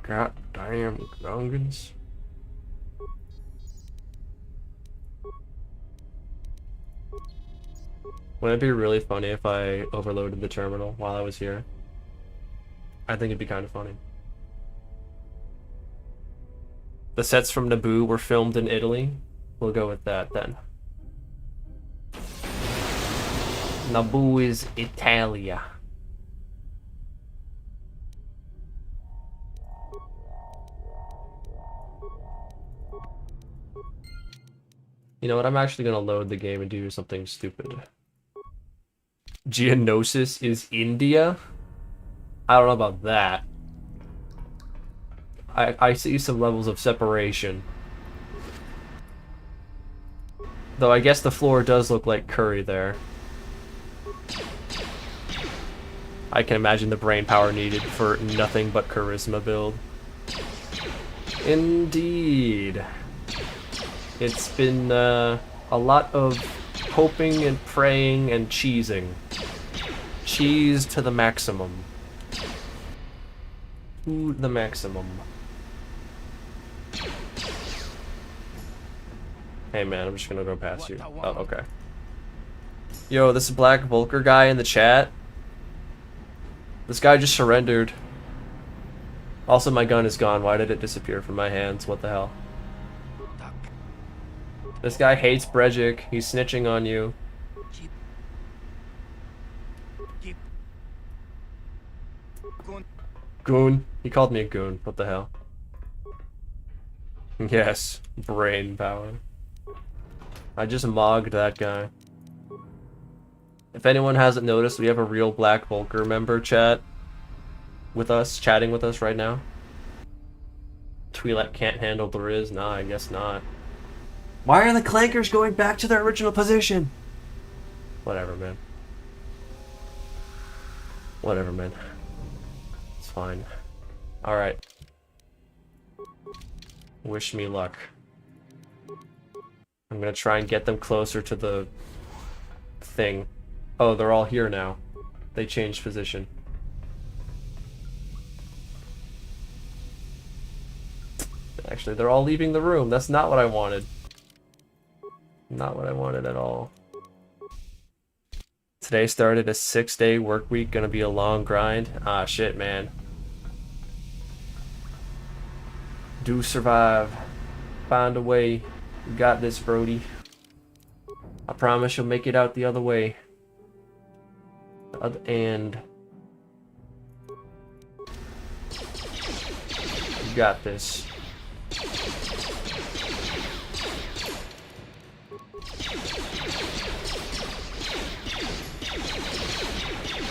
Goddamn Gungans. Wouldn't it be really funny if I overloaded the terminal while I was here? I think it'd be kind of funny. The sets from Naboo were filmed in Italy. We'll go with that then. Naboo is Italia. You know what? I'm actually gonna load the game and do something stupid. Geonosis is India? I don't know about that. I see some levels of separation. Though I guess the floor does look like curry there. I can imagine the brain power needed for nothing but charisma build. Indeed. It's been a lot of hoping and praying and cheesing. Cheese to the maximum. To the maximum. Hey man, I'm just gonna go past you. Oh, okay. Yo, this Black Vulcar guy in the chat. This guy just surrendered. Also, my gun is gone. Why did it disappear from my hands? What the hell? This guy hates Brejic. He's snitching on you. Goon. He called me a goon. What the hell? Yes. Brain power. I just mogged that guy. If anyone hasn't noticed, we have a real Black Vulcar member, chat. with us, chatting with us right now? Twi'lek can't handle the Riz? Nah, I guess not. Why are the clankers going back to their original position? Whatever, man. Whatever, man. It's fine. Alright. Wish me luck. I'm gonna try and get them closer to the thing. Oh, they're all here now. They changed position. Actually, they're all leaving the room. That's not what I wanted. Not what I wanted at all. Today started a 6-day work week. Gonna be a long grind. Ah, shit, man. Do survive. Find a way. You got this, Brody. I promise you'll make it out the other way. The other end. You got this.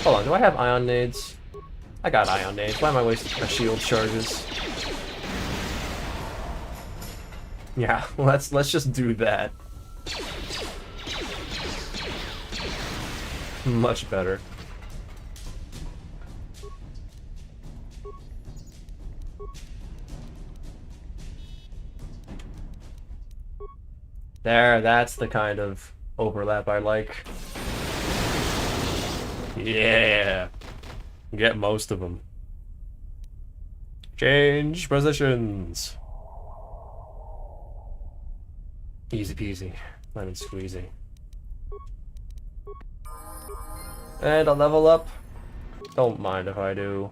Hold on, do I have ion nades? I got ion nades. Why am I wasting my shield charges? Yeah, let's just do that. Much better. There, that's the kind of overlap I like. Yeah. Get most of them. Change positions. Easy peasy. Lemon squeezy. And I'll level up. Don't mind if I do.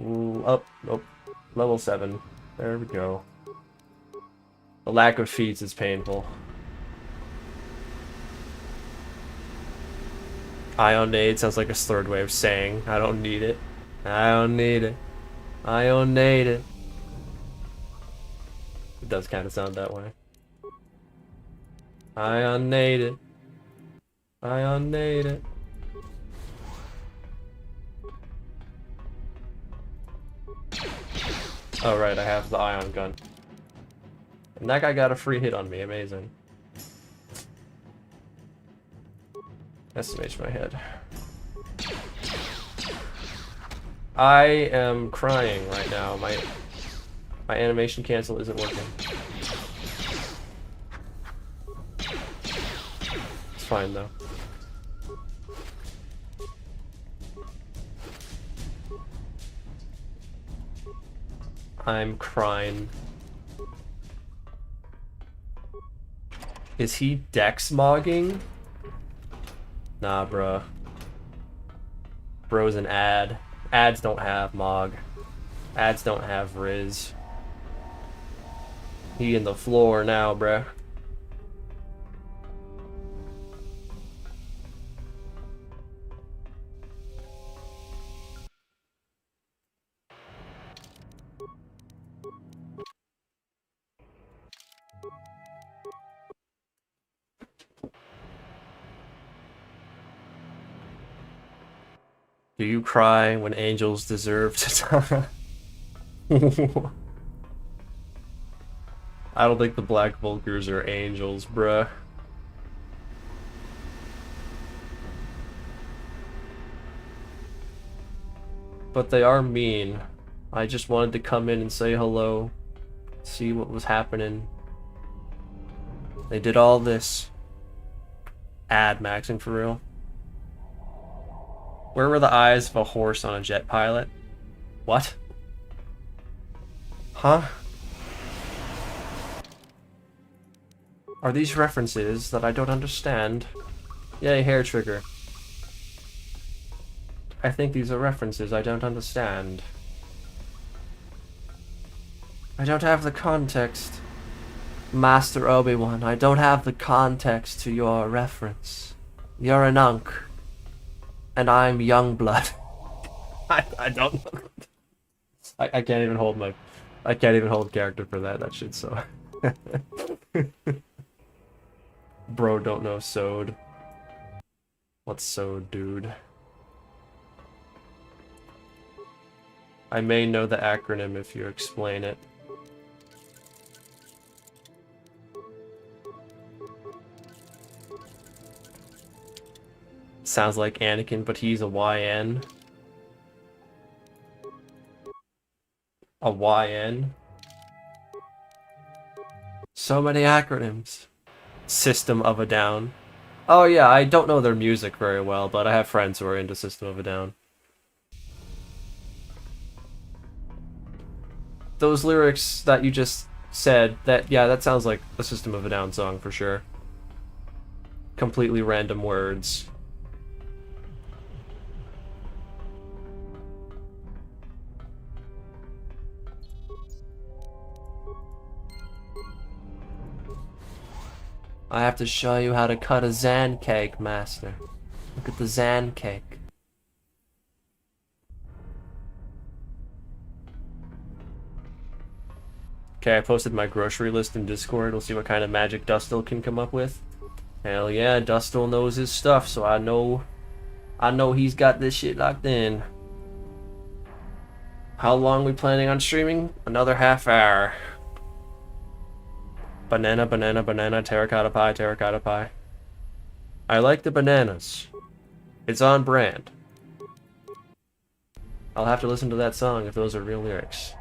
Ooh, up. Nope. Level 7. There we go. The lack of feats is painful. Ion Nade sounds like a slurred way of saying I don't need it. I don't need it. I don't need it. It does kind of sound that way. I don't need it. I don't need it. Oh right, I have the ion gun. And that guy got a free hit on me, amazing. SMH my head. I am crying right now. My animation cancel isn't working. It's fine though. I'm crying. Is he dex mogging? Nah, bruh. Bro's an ad. Ads don't have Mog. Ads don't have Riz. He in the floor now, bruh. Do you cry when angels deserve to die? I don't think the Black Vulkars are angels, bruh. But they are mean. I just wanted to come in and say hello, see what was happening. They did all this. Ad maxing for real. Where were the eyes of a horse on a jet pilot? What? Huh? Are these references that I don't understand? Yay, hair trigger. I think these are references I don't understand. I don't have the context. Master Obi-Wan, I don't have the context to your reference. You're an unk. And I'm Youngblood. I don't know. I can't even hold my... I can't even hold character for that. That shit's so... Bro don't know Sode. What's Sode, dude? I may know the acronym if you explain it. Sounds like Anakin, but he's a YN. A YN? So many acronyms. System of a Down. Oh yeah, I don't know their music very well, but I have friends who are into System of a Down. Those lyrics that you just said, that sounds like a System of a Down song for sure. Completely random words. I have to show you how to cut a Zan cake, master. Look at the Zan cake. Okay, I posted my grocery list in Discord. We'll see what kind of magic Dustil can come up with. Hell yeah, Dustil knows his stuff, so I know he's got this shit locked in. How long we planning on streaming? Another half hour. Banana, banana, banana, terracotta pie, terracotta pie. I like the bananas. It's on brand. I'll have to listen to that song if those are real lyrics.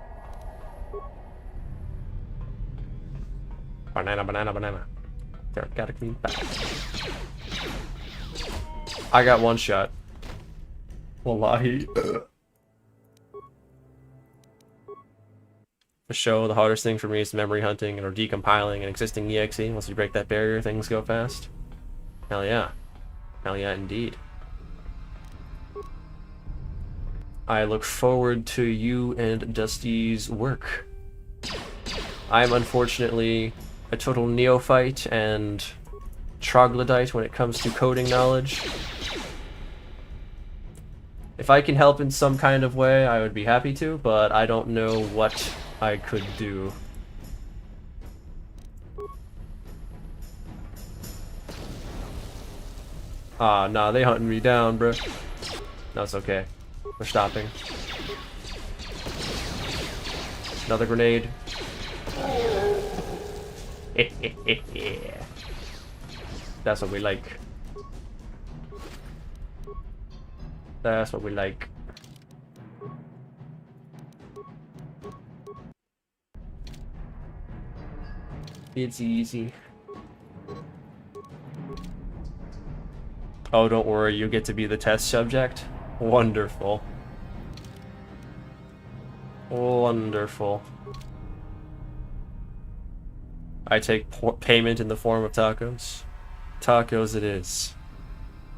Banana, banana, banana. Terracotta clean pie. I got one shot. Wallahi. For show, the hardest thing for me is memory hunting or decompiling an existing EXE. Once you break that barrier, things go fast. Hell yeah. Hell yeah, indeed. I look forward to you and Dusty's work. I'm unfortunately a total neophyte and troglodyte when it comes to coding knowledge. If I can help in some kind of way, I would be happy to, but I don't know what I could do. Ah, nah, they hunting me down, bro. No, it's okay. We're stopping. Another grenade. That's what we like. That's what we like. It's easy. Oh, don't worry, you get to be the test subject. Wonderful. Wonderful. I take payment in the form of tacos. Tacos it is.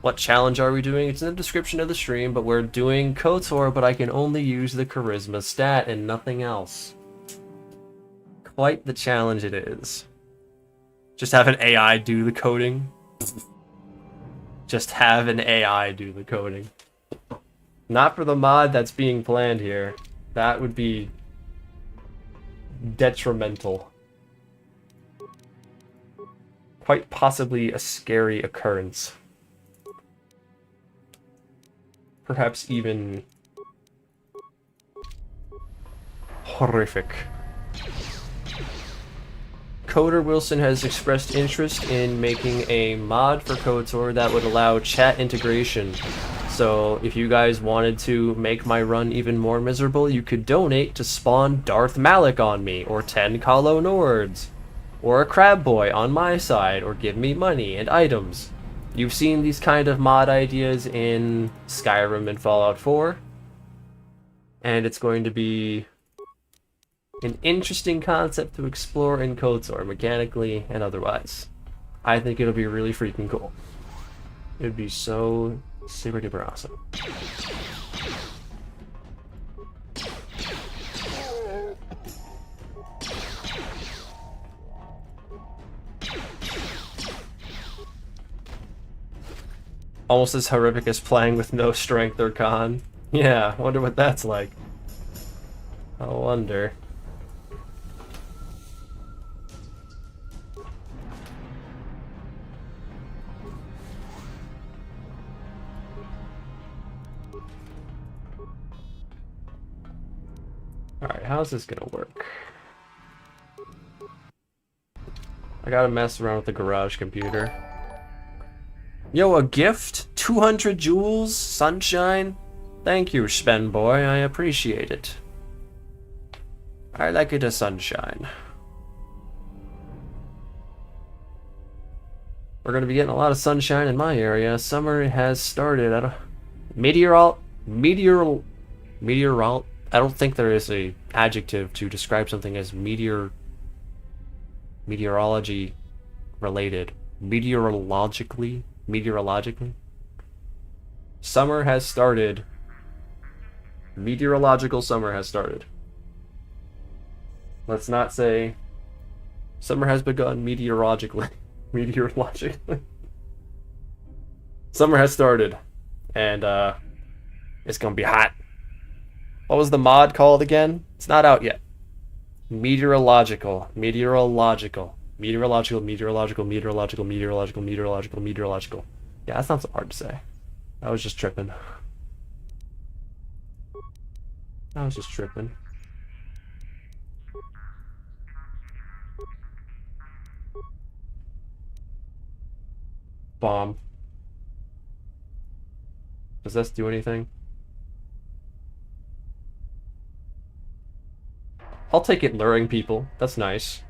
What challenge are we doing? It's in the description of the stream, but we're doing KOTOR, but I can only use the charisma stat and nothing else. Quite the challenge it is. Just have an AI do the coding. Just have an AI do the coding. Not for the mod that's being planned here. That would be detrimental. Quite possibly a scary occurrence. Perhaps even horrific. Coder Wilson has expressed interest in making a mod for KOTOR that would allow chat integration. So if you guys wanted to make my run even more miserable, you could donate to spawn Darth Malik on me, or 10 Colo Nords, or a Crab Boy on my side, or give me money and items. You've seen these kind of mod ideas in Skyrim and Fallout 4, and it's going to be an interesting concept to explore in KOTOR, mechanically and otherwise. I think it'll be really freaking cool. It would be so super duper awesome. Almost as horrific as playing with no strength or con. Yeah, wonder what that's like. I wonder. Alright, how's this gonna work? I gotta mess around with the garage computer. Yo, a gift? 200 jewels? Sunshine? Thank you, Spen boy. I appreciate it. I like it a sunshine. We're gonna be getting a lot of sunshine in my area. Summer has started. I don't think there is a adjective to describe something as meteorology related. Meteorologically. Summer has started. Meteorological summer has started. Let's not say summer has begun meteorologically. Summer has started. And it's gonna be hot. What was the mod called again? It's not out yet. Meteorological. Yeah, that's not so hard to say. I was just tripping. Bomb. Does this do anything? I'll take it luring people. That's nice.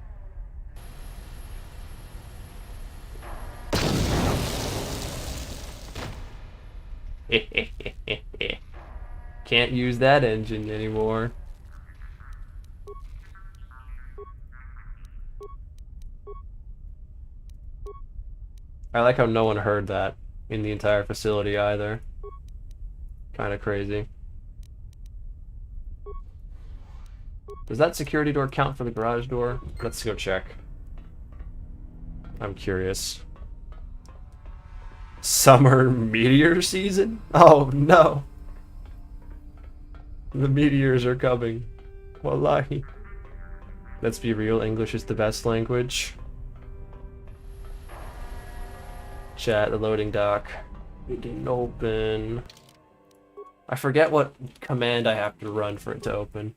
Can't use that engine anymore. I like how no one heard that in the entire facility either. Kind of crazy. Does that security door count for the garage door? Let's go check. I'm curious. Summer meteor season? Oh no. The meteors are coming. Wallahi. Let's be real, English is the best language. Chat, the loading dock. It didn't open. I forget what command I have to run for it to open.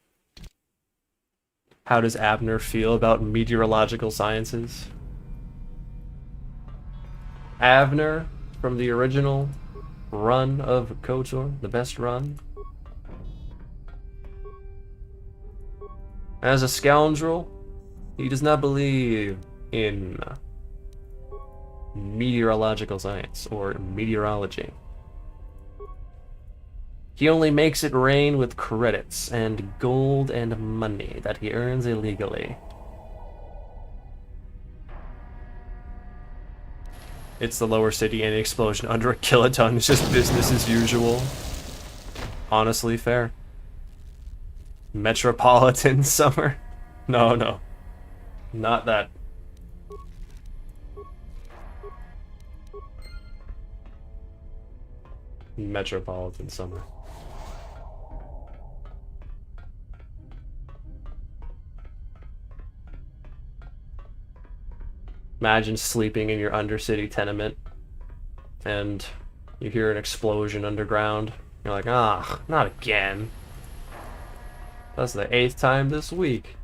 How does Abner feel about meteorological sciences? Abner, from the original run of KOTOR, the best run. As a scoundrel, he does not believe in meteorological science or meteorology. He only makes it rain with credits and gold and money that he earns illegally. It's the lower city, any explosion under a kiloton is just business as usual. Honestly, fair. Metropolitan summer? No. Not that. Metropolitan summer. Imagine sleeping in your undercity tenement and you hear an explosion underground. You're like, ah, not again. That's the 8th time this week.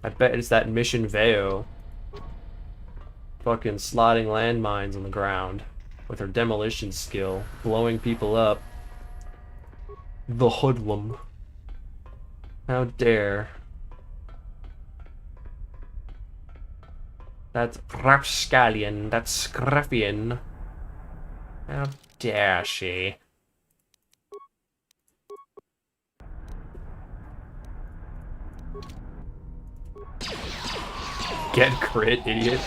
I bet it's that Mission Veo fucking slotting landmines on the ground with her demolition skill, blowing people up. The hoodlum. How dare. That's rapscallion, that's scruffian. How dare she? Get crit, idiot.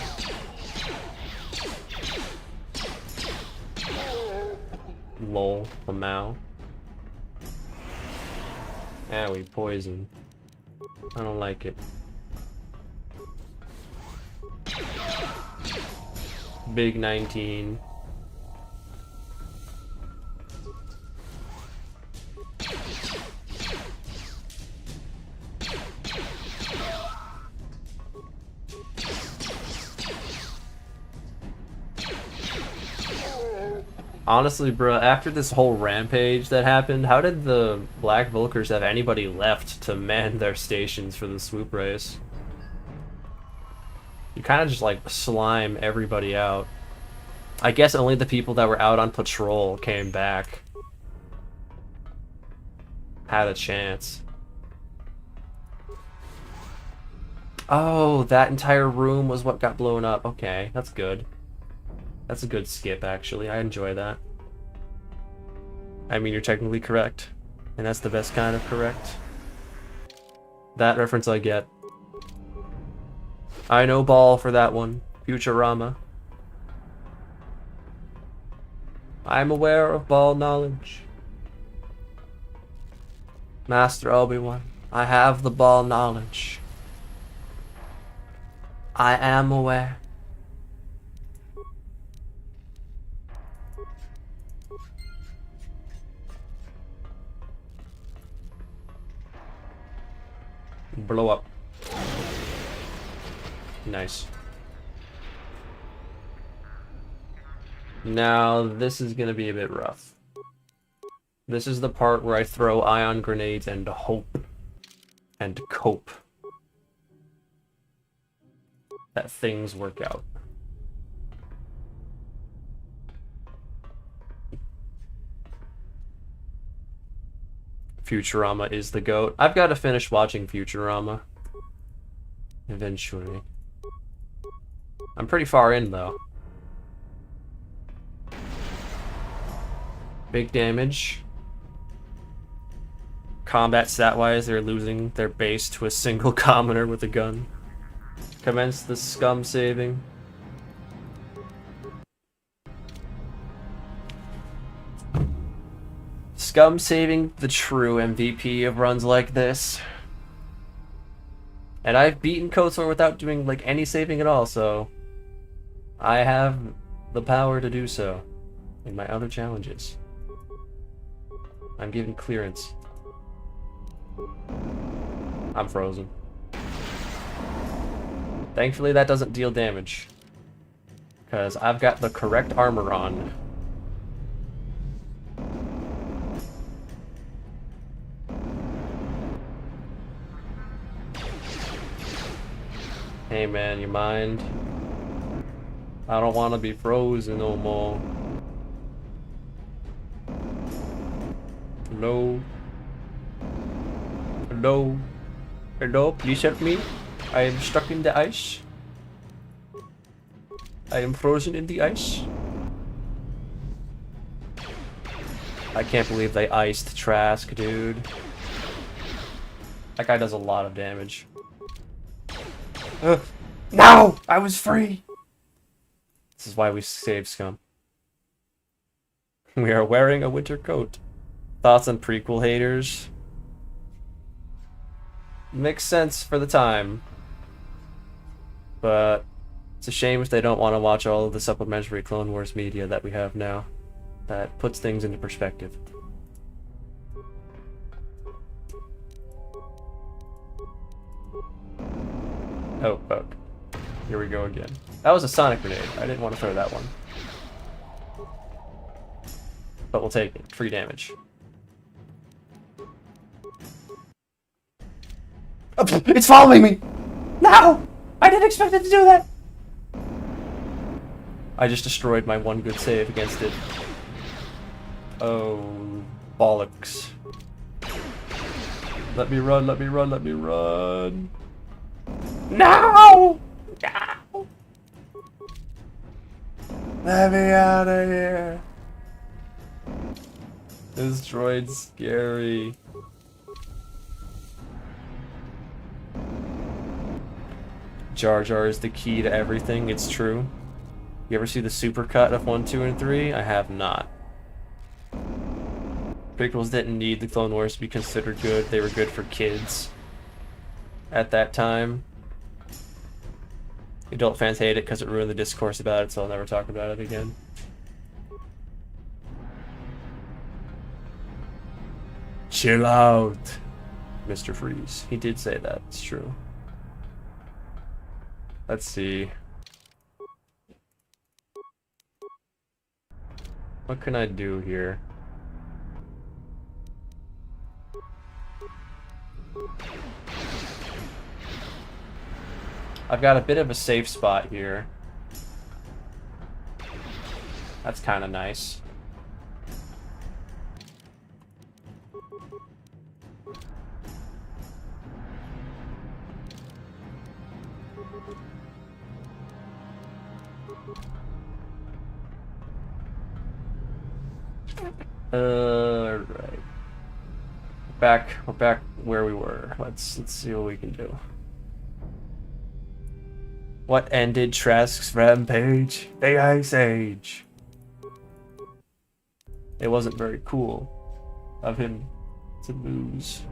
Lol, Lamau. Ah, we poison. I don't like it. Big 19. Honestly, bruh, after this whole rampage that happened, how did the Black Vulkars have anybody left to man their stations for the swoop race? You kind of just, like, slime everybody out. I guess only the people that were out on patrol came back. Had a chance. Oh, that entire room was what got blown up. Okay, that's good. That's a good skip, actually. I enjoy that. I mean, you're technically correct. And that's the best kind of correct. That reference I get. I know Ball for that one. Futurama. I'm aware of Ball knowledge. Master Obi-Wan, I have the Ball knowledge. I am aware. Blow up. Nice. Now, this is gonna be a bit rough. This is the part where I throw ion grenades and hope and cope that things work out. Futurama is the GOAT. I've got to finish watching Futurama eventually. I'm pretty far in, though. Big damage. Combat stat-wise, they're losing their base to a single commoner with a gun. Commence the scum saving. Scum saving, the true MVP of runs like this. And I've beaten KOTOR without doing like any saving at all, so I have the power to do so in my other challenges. I'm given clearance. I'm frozen. Thankfully that doesn't deal damage, because I've got the correct armor on. Hey man, you mind? I don't want to be frozen no more. Hello? Hello? Hello? Please help me? I am stuck in the ice. I am frozen in the ice. I can't believe they iced Trask, dude. That guy does a lot of damage. No! I was free! This is why we save Scum. We are wearing a winter coat. Thoughts on prequel haters? Makes sense for the time. But it's a shame if they don't want to watch all of the supplementary Clone Wars media that we have now. That puts things into perspective. Oh, fuck. Here we go again. That was a sonic grenade. I didn't want to throw that one. But we'll take it. Free damage. Oh, it's following me! No! I didn't expect it to do that! I just destroyed my one good save against it. Oh, bollocks. Let me run, let me run, let me run. No! No! Let me out of here. This droid's scary. Jar Jar is the key to everything, it's true. You ever see the supercut of 1, 2, and 3? I have not. Prequels didn't need the Clone Wars to be considered good. They were good for kids at that time. Adult fans hate it because it ruined the discourse about it, so I'll never talk about it again. Chill out, Mr. Freeze. He did say that, it's true. Let's see. What can I do here? I've got a bit of a safe spot here. That's kind of nice. Right. We're back where we were. Let's see what we can do. What ended Trask's rampage? The Ice Age. It wasn't very cool of him to lose.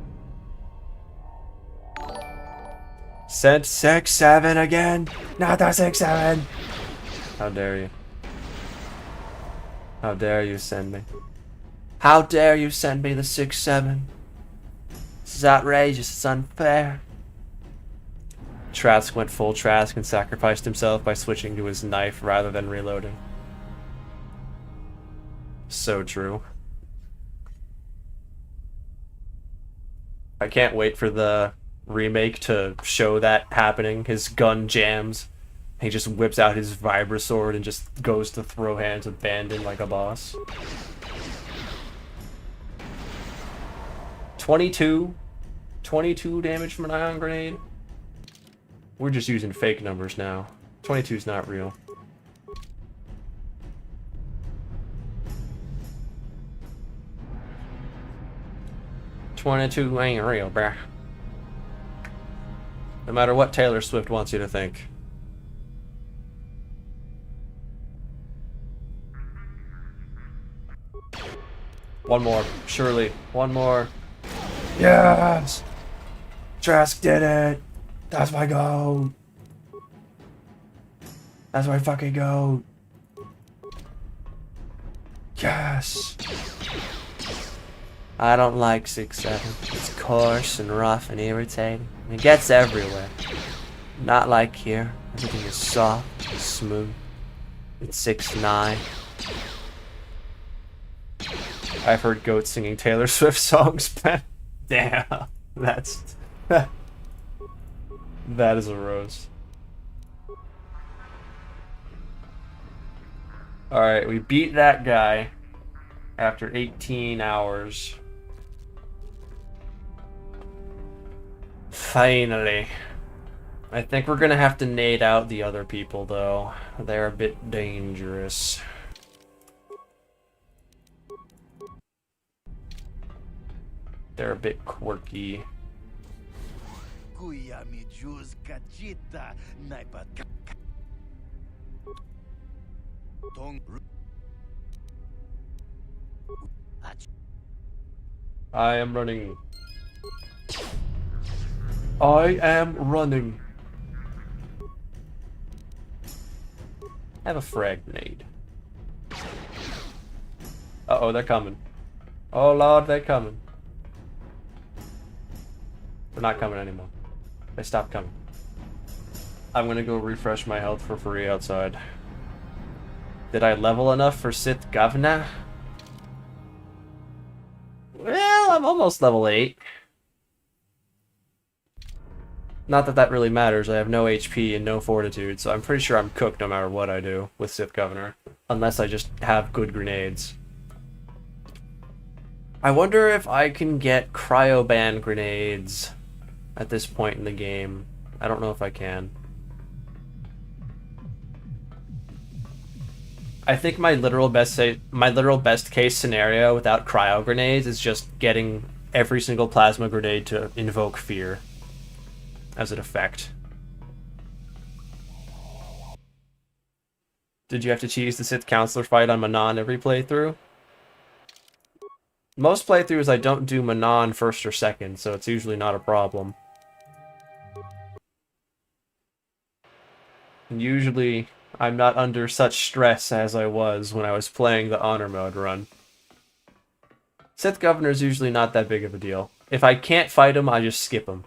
Sent 6-7 again? Not the 6-7! How dare you? How dare you send me? How dare you send me the 6-7? This is outrageous, it's unfair. Trask went full Trask and sacrificed himself by switching to his knife rather than reloading. So true. I can't wait for the remake to show that happening. His gun jams. He just whips out his vibra sword and just goes to throw hands with Bandon like a boss. 22 damage from an ion grenade. We're just using fake numbers now. 22's not real. "22 ain't real, bruh." No matter what Taylor Swift wants you to think. One more, surely. One more. Yes! Trask did it! That's my goat! That's my fucking goat! Yes! I don't like 6-7. It's coarse and rough and irritating. It gets everywhere. Not like here. Everything is soft and smooth. It's 6-9. I've heard goats singing Taylor Swift songs. Damn, that's that is a roast. All right, we beat that guy after 18 hours. Finally. I think we're gonna have to nade out the other people though. They're a bit dangerous. They're a bit quirky. I am running. I am running. I have a frag grenade. Uh-oh, they're coming. Oh lord, they're coming. They're not coming anymore. They stopped coming. I'm gonna go refresh my health for free outside. Did I level enough for Sith Governor? Well, I'm almost level 8. Not that that really matters. I have no HP and no fortitude, so I'm pretty sure I'm cooked no matter what I do with Sith Governor. Unless I just have good grenades. I wonder if I can get cryoban grenades at this point in the game. I don't know if I can. I think my literal best case scenario without cryo grenades is just getting every single plasma grenade to invoke fear as an effect. Did you have to cheese the Sith Counselor fight on Manon every playthrough? Most playthroughs I don't do Manon first or second, so it's usually not a problem. And usually, I'm not under such stress as I was when I was playing the Honor Mode run. Sith Governor's usually not that big of a deal. If I can't fight him, I just skip him.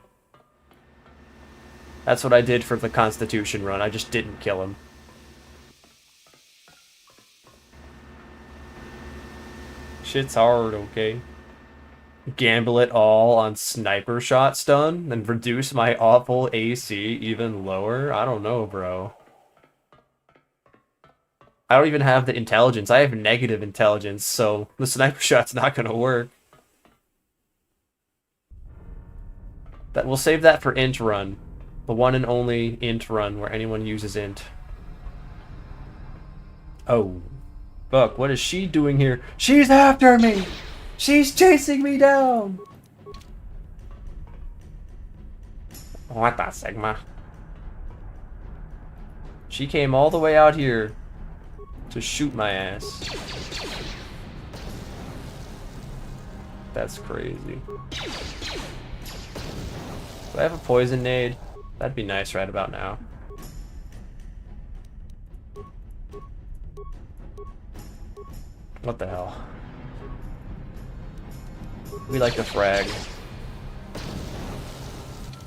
That's what I did for the Constitution run, I just didn't kill him. Shit's hard, okay? Gamble it all on sniper shot stun and reduce my awful AC even lower? I don't know, bro. I don't even have the intelligence. I have negative intelligence, so the sniper shot's not gonna work. That we'll save that for int run. The one and only int run where anyone uses int. Oh. Fuck, what is she doing here? She's after me! She's chasing me down! What the Sigma? She came all the way out here to shoot my ass. That's crazy. Do I have a poison nade? That'd be nice right about now. What the hell? We like to frag.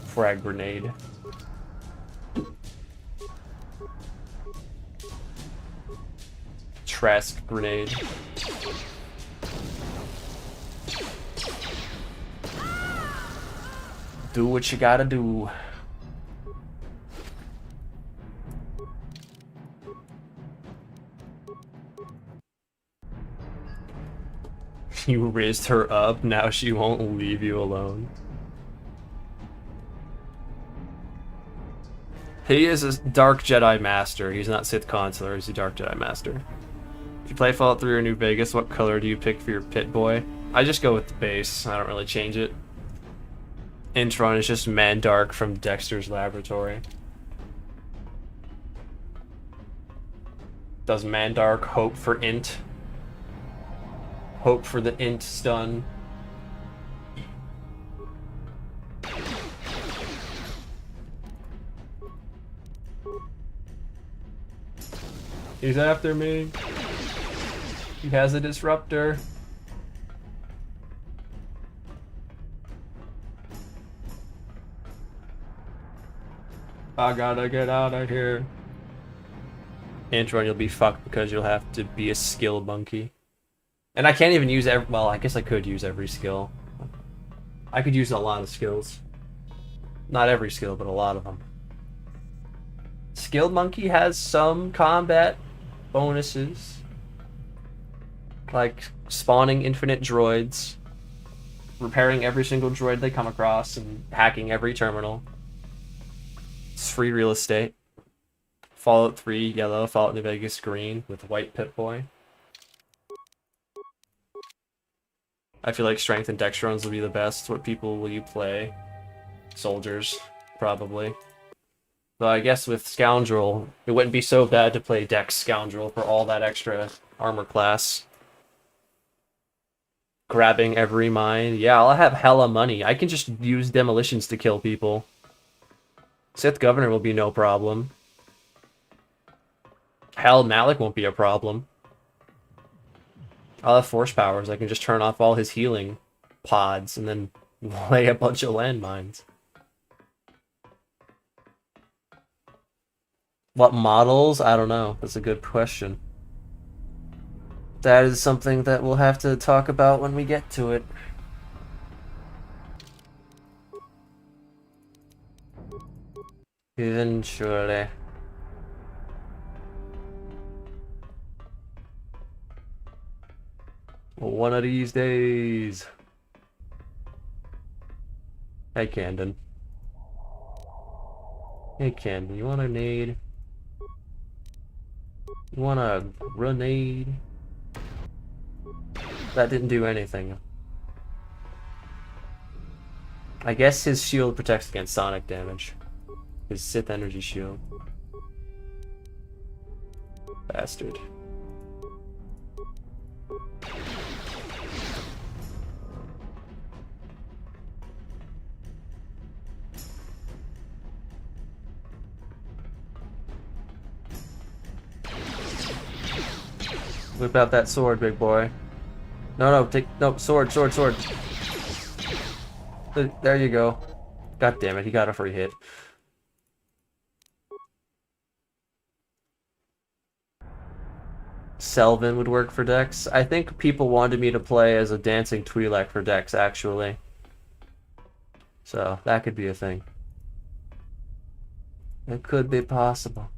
Frag grenade. Trask grenade. Do what you gotta do. You raised her up, now she won't leave you alone. He is a Dark Jedi Master. He's not Sith Consular, he's a Dark Jedi Master. If you play Fallout 3 or New Vegas, what color do you pick for your pit boy? I just go with the base. I don't really change it. Intron is just Mandark from Dexter's Laboratory. Does Mandark hope for int? Hope for the int stun. He's after me. He has a disruptor. I gotta get out of here. Antron, you'll be fucked because you'll have to be a skill monkey. And I can't even use every, well, I guess I could use every skill. I could use a lot of skills. Not every skill, but a lot of them. Skilled Monkey has some combat bonuses. Like spawning infinite droids, repairing every single droid they come across, and hacking every terminal. It's free real estate. Fallout 3 yellow, Fallout New Vegas green with white Pip-Boy. I feel like strength and dextrons will be the best. What people will you play? Soldiers, probably. But I guess with Scoundrel, it wouldn't be so bad to play Dex Scoundrel for all that extra armor class. Grabbing every mine. Yeah, I'll have hella money. I can just use demolitions to kill people. Sith Governor will be no problem. Hell, Malik won't be a problem. I'll have force powers. I can just turn off all his healing pods and then lay a bunch of landmines. What models? I don't know. That's a good question. That is something that we'll have to talk about when we get to it. Eventually. One of these days. Hey, Camden. Hey, Camden, you want a nade? You want a grenade? That didn't do anything. I guess his shield protects against sonic damage. His Sith energy shield. Bastard. Whip out that sword, big boy. No, no, sword. There you go. God damn it, he got a free hit. Selvin would work for Dex. I think people wanted me to play as a dancing Twi'lek for Dex, actually. So, that could be a thing. It could be possible.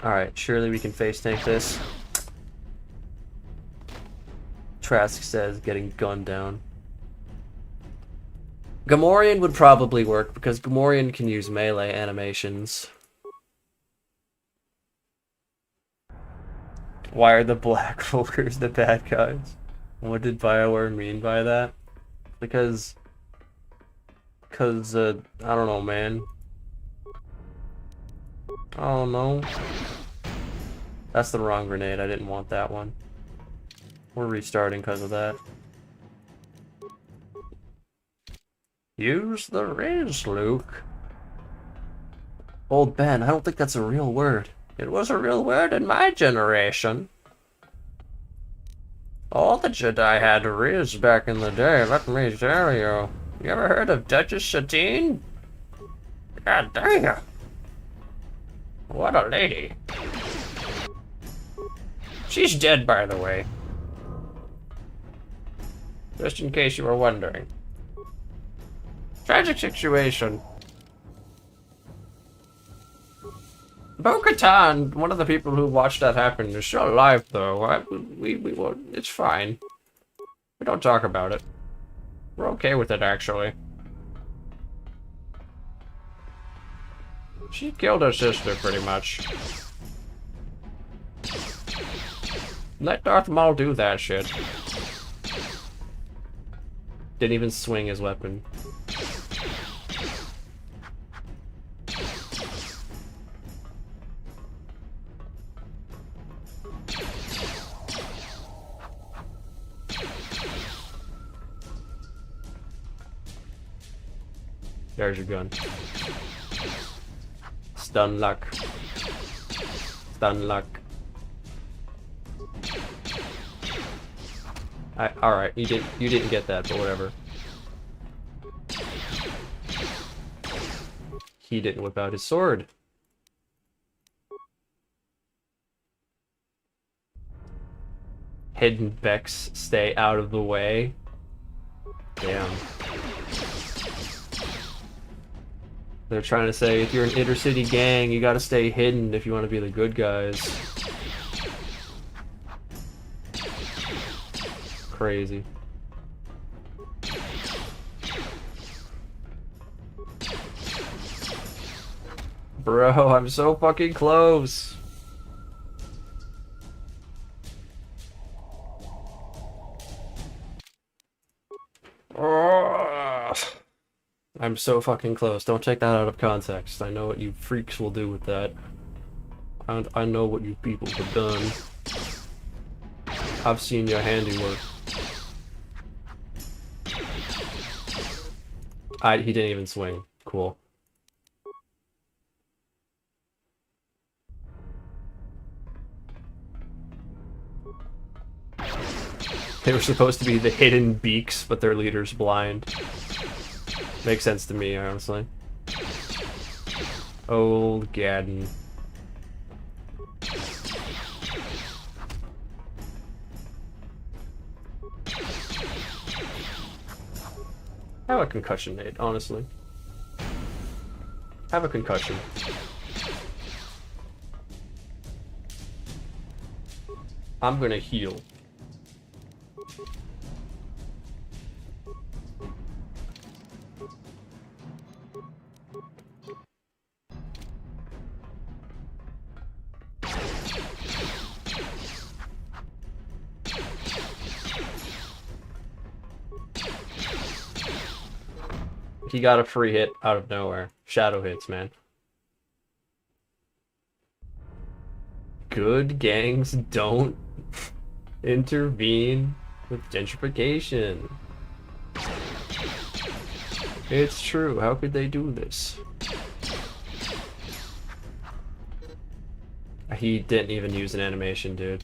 Alright, surely we can face tank this. Trask says getting gunned down. Gamorrean would probably work because Gamorrean can use melee animations. Why are the Black Vulkars the bad guys? What did BioWare mean by that? Because I don't know, man. I don't know. That's the wrong grenade. I didn't want that one. We're restarting because of that. Use the Riz, Luke. Old Ben, I don't think that's a real word. It was a real word in my generation. All the Jedi had Riz back in the day, let me tell you. You ever heard of Duchess Satine? God damn. What a lady. She's dead, by the way. Just in case you were wondering. Tragic situation. Bo-Katan, one of the people who watched that happen, is still alive, though. We won't. It's fine. We don't talk about it. We're okay with it, actually. She killed her sister, pretty much. Let Darth Maul do that shit. Didn't even swing his weapon. There's your gun. Stun luck. Stun luck. Alright, you didn't get that, but whatever. He didn't whip out his sword. Hidden Becks stay out of the way. Damn. They're trying to say if you're an inner city gang, you gotta stay hidden if you want to be the good guys. Crazy. Bro, I'm so fucking close. I'm so fucking close. Don't take that out of context. I know what you freaks will do with that. I know what you people have done. I've seen your handiwork. He didn't even swing. Cool. They were supposed to be the hidden beaks, but their leader's blind. Makes sense to me, honestly. Old Gadden. Have a concussion, Nate, honestly. Have a concussion. I'm gonna heal. He got a free hit out of nowhere. Shadow hits, man. Good gangs don't intervene with gentrification. It's true. How could they do this? He didn't even use an animation, dude.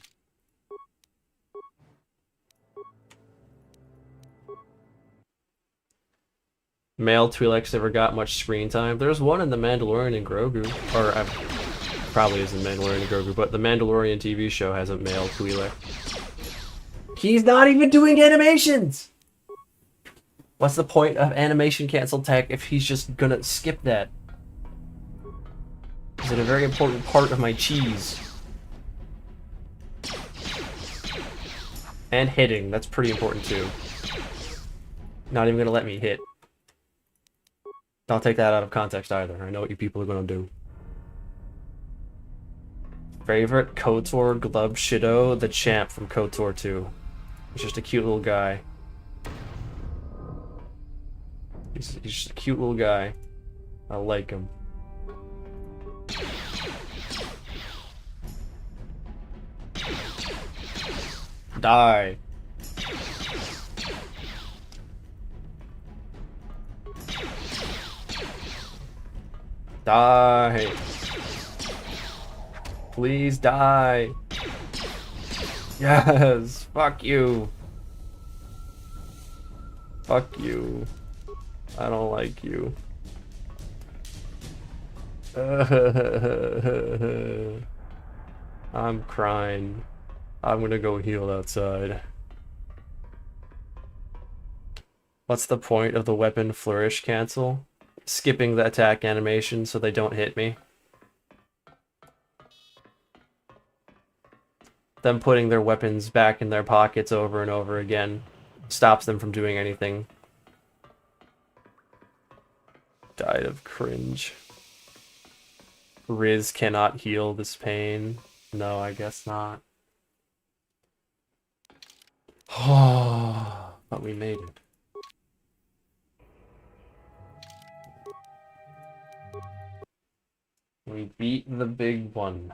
Male Twi'leks never got much screen time. There's one in The Mandalorian and Grogu. Or, probably isn't Mandalorian and Grogu, but the Mandalorian TV show has a male Twi'lek. He's not even doing animations! What's the point of animation cancel tech if he's just gonna skip that? Is it a very important part of my cheese? And hitting, that's pretty important too. Not even gonna let me hit. Don't take that out of context either. I know what you people are gonna do. Favorite KOTOR Glub Shido, the champ from KOTOR 2. He's just a cute little guy. He's just a cute little guy. I like him. Die. Die. Please die. Yes. Fuck you. Fuck you. I don't like you. I'm crying. I'm gonna go heal outside. What's the point of the weapon flourish cancel? Skipping the attack animation so they don't hit me. Them putting their weapons back in their pockets over and over again stops them from doing anything. Died of cringe. Riz cannot heal this pain. No, I guess not. Oh, but we made it. We beat the big one.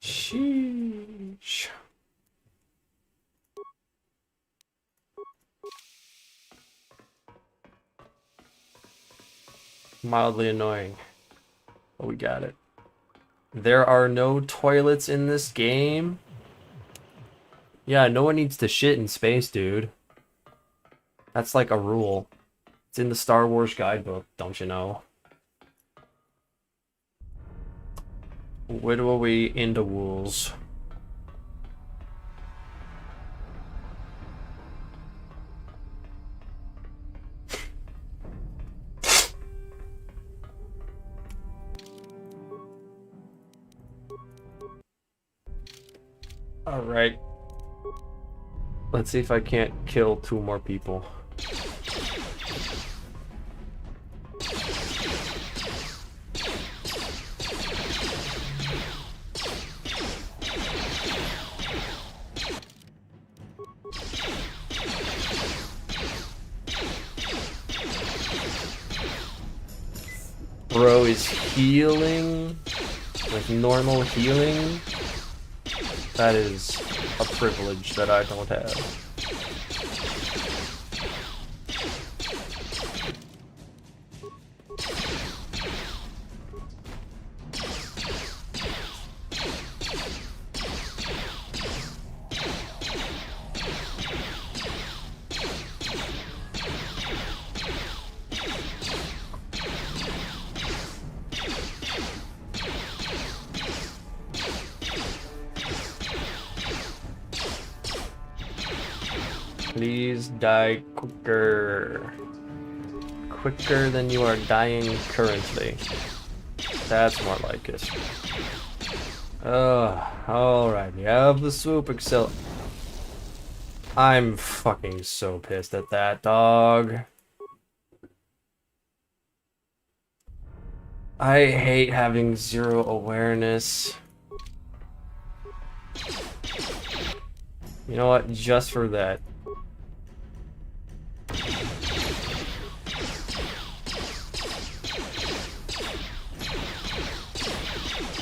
Sheesh. Mildly annoying, but we got it. There are no toilets in this game? Yeah, no one needs to shit in space, dude. That's like a rule. It's in the Star Wars guidebook, don't you know? Whittle we into wools. Alright. Let's see if I can't kill 2 more people. Bro is healing with normal healing. That is a privilege that I don't have. Please die quicker. Quicker than you are dying currently. That's more like it. Alright, we have the swoop excel. I'm fucking so pissed at that, dog. I hate having 0 awareness. You know what? Just for that.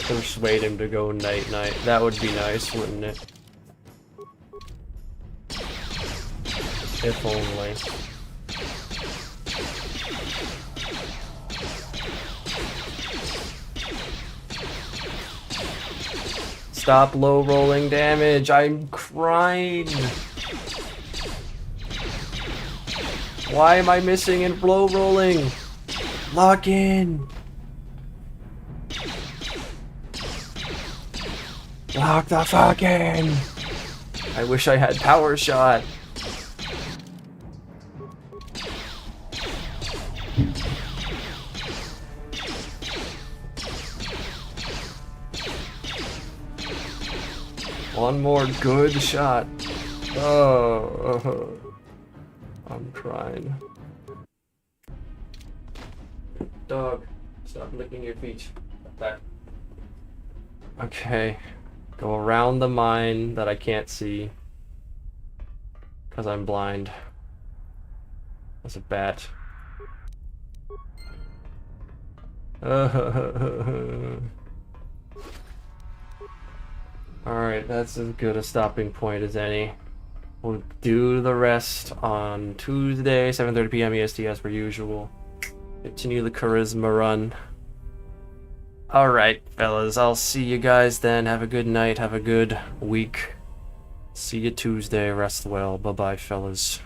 Persuade him to go night-night. That would be nice, wouldn't it? If only. Stop low rolling damage. I'm crying. Why am I missing and low rolling? Lock in. Lock the fuck in. I wish I had power shot. One more good shot. Oh, I'm crying. Dog, stop licking your feet. Back. Okay, go around the mine that I can't see because I'm blind. That's a bat. Alright, that's as good a stopping point as any. We'll do the rest on Tuesday, 7:30 p.m. EST as per usual. Continue the charisma run. Alright, fellas, I'll see you guys then. Have a good night, have a good week. See you Tuesday, rest well. Bye-bye, fellas.